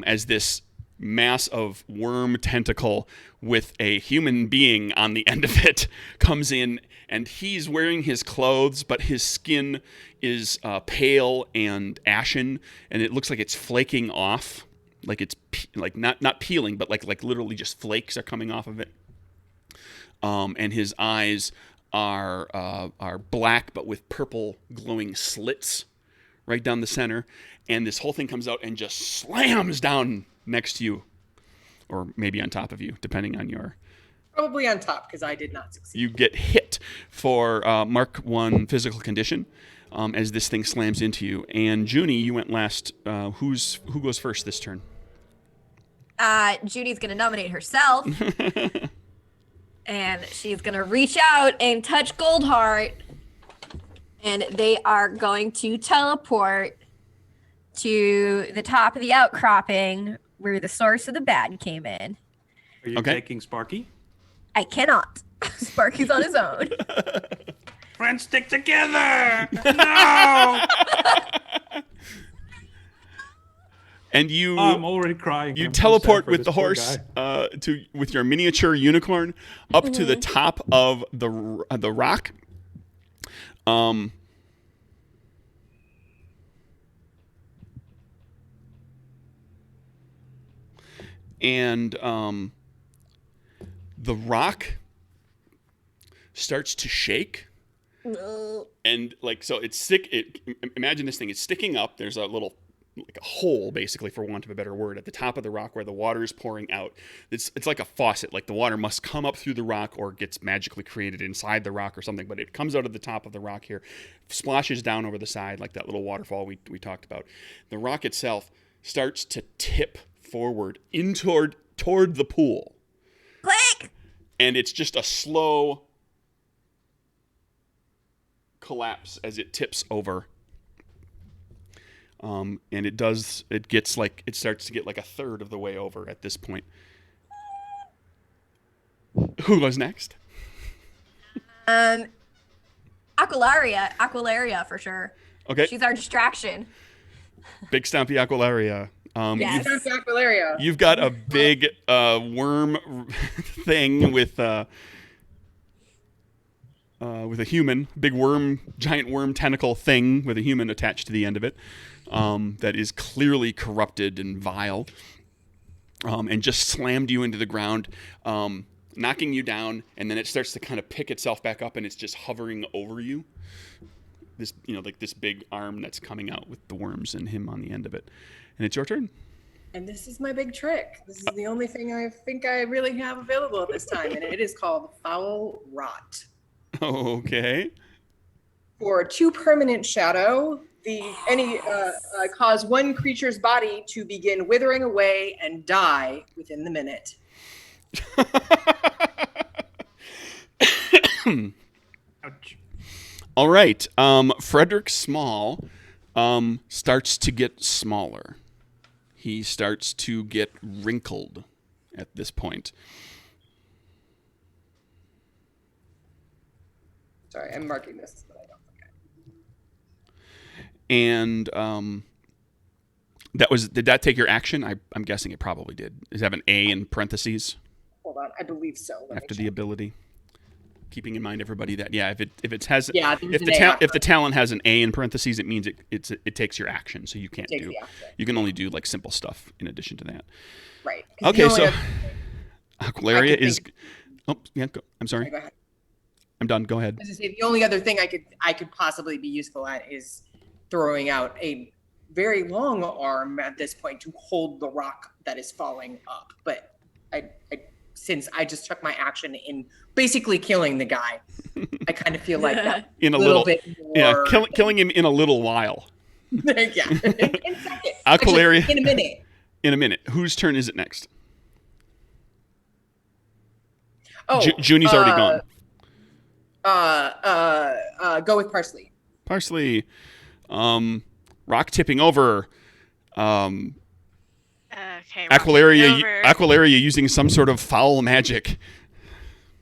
As this mass of worm tentacle with a human being on the end of it comes in, and he's wearing his clothes, but his skin is pale and ashen, and it looks like it's flaking off, like it's like not peeling, but like literally just flakes are coming off of it. And his eyes are black, but with purple glowing slits right down the center, and this whole thing comes out and just slams down next to you, or maybe on top of you, depending on your. Probably on top because I did not succeed. You get hit for Mark 1 physical condition as this thing slams into you. And Junie, you went last. Who goes first this turn? Judy's gonna nominate herself, and she's gonna reach out and touch Goldheart, and they are going to teleport to the top of the outcropping where the source of the bad came in. Are you Okay. taking Sparky? I cannot. Sparky's on his own. Friends stick together! No! And you I'm already crying. you I'm so teleport sad for with this the poor horse guy. with your miniature unicorn up to the top of the rock. And the rock starts to shake. And like so it's imagine this thing is sticking up. There's a little like a hole, basically, for want of a better word, at the top of the rock where the water is pouring out. It's like a faucet. Like the water must come up through the rock or gets magically created inside the rock or something. But it comes out of the top of the rock here, splashes down over the side like that little waterfall we talked about. The rock itself starts to tip forward toward the pool. Quick! And it's just a slow collapse as it tips over. And it starts to get like a third of the way over at this point. Who goes next? Aqualaria for sure. Okay, She's our distraction. Big Stompy Aqualaria. Yes. Aqualaria. You've got a big worm thing with a human, big worm, giant worm tentacle thing with a human attached to the end of it. That is clearly corrupted and vile, and just slammed you into the ground, knocking you down, and then it starts to kind of pick itself back up, and it's just hovering over you. This, like this big arm that's coming out with the worms and him on the end of it. And it's your turn. And this is my big trick. This is the only thing I think I really have available at this time, and it is called Foul Rot. Okay. For 2 permanent shadow, cause one creature's body to begin withering away and die within the minute. Ouch. All right. Frederick Small starts to get smaller. He starts to get wrinkled at this point. Sorry, I'm marking this, but I don't forget. And did that take your action? I'm guessing it probably did. Does it have an A in parentheses Hold on, I believe so. Let me after check. the ability? Keeping in mind, everybody, that if it has Yeah, there's if an the A after if the talent has an A in parentheses, it means it takes your action, so you can't Takes do. the action. You can only do like simple stuff in addition to that. Right. 'Cause Okay, the only so other- Aqualaria I could is. think- Oh yeah, I'm sorry. Go ahead. I'm done. Go ahead. As I say, the only other thing I could possibly be useful at is throwing out a very long arm at this point to hold the rock that is falling up. But since I just took my action in basically killing the guy, I kind of feel like that In a little little, bit yeah, more. killing him in a little while. Yeah. In seconds. Aqualaria- Actually, in a minute. In a minute. Whose turn is it next? Oh, Junie's already gone. Go with Parsley. Parsley, rock tipping over. Okay. Aqualaria using some sort of foul magic.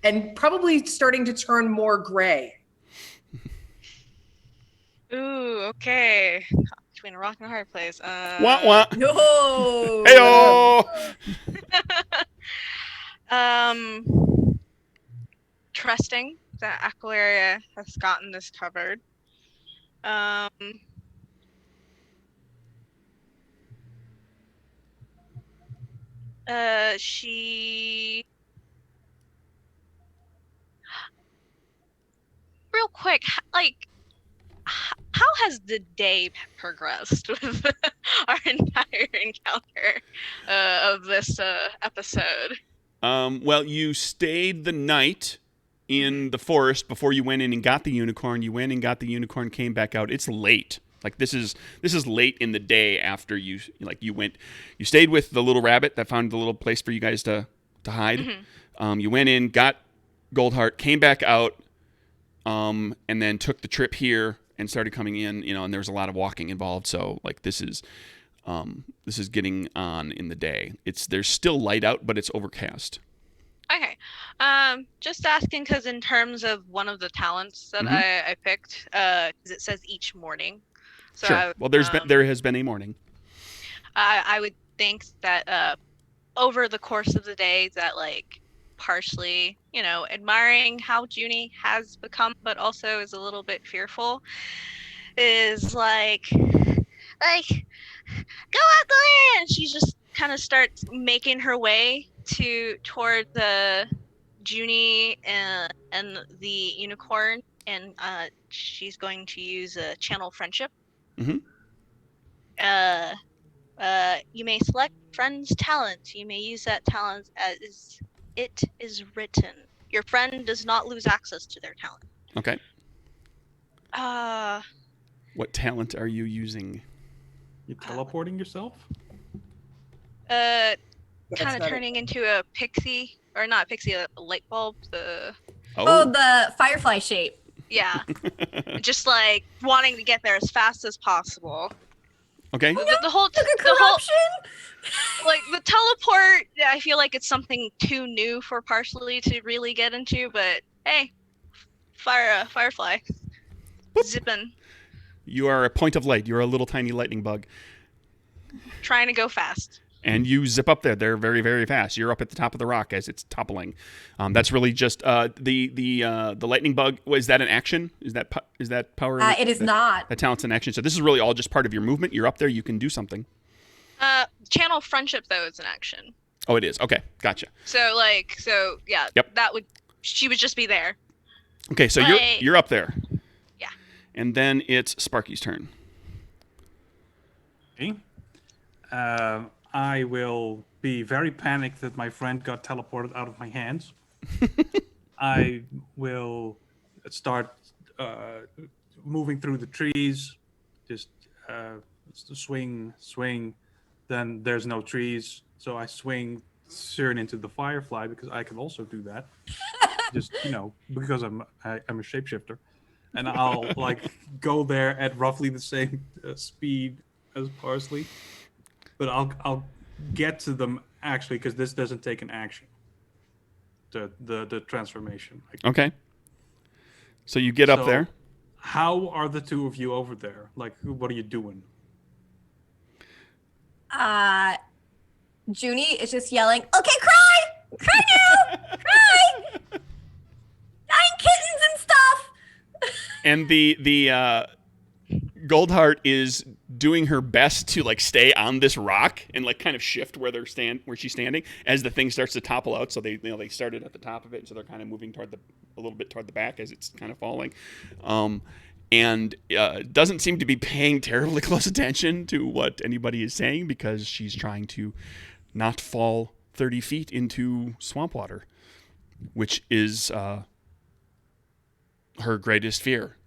And probably starting to turn more gray. Ooh, okay. Between a rock and a hard place. Wah wah. No. Heyo. Trusting that Aqualaria has gotten this covered. She real quick, like, how how has the day progressed with our entire encounter of this episode? Well, you stayed the night in the forest before you went in and got the unicorn. You went and got the unicorn, came back out. It's late. Like this is late in the day after you stayed with the little rabbit that found the little place for you guys to hide. Mm-hmm. You went in, got Goldheart, came back out, and then took the trip here and started coming in. And there's a lot of walking involved. So like this is getting on in the day. There's still light out, but it's overcast. Okay. Just asking because in terms of one of the talents that Mm-hmm. I picked, because it says each morning. So Sure. Well, there has been a morning. I would think that over the course of the day that like partially, admiring how Junie has become, but also is a little bit fearful, is like, go out there, and she just kind of starts making her way toward the Junie and the unicorn, and she's going to use a channel friendship. Mm-hmm. You may select friend's talent. You may use that talent as it is written. Your friend does not lose access to their talent. Okay. What talent are you using? You're teleporting yourself? Kind That's of not turning into a pixie, or not pixie, a light bulb. Oh, the firefly shape. Yeah. Just like wanting to get there as fast as possible. Okay. The whole Corruption. like the teleport, I feel like it's something too new for Parsley to really get into, but hey, firefly. Zipping. You are a point of light. You're a little tiny lightning bug. Trying to go fast. And you zip up there. They're very, very fast. You're up at the top of the rock as it's toppling. That's really just the lightning bug. Is that an action? Is that power? It is not. That talent's an action. So this is really all just part of your movement. You're up there. You can do something. Channel friendship though is an action. Oh, it is. Okay, gotcha. So yeah. Yep. She would just be there. Okay, so Like- you're up there. Yeah. And then it's Sparky's turn. Okay. I will be very panicked that my friend got teleported out of my hands. I will start moving through the trees, just swing. Then there's no trees, so I swing, turn into the firefly because I can also do that. Just because I'm a shapeshifter, and I'll like go there at roughly the same speed as Parsley. But I'll get to them actually because this doesn't take an action. The transformation. Okay. So you get up So, there. How are the two of you over there? Like, what are you doing? Junie is just yelling, "Okay, cry! Cry now! Cry! Dying kittens and stuff!" And the Goldheart is doing her best to like stay on this rock and like kind of shift where she's standing as the thing starts to topple out. So they started at the top of it, so they're kind of moving a little bit toward the back as it's kind of falling. And doesn't seem to be paying terribly close attention to what anybody is saying because she's trying to not fall 30 feet into swamp water, which is her greatest fear.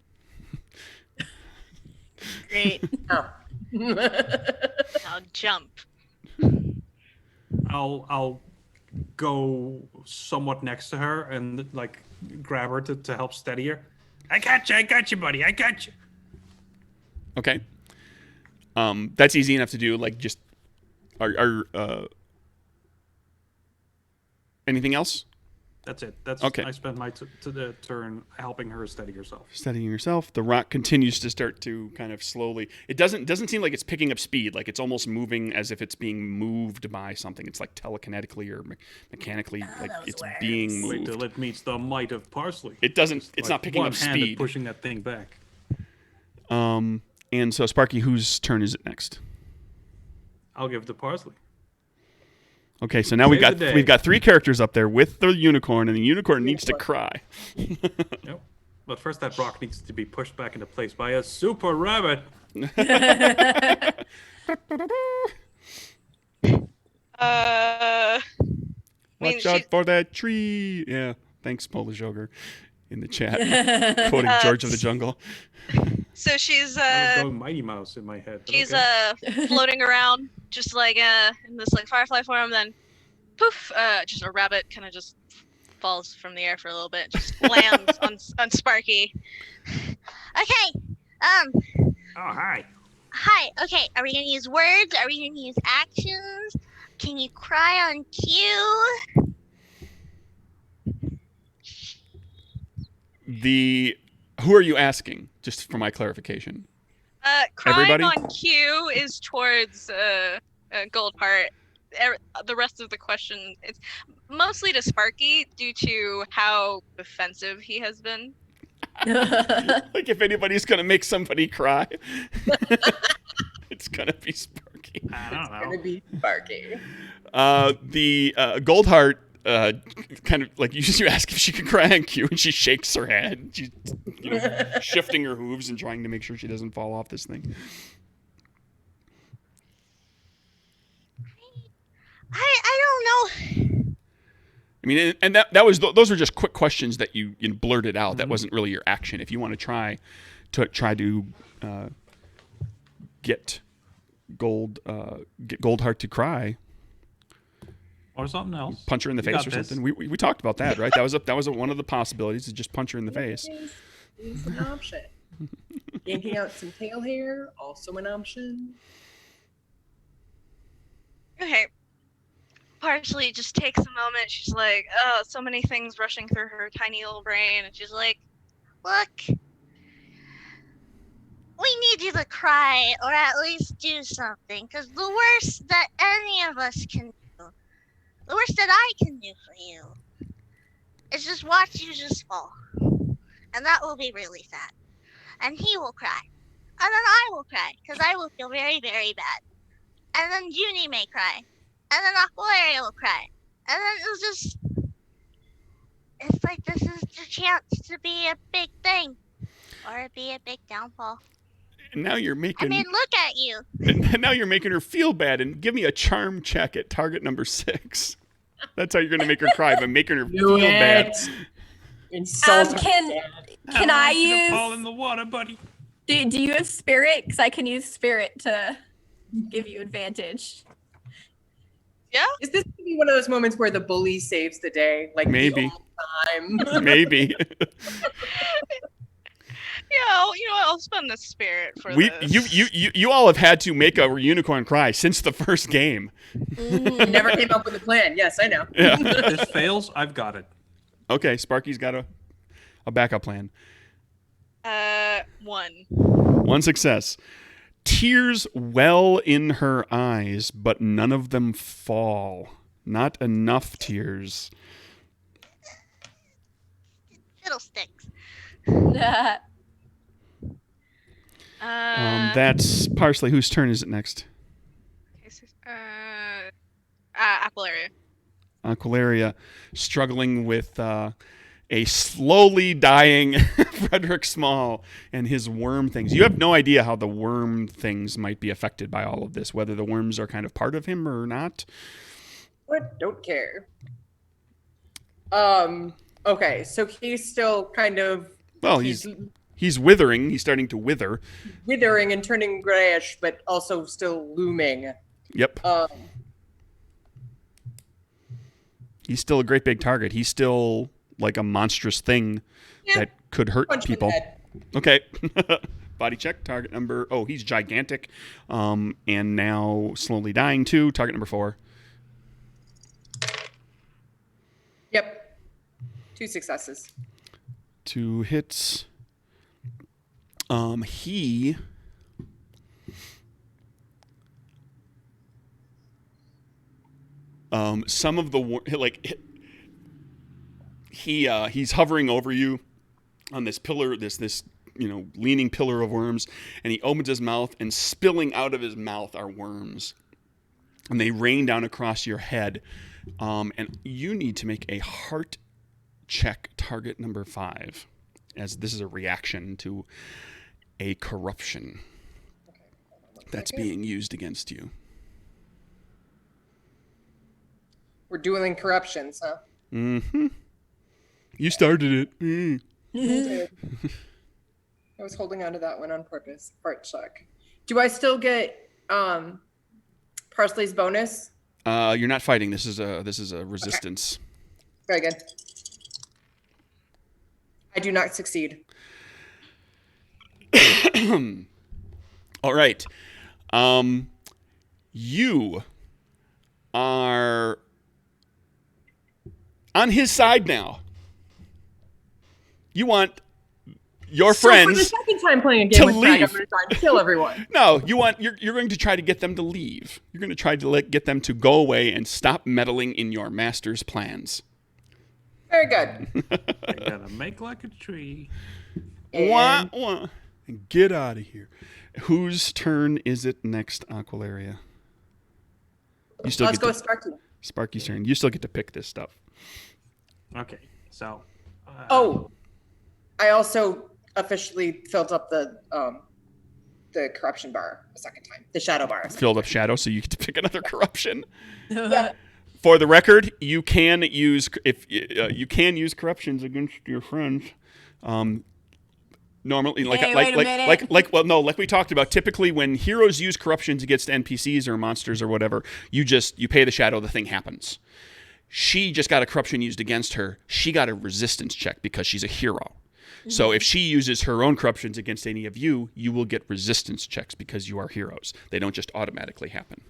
Great. Oh. Now jump. I'll go somewhat next to her and like grab her to help steady her. I got you, buddy. I got you. Okay. That's easy enough to do. Like, just anything else? That's it. That's Okay. I spent my the turn helping her steady herself. Steadying yourself. The rock continues to start to kind of slowly. It doesn't seem like it's picking up speed. Like it's almost moving as if it's being moved by something. It's like telekinetically or mechanically. Like those it's words. being Wait moved. till it meets the might of Parsley. It doesn't. It's not Like, picking up one-handed speed. pushing that thing back. And so Sparky, whose turn is it next? I'll give it to Parsley. Okay, so now we've Save the day. got 3 characters up there with the unicorn, and the unicorn needs to cry. Yep. But first, that rock needs to be pushed back into place by a super rabbit. I mean, Watch out she, for that tree. Yeah. Thanks, Polish Ogre, in the chat, quoting George of the Jungle. so she's I was going Mighty Mouse in my head. but she's okay. floating around just like in this like firefly form. Then poof, just a rabbit kind of just falls from the air for a little bit, just lands on Sparky. Okay. Oh, hi. Hi. Okay. Are we gonna use words? Are we gonna use actions? Can you cry on cue? Who are you asking? Just for my clarification. Crying Everybody? on cue is towards Goldheart. The rest of the question is mostly to Sparky due to how defensive he has been. Like if anybody's gonna make somebody cry, it's gonna be Sparky. I don't know. Gonna be Sparky. The Goldheart kind of like you ask if she can cry on cue, and she shakes her head. She's shifting her hooves and trying to make sure she doesn't fall off this thing. I don't know. I mean, and that was those were just quick questions that you blurted out. That wasn't really your action. If you want to try to get Goldheart to cry, Or something else. punch her in the You face got or this. something. We talked about that, right? That was one of the possibilities, is just punch her in the face. Is an option. Yanking out some tail hair, also an option. Okay. Parsley just takes a moment. She's like, oh, so many things rushing through her tiny little brain. And she's like, Look, we need you to cry or at least do something. Because the worst that any of us can do, the worst that I can do for you, is just watch you just fall. And that will be really sad. And he will cry. And then I will cry, because I will feel very, very bad. And then Junie may cry. And then Aqualaria will cry. And then it'll just... It's like this is the chance to be a big thing. Or be a big downfall. And now you're I making mean, look at you. and now you're making her feel bad. And give me a charm check at target number 6. That's how you're gonna make her cry, by making her feel bad. Insult her. Can I You fall in use? the water, buddy. Do you have spirit? Because I can use spirit to give you advantage. Is this gonna be one of those moments where the bully saves the day? Like Maybe. the time. Maybe yeah, I'll spend the spirit for we this. you all have had to make a unicorn cry since the first game. You never came up with a plan. Yes, I know. Yeah. If this fails, I've got it. Okay, Sparky's got a backup plan. 1. One success. Tears well in her eyes, but none of them fall. Not enough tears. Fiddlesticks. That's Parsley. Whose turn is it next? Okay, so, Aqualaria. Aqualaria, struggling with a slowly dying Frederick Small and his worm things. You have no idea how the worm things might be affected by all of this, whether the worms are kind of part of him or not. What? Don't care. Okay, so he's still kind of Well, he's withering. He's starting to wither. withering and turning grayish, but also still looming. Yep. He's still a great big target. He's still like a monstrous thing that could hurt Punch him in people. the head. Okay. Body check. Target number. Oh, he's gigantic. And now slowly dying too. Target number 4. Yep. 2 successes. 2 hits. He some of the he's hovering over you on this pillar, this leaning pillar of worms, and he opens his mouth, and spilling out of his mouth are worms, and they rain down across your head. And you need to make a heart check, target number 5. as this is a reaction to a corruption that's being used against you. We're dueling corruptions, huh? Mm-hmm. You started it. Mm. I was holding on to that one on purpose. Art check. Do I still get Parsley's bonus? You're not fighting. This is a resistance. Very good. I do not succeed. All right. You are on his side now. You want your friends for the second time playing a game to with Craig, I'm leave. going to try and kill everyone. No, you're going to try to get them to leave. You're going to try to get them to go away and stop meddling in your master's plans. Very good. I gotta make like a tree. Wah, wah. And get out of here. Whose turn is it next, Aqualaria? You still Let's get go to, Sparky. Sparky's turn. You still get to pick this stuff. Okay, so. Oh, I also officially filled up the corruption bar a second time. The shadow bar. Filled up shadow, so you get to pick another corruption. Yeah. For the record, you can use you can use corruptions against your friends. Normally, like Hey, wait a minute. like we talked about. Typically, when heroes use corruptions against NPCs or monsters or whatever, you pay the shadow. The thing happens. She just got a corruption used against her. She got a resistance check because she's a hero. So if she uses her own corruptions against any of you, you will get resistance checks because you are heroes. They don't just automatically happen.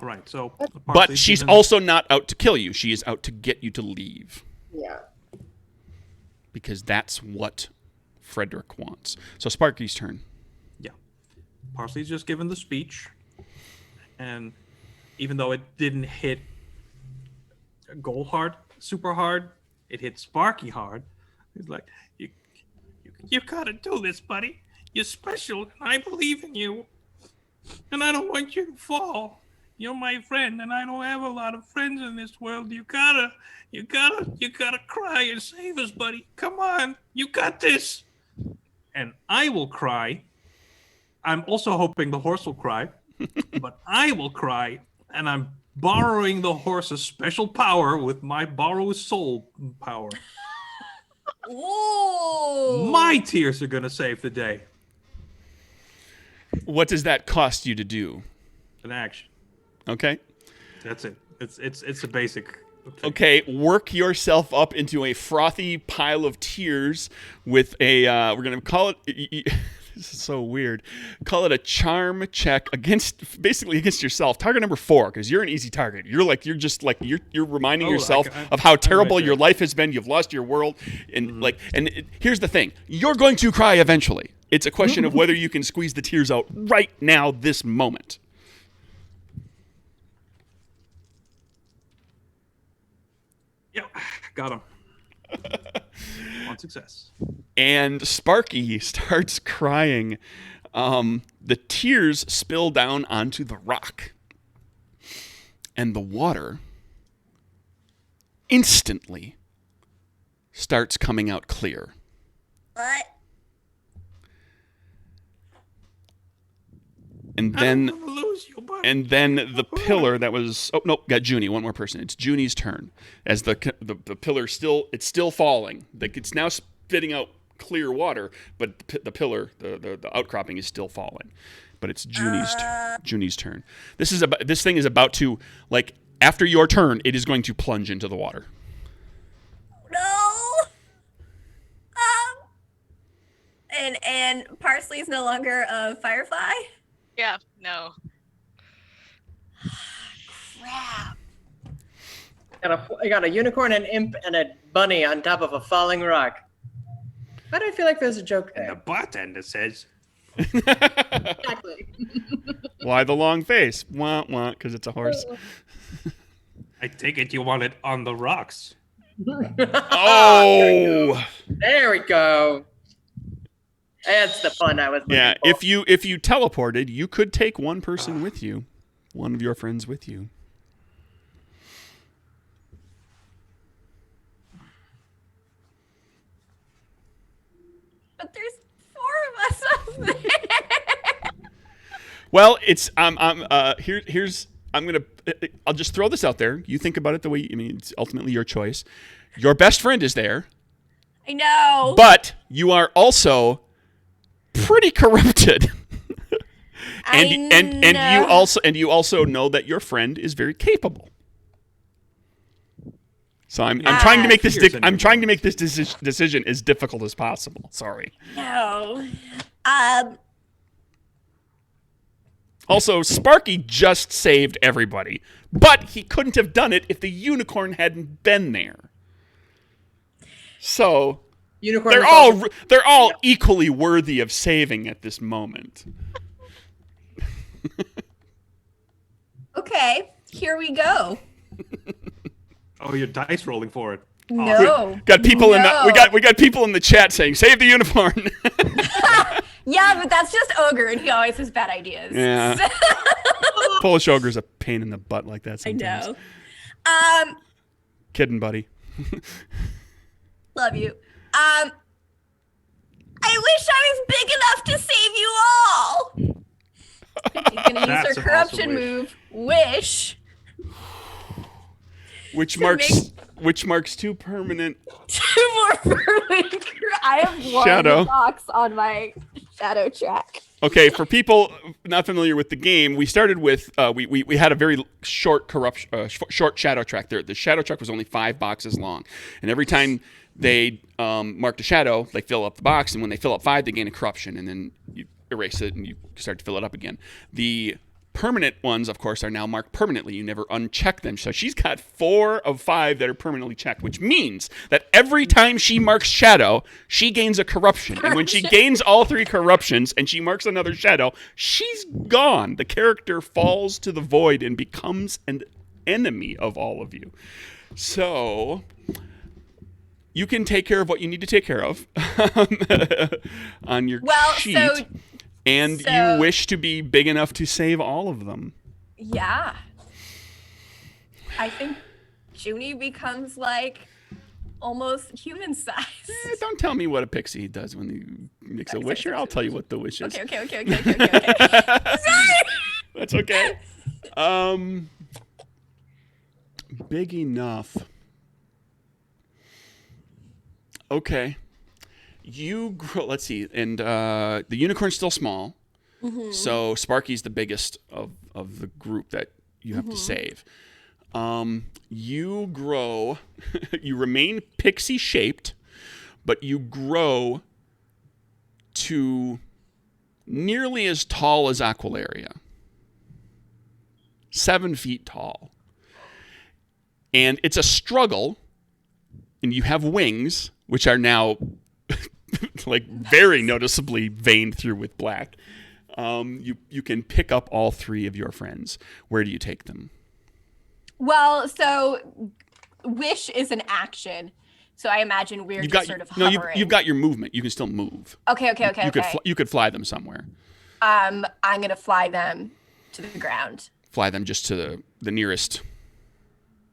All right, so. But she's also not out to kill you. She is out to get you to leave. Yeah. Because that's what Frederick wants. So Sparky's turn. Yeah. Parsley's just given the speech. And even though it didn't hit Gold hard, super hard, it hit Sparky hard. He's like, you gotta do this, buddy. You're special, and I believe in you. And I don't want you to fall. You're my friend, and I don't have a lot of friends in this world. You gotta cry and save us, buddy. Come on, you got this. And I will cry. I'm also hoping the horse will cry, but I will cry, and I'm borrowing the horse's special power with my borrow soul power. Ooh. My tears are gonna save the day. What does that cost you to do? An action. Okay. That's it. It's a basic thing. Okay, work yourself up into a frothy pile of tears with a we're going to call it this is so weird. Call it a charm check against yourself. Target number 4 cuz you're an easy target. You're reminding yourself of how terrible your life has been. You've lost your world and here's the thing. You're going to cry eventually. It's a question of whether you can squeeze the tears out right now this moment. Yeah, got him. One success. And Sparky starts crying. The tears spill down onto the rock. And the water instantly starts coming out clear. What? And I then don't wanna lose you, buddy. And then the pillar that was got Junie, one more person. It's Junie's turn as the pillar it's still falling. Like it's now spitting out clear water, but the pillar, the outcropping is still falling. But it's Junie's turn. This thing is about to, like, after your turn, it is going to plunge into the water. No. And Parsley's no longer a firefly. Yeah, no. Crap. I got a unicorn, an imp, and a bunny on top of a falling rock. Why do I feel like there's a joke And the there? bartender says, Exactly. Why the long face? Wah, wah, because it's a horse. I take it you want it on the rocks. Oh! There we go. That's the fun I was looking Yeah, for. if you teleported, you could take one person with you. One of your friends with you. But there's 4 of us up there. Well, it's I'll just throw this out there. You think about it the way it's ultimately your choice. Your best friend is there, I know. but you are also pretty corrupted. And you also know that your friend is very capable. So I'm trying to make this decision as difficult as possible. Sorry. No. Also, Sparky just saved everybody, but he couldn't have done it if the unicorn hadn't been there. So Unicorn. they're all equally worthy of saving at this moment. Okay, here we go. Oh, you're dice rolling for it. No. Got people in No. we got people in the chat saying save the unicorn. Yeah, but that's just Ogre, and he always has bad ideas. Yeah. Polish ogre's a pain in the butt like that I sometimes. know. Kidding, buddy. Love you. I wish I was big enough to save you all. He's gonna use That's her an corruption awesome move. Wish. Which To marks 2 permanent 2 more permanent. I have 1 Shadow. box on my shadow track. Okay, for people not familiar with the game, we started with we had a very short short shadow track there. The shadow track was only 5 boxes long, and every time they marked a shadow, they fill up the box, and when they fill up 5, they gain a corruption, and then you erase it and you start to fill it up again. The permanent ones, of course, are now marked permanently. You never uncheck them. So she's got 4 of 5 that are permanently checked, which means that every time she marks shadow, she gains a corruption. And when she gains all 3 corruptions and she marks another shadow, she's gone. The character falls to the void and becomes an enemy of all of you. So you can take care of what you need to take care of on your sheet. And you wish to be big enough to save all of them. Yeah. I think Junie becomes like almost human size. Don't tell me what a pixie does when you makes a wish. Here, I'll tell you what the wish is. Okay. That's okay. Big enough. Okay. You grow. Let's see, and the unicorn's still small, so Sparky's the biggest of the group that you have to save. You grow. You remain pixie shaped, but you grow to nearly as tall as Aqualaria. 7 feet tall, and it's a struggle. And you have wings, which are now like very noticeably veined through with black. You can pick up all 3 of your friends. Where do you take them? Well, so wish is an action. So I imagine we're just sort of hovering. You've got your movement. You can still move. Okay. You could fly them somewhere. I'm gonna fly them to the ground. Fly them just to the nearest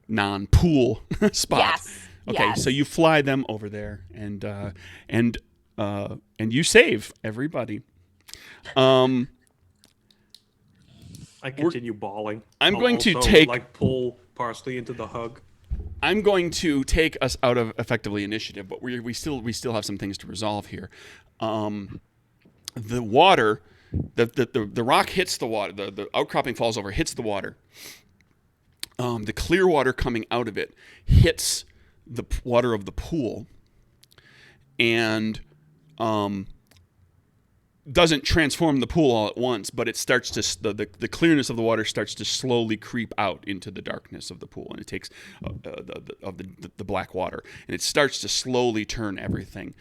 non-pool spot. Yes. Okay, yes. so you fly them over there, and you save everybody. I continue bawling. I'm I'll going to also, take pull Parsley into the hug. I'm going to take us out of effectively initiative, but we still have some things to resolve here. The water, the rock hits the water. The outcropping falls over, hits the water. The clear water coming out of it hits the water of the pool, and doesn't transform the pool all at once, but it starts to the clearness of the water starts to slowly creep out into the darkness of the pool, and it takes the black water, and it starts to slowly turn everything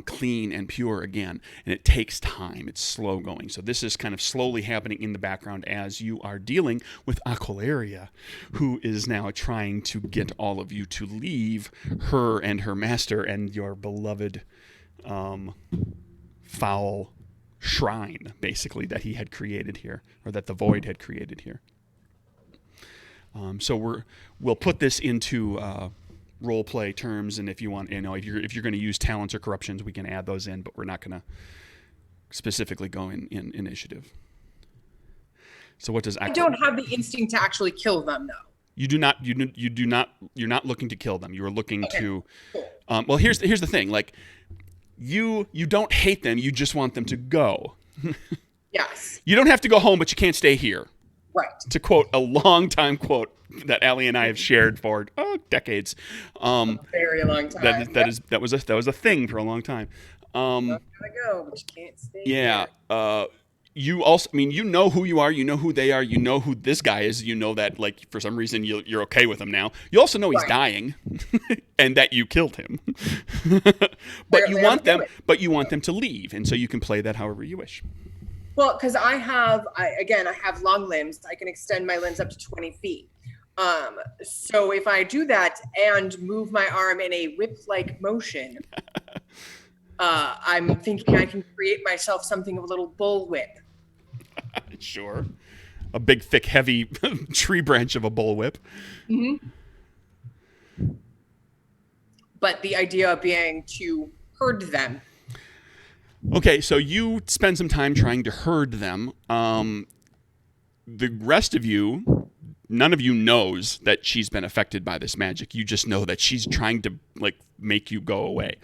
clean and pure again, and it takes time. It's slow going. So this is kind of slowly happening in the background as you are dealing with Aqualaria, who is now trying to get all of you to leave her and her master and your beloved foul shrine, basically, that he had created here, or that the void had created here. So we'll put this into role play terms, and if you want, if you're going to use talents or corruptions, we can add those in, but we're not going to specifically go in initiative. So what does I don't have the instinct to actually kill them, though. You do not. You do not. You're not looking to kill them. You are looking to. Cool. Well, here's the thing. Like, you don't hate them. You just want them to go. Yes. You don't have to go home, but you can't stay here. Right. To quote a long-time quote that Allie and I have shared for decades. Very long time. That was a thing for a long time. I'm gonna go, but you can't stay. Yeah. Here. You also, you know who you are, you know who they are, you know who this guy is, you know that, like, for some reason you're okay with him now. You also know he's dying, and that you killed him. But you want them to leave, and so you can play that however you wish. Well, because I have long limbs. I can extend my limbs up to 20 feet. So if I do that and move my arm in a whip-like motion, I'm thinking I can create myself something of a little bullwhip. Sure. A big, thick, heavy tree branch of a bullwhip. Mm-hmm. But the idea being to herd them. Okay, so you spend some time trying to herd them. The rest of you, none of you knows that she's been affected by this magic. You just know that she's trying to, like, make you go away.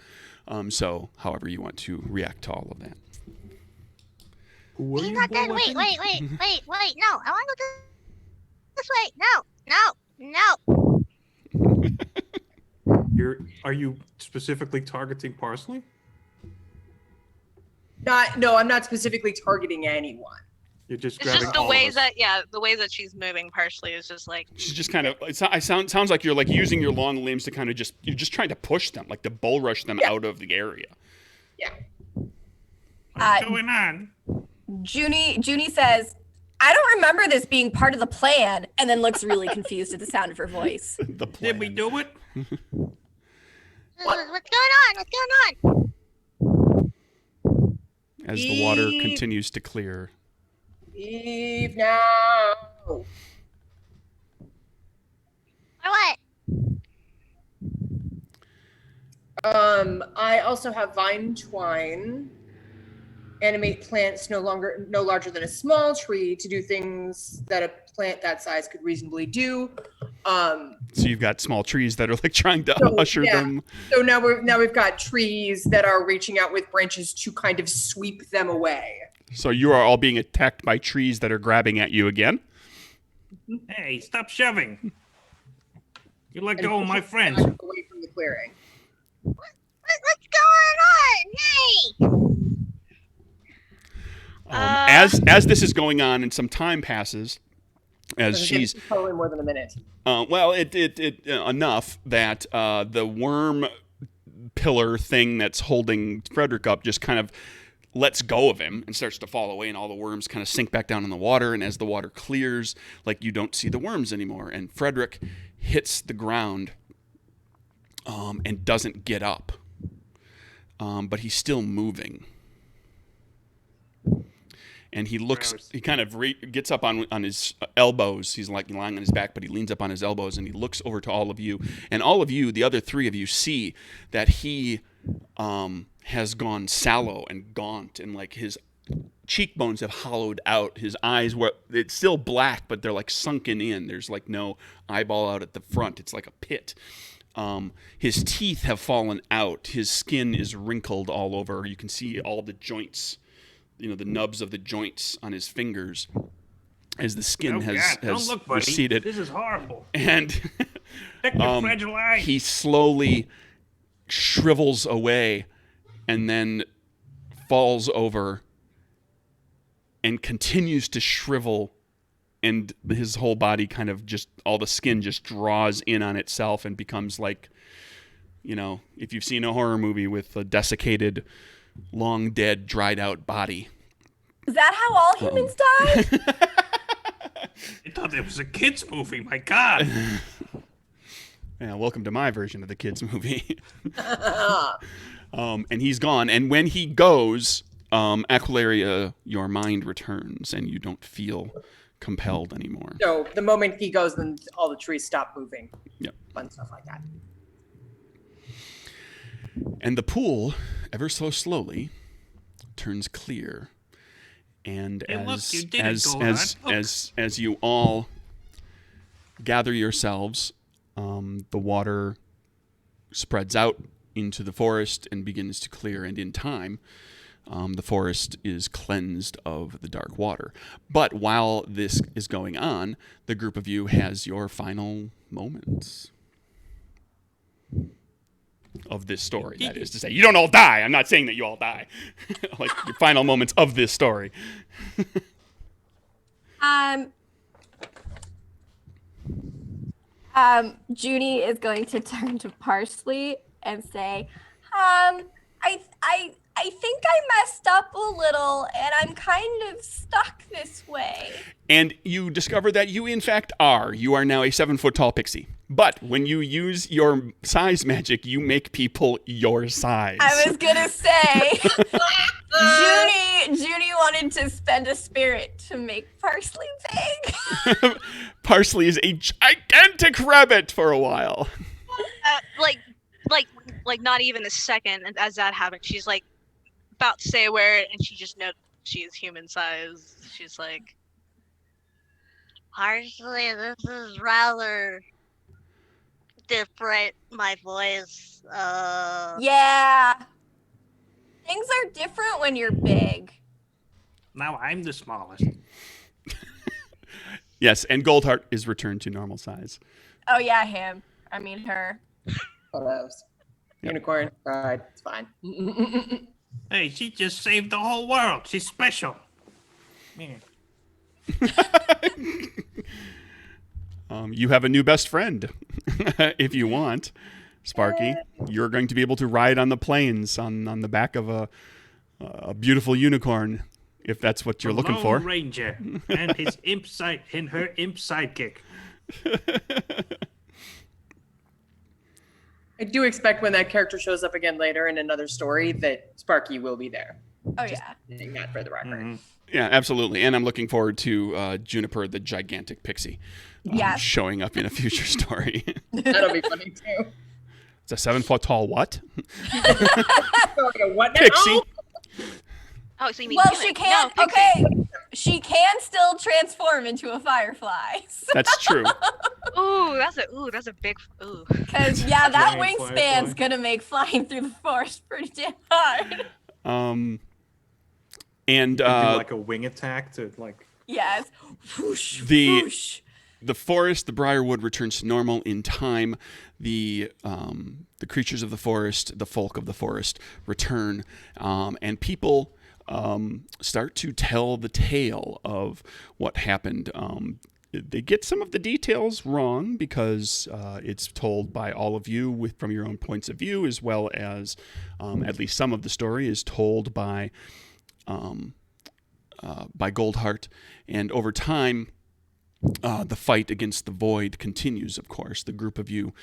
So however you want to react to all of that. He's not dead. Wait. No, I want to go this way. No. Are you specifically targeting Parsley? No, I'm not specifically targeting anyone. You're just It's grabbing just the all ways of us. the ways that she's moving partially is just like She's just kind of. Sounds like you're, like, using your long limbs to kind of you're just trying to push them, like to bull rush them out of the area. Yeah. What's going on? Junie says, "I don't remember this being part of the plan," and then looks really confused at the sound of her voice. The plan. Did we do it? What's going on? As the water continues to clear. Leave now. Or what? I also have vine twine. Animate plants no larger than a small tree to do things that a plant that size could reasonably do. So you've got small trees that are, like, trying to usher them. So now we've got trees that are reaching out with branches to kind of sweep them away. So you are all being attacked by trees that are grabbing at you again. Hey, stop shoving. You let And go of my pushing friends. them away from the clearing. What's going on? Hey! As this is going on and some time passes, as she's probably more than a minute. well, it enough that the worm pillar thing that's holding Frederick up just kind of lets go of him and starts to fall away, and all the worms kind of sink back down in the water. And as the water clears, like, you don't see the worms anymore, and Frederick hits the ground and doesn't get up, but he's still moving. And he looks, he kind of gets up on his elbows. He's, like, lying on his back, but he leans up on his elbows, and he looks over to all of you. And all of you, the other three of you, see that he has gone sallow and gaunt, and, like, his cheekbones have hollowed out. His eyes it's still black, but they're, like, sunken in. There's, like, no eyeball out at the front. It's like a pit. His teeth have fallen out. His skin is wrinkled all over. You can see all the joints, the nubs of the joints on his fingers as the skin has don't look, buddy. receded. This is horrible. And Check your fragile eye. he slowly shrivels away and then falls over and continues to shrivel, and his whole body kind of all the skin just draws in on itself and becomes like, if you've seen a horror movie with a desiccated, long dead, dried out body. Is that how all humans die? I thought it was a kids movie. My God. Yeah, welcome to my version of the kids movie. And he's gone. And when he goes, Aquilaria, your mind returns, and you don't feel compelled anymore. So the moment he goes, then all the trees stop moving. Yep. Fun stuff like that. And the pool, ever so slowly, turns clear. And Hey, look, as you did it, as Goldheart. as, Look. as you all gather yourselves, the water spreads out into the forest and begins to clear. And in time, the forest is cleansed of the dark water. But while this is going on, the group of you has your final moments of this story. That is to say, you don't all die. I'm not saying that you all die. Like your final moments of this story. Junie is going to turn to Parsley and say, I think I messed up a little and I'm kind of stuck this way. And you discover that you, in fact, are. You are now a 7-foot-tall pixie. But when you use your size magic, you make people your size. I was gonna say, Junie wanted to spend a spirit to make Parsley big. Parsley is a gigantic rabbit for a while. Like not even a second as that happened. She's like about to say a word, and she just knows she is human size. She's like, Parsley, this is rather different, my voice. Yeah. Things are different when you're big. Now I'm the smallest. Yes, and Goldheart is returned to normal size. Oh yeah, him. I mean her. Photos. Unicorn. Right. It's fine. Hey, she just saved the whole world. She's special. Yeah. You have a new best friend, if you want, Sparky. You're going to be able to ride on the plains on the back of a beautiful unicorn, if that's what you're looking for. Lone Ranger and his her imp sidekick. I do expect when that character shows up again later in another story that Sparky will be there. Oh yeah. Saying that for the record. Mm-hmm. Yeah, absolutely. And I'm looking forward to Juniper, the gigantic pixie, Yes. showing up in a future story. That'll be funny too. It's a 7-foot-tall what? What now? Pixie. oh, so you mean Well, human. she can. No, pixie. Okay. She can still transform into a firefly. That's true. Ooh, that's a big ooh. Because yeah, that Giant wingspan's firefly. gonna make flying through the forest pretty damn hard. And Do like a wing attack to like. Yes. Whoosh, The- whoosh. the forest, the Briarwood, returns to normal in time. The creatures of the forest, the folk of the forest, return, and people start to tell the tale of what happened. They get some of the details wrong because it's told by all of you from your own points of view, as well as at least some of the story is told by Goldheart, and over time. The fight against the void continues, of course. The group of you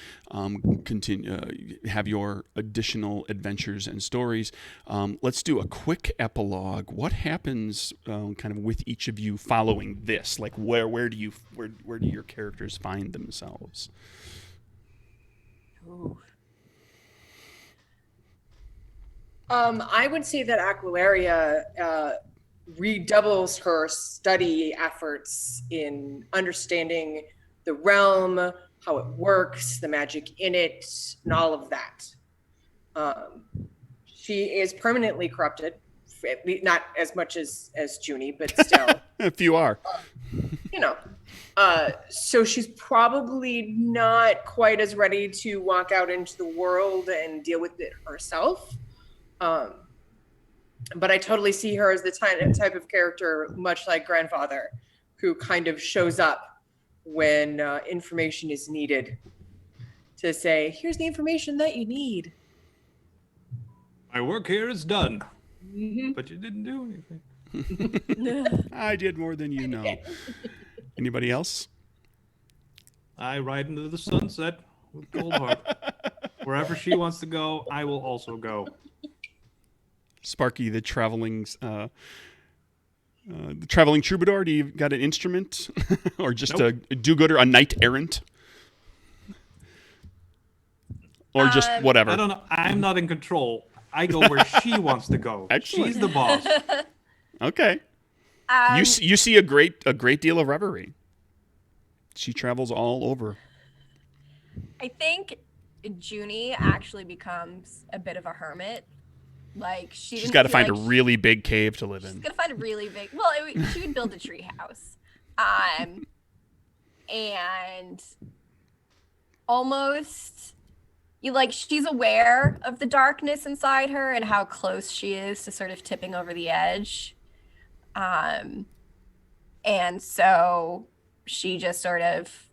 have your additional adventures and stories. Let's do a quick epilogue. What happens kind of with each of you following this? Like where do your characters find themselves? I would say that Aqualaria redoubles her study efforts in understanding the realm, how it works, the magic in it, and all of that. She is permanently corrupted, at least not as much as Junie, but still, If you are. you know. So she's probably not quite as ready to walk out into the world and deal with it herself. But I totally see her as the type of character, much like Grandfather, who kind of shows up when information is needed to say, here's the information that you need. My work here is done, Mm-hmm. but you didn't do anything. I did more than you know. Anybody else? I ride into the sunset with Goldheart. Wherever she wants to go, I will also go. Sparky, the traveling troubadour. Do you got an instrument, or just Nope. a do-gooder, a knight errant? or just whatever. I don't know. I'm not in control. I go where she wants to go. Excellent. She's the boss. Okay. You see a great deal of reverie. She travels all over. I think Junie actually becomes a bit of a hermit. Like She's got to find a really big cave to live in. She's gonna find a really big. Well, she would build a tree house, and almost she's aware of the darkness inside her and how close she is to sort of tipping over the edge, and so she just sort of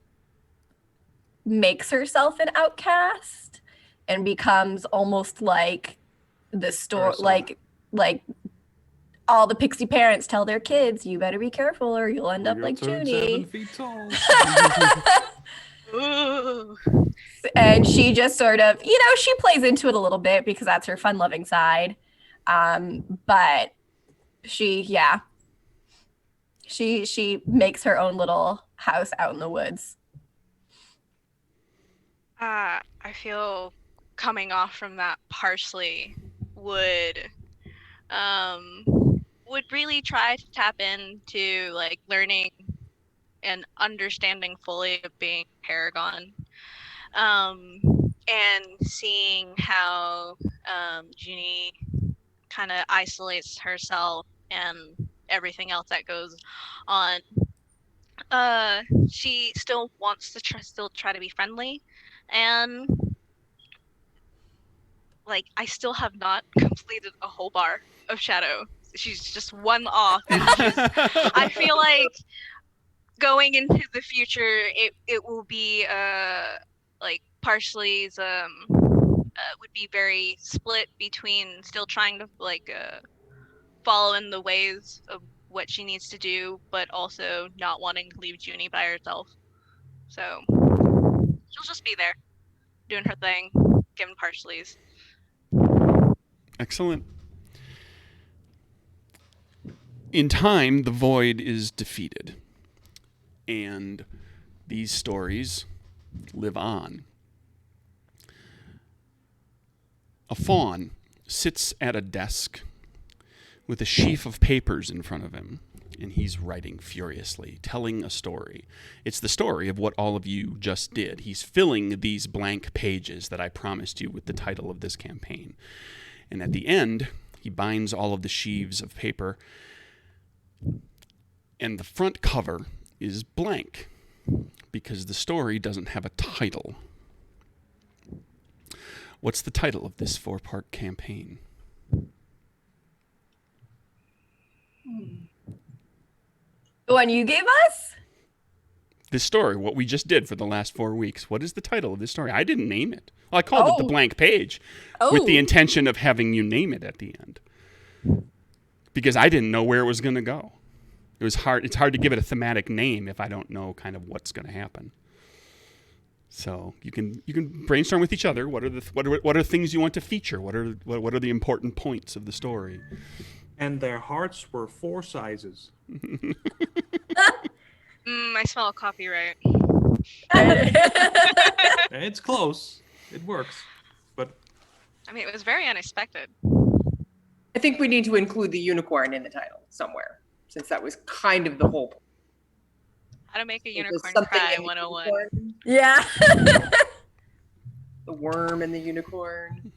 makes herself an outcast and becomes almost like the story, like all the pixie parents tell their kids, you better be careful or you'll end up like Junie. 7 feet tall. Ooh. And she just sort of, she plays into it a little bit because that's her fun-loving side. But she makes her own little house out in the woods. I feel coming off from that Parsley would really try to tap into learning and understanding fully of being Paragon, and seeing how Junie kind of isolates herself and everything else that goes on. She still wants to try to be friendly, and I still have not completed a whole bar of Shadow. She's just one off. And I feel like going into the future, it will be Parsley's would be very split between still trying to follow in the ways of what she needs to do, but also not wanting to leave Junie by herself. So she'll just be there, doing her thing, giving Parsley's. Excellent. In time, the void is defeated, and these stories live on. A faun sits at a desk with a sheaf of papers in front of him, and he's writing furiously, telling a story. It's the story of what all of you just did. He's filling these blank pages that I promised you with the title of this campaign. And at the end, he binds all of the sheaves of paper, and the front cover is blank because the story doesn't have a title. What's the title of this 4-part campaign? The one you gave us? This story, what we just did for the last 4 weeks. What is the title of this story? I didn't name it. Well, I called it The Blank Page with the intention of having you name it at the end, because I didn't know where it was going to go. It was hard. It's hard to give it a thematic name if I don't know kind of what's going to happen. So you can brainstorm with each other. What are things you want to feature? What are the important points of the story? And their hearts were 4 sizes. I smell copyright. It's close. It works. But I mean, it was very unexpected. I think we need to include the unicorn in the title somewhere, since that was kind of the whole point. How to make a There's unicorn something cry in the 101. unicorn, Yeah. the worm and the unicorn.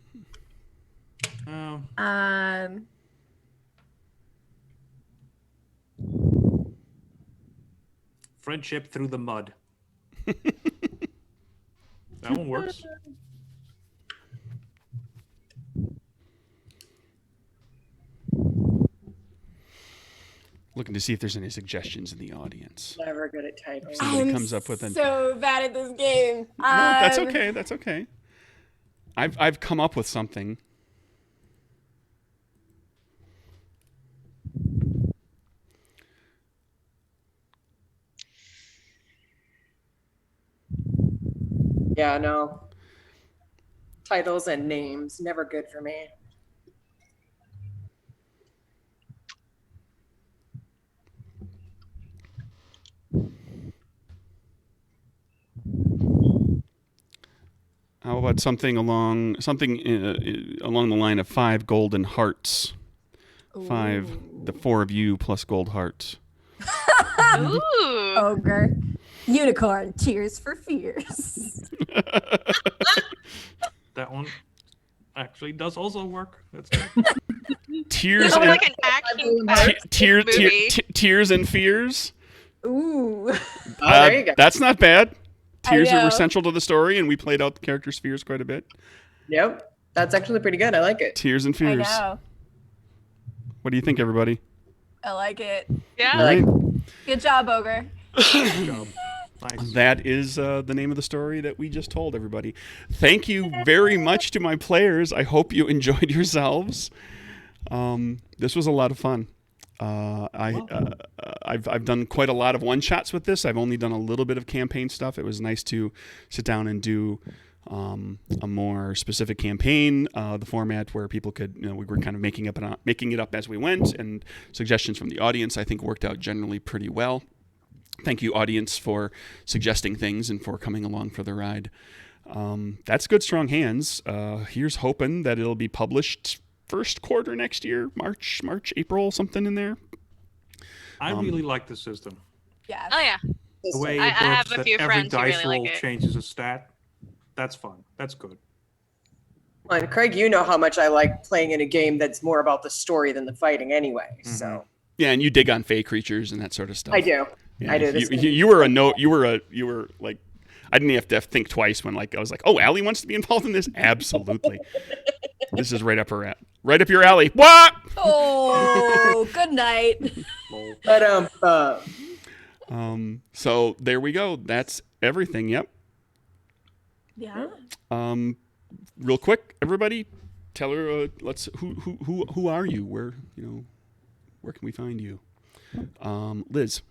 Friendship through the mud. That one works. Looking to see if there's any suggestions in the audience. Never good at titles. Somebody comes up with so bad at this game. No, that's okay. That's okay. I've come up with something. Yeah, no. Titles and names, never good for me. How about along the line of 5 golden hearts? 5, the 4 of you plus gold hearts. Ooh. Ogre. Unicorn. Tears for fears. That one actually does also work. That's good. Tears Sounds and like an action-packed movie. tears and fears. Ooh. Oh, there you go. That's not bad. Tears know. were central to the story, and we played out the character's fears quite a bit. Yep. That's actually pretty good. I like it. Tears and I fears. know. What do you think, everybody? I like it. Yeah. All right. Good job, Ogre. Good job. Nice. That is the name of the story that we just told everybody. Thank you very much to my players. I hope you enjoyed yourselves. This was a lot of fun. I've done quite a lot of one-shots with this. I've only done a little bit of campaign stuff. It was nice to sit down and do a more specific campaign, the format where people could, we were kind of making it up as we went, and suggestions from the audience I think worked out generally pretty well. Thank you, audience, for suggesting things and for coming along for the ride. That's Good Strong Hands. Here's hoping that it'll be published first quarter next year, March, April, something in there. I really like the system. Yeah. Oh yeah. The way it I works, have a that few every friends who dice really roll like it. changes a stat. That's fun. That's good. And Craig, you know how much I like playing in a game that's more about the story than the fighting anyway. So Yeah, and you dig on fey creatures and that sort of stuff. I do. Yeah, I do. This You were like, I didn't have to think twice when I was like, oh, Allie wants to be involved in this. Absolutely, this is right up your alley. What? Oh, good night. Lol. But So there we go. That's everything. Yep. Yeah. Real quick, everybody, tell her. Who are you? Where can we find you? Liz.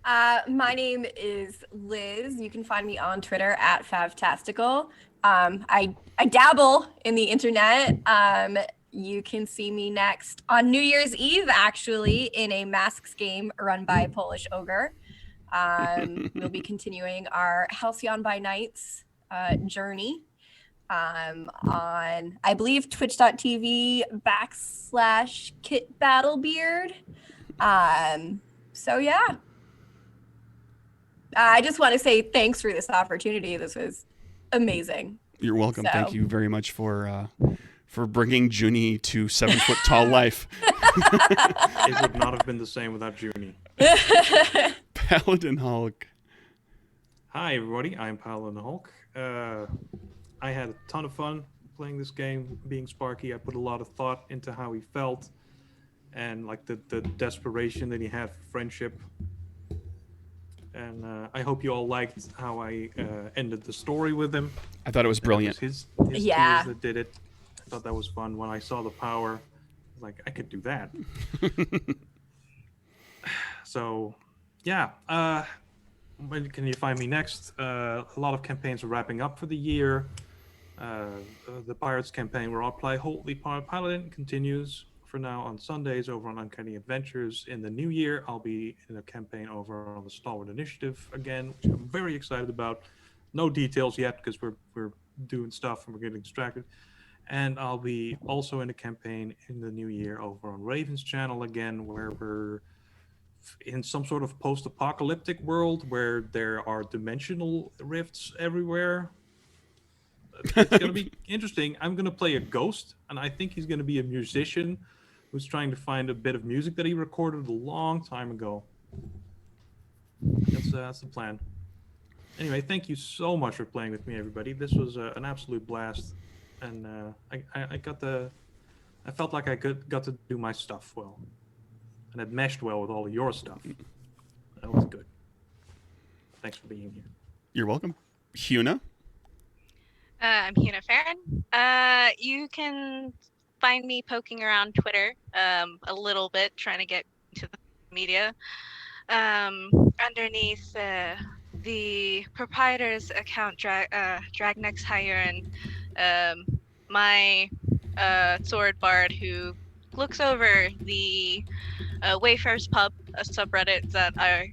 My name is Liz. You can find me on Twitter at Favtastical. I dabble in the internet. You can see me next on New Year's Eve, actually, in a Masks game run by Polish Ogre. We'll be continuing our Halcyon by Nights journey on, I believe, twitch.tv/KitBattlebeard. So yeah. I just want to say thanks for this opportunity. This was amazing. You're welcome. So- Thank you very much for bringing Junie to 7 foot tall life. It would not have been the same without Junie. Paladin Hulk. Hi, everybody. I'm Paladin Hulk. I had a ton of fun playing this game, being Sparky. I put a lot of thought into how he felt and like the desperation that he had for friendship. And I hope you all liked how I ended the story with him. I thought it was brilliant. It was his Yeah. tears that did it. I thought that was fun. When I saw the power, I was like, I could do that. So, yeah. When can you find me next? A lot of campaigns are wrapping up for the year. The Pirates campaign where I'll play Holy Paladin continues for now on Sundays over on Uncanny Adventures. In the new year, I'll be in a campaign over on the Stalwart Initiative again, which I'm very excited about. No details yet because we're doing stuff and we're getting distracted. And I'll be also in a campaign in the new year over on Raven's channel again, where we're in some sort of post-apocalyptic world where there are dimensional rifts everywhere. It's going to be interesting. I'm going to play a ghost, and I think he's going to be a musician who's trying to find a bit of music that he recorded a long time ago. That's the plan. Anyway, thank you so much for playing with me, everybody. This was an absolute blast, and I felt like I got to do my stuff well, and it meshed well with all of your stuff. That was good. Thanks for being here. You're welcome. Huna. I'm Huna Farron. You can find me poking around Twitter a little bit, trying to get to the media. Underneath the proprietor's account, Dragnex Hire, and my sword bard who looks over the Wayfarer's Pub, a subreddit that I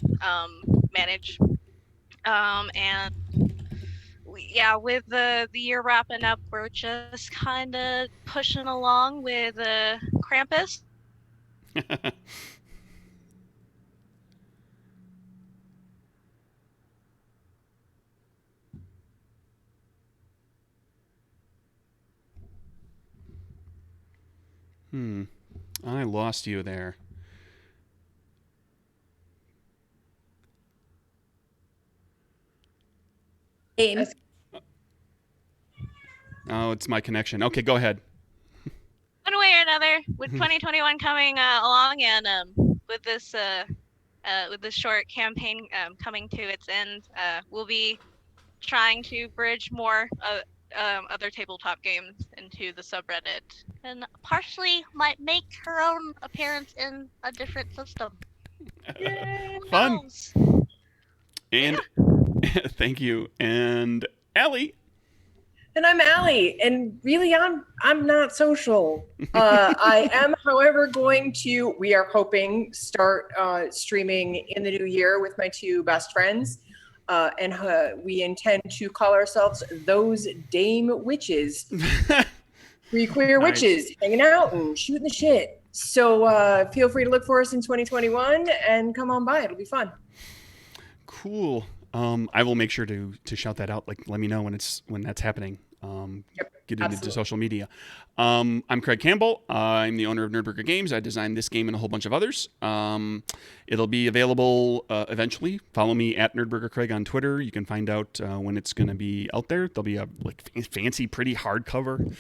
manage. And yeah, with the year wrapping up, we're just kind of pushing along with Krampus. I lost you there. Aim. Oh, it's my connection. Okay, go ahead. One way or another, with 2021 coming along, and with this short campaign coming to its end, we'll be trying to bridge more other tabletop games into the subreddit, And partially might make her own appearance in a different system. Who Fun. knows? And thank you. And Allie. And I'm Allie, and really, I'm not social. I am, however, going to. We are hoping start streaming in the new year with my two best friends, and we intend to call ourselves those Dame Witches, three queer Nice. witches hanging out and shooting the shit. So feel free to look for us in 2021 and come on by. It'll be fun. Cool. I will make sure to shout that out. Like, let me know when that's happening. Get it into absolutely. social media. I'm Craig Campbell. I'm the owner of Nerdburger Games. I designed this game and a whole bunch of others. It'll be available eventually. Follow me at Nerdburger Craig on Twitter. You can find out when it's going to be out there. There'll be a fancy, pretty hardcover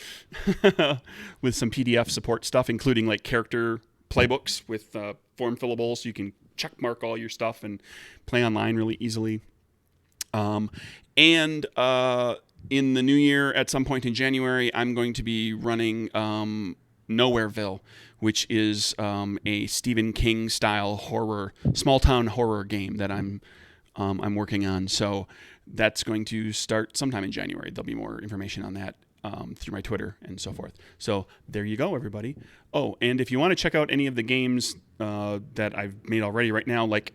with some PDF support stuff, including like character playbooks with form fillables, so you can check mark all your stuff and play online really easily. And in the new year, at some point in January, I'm going to be running Nowhereville, which is a Stephen King style horror, small town horror game that I'm working on. So that's going to start sometime in January. There'll be more information on that through my Twitter and so forth. So there you go, everybody. Oh, and if you want to check out any of the games that I've made already right now, like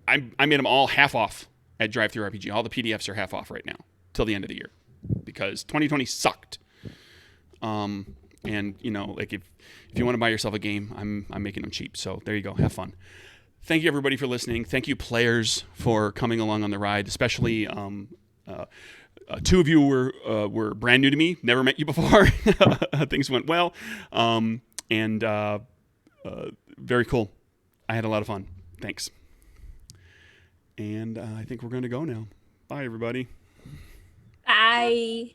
I made them all half off at DriveThruRPG. All the PDFs are half off right now till the end of the year because 2020 sucked. And you know, like if you want to buy yourself a game, I'm making them cheap. So there you go. Have fun. Thank you everybody for listening. Thank you players for coming along on the ride, especially two of you were brand new to me, never met you before. Things went well, and very cool. I had a lot of fun. Thanks. And I think we're going to go now. Bye, everybody. Bye.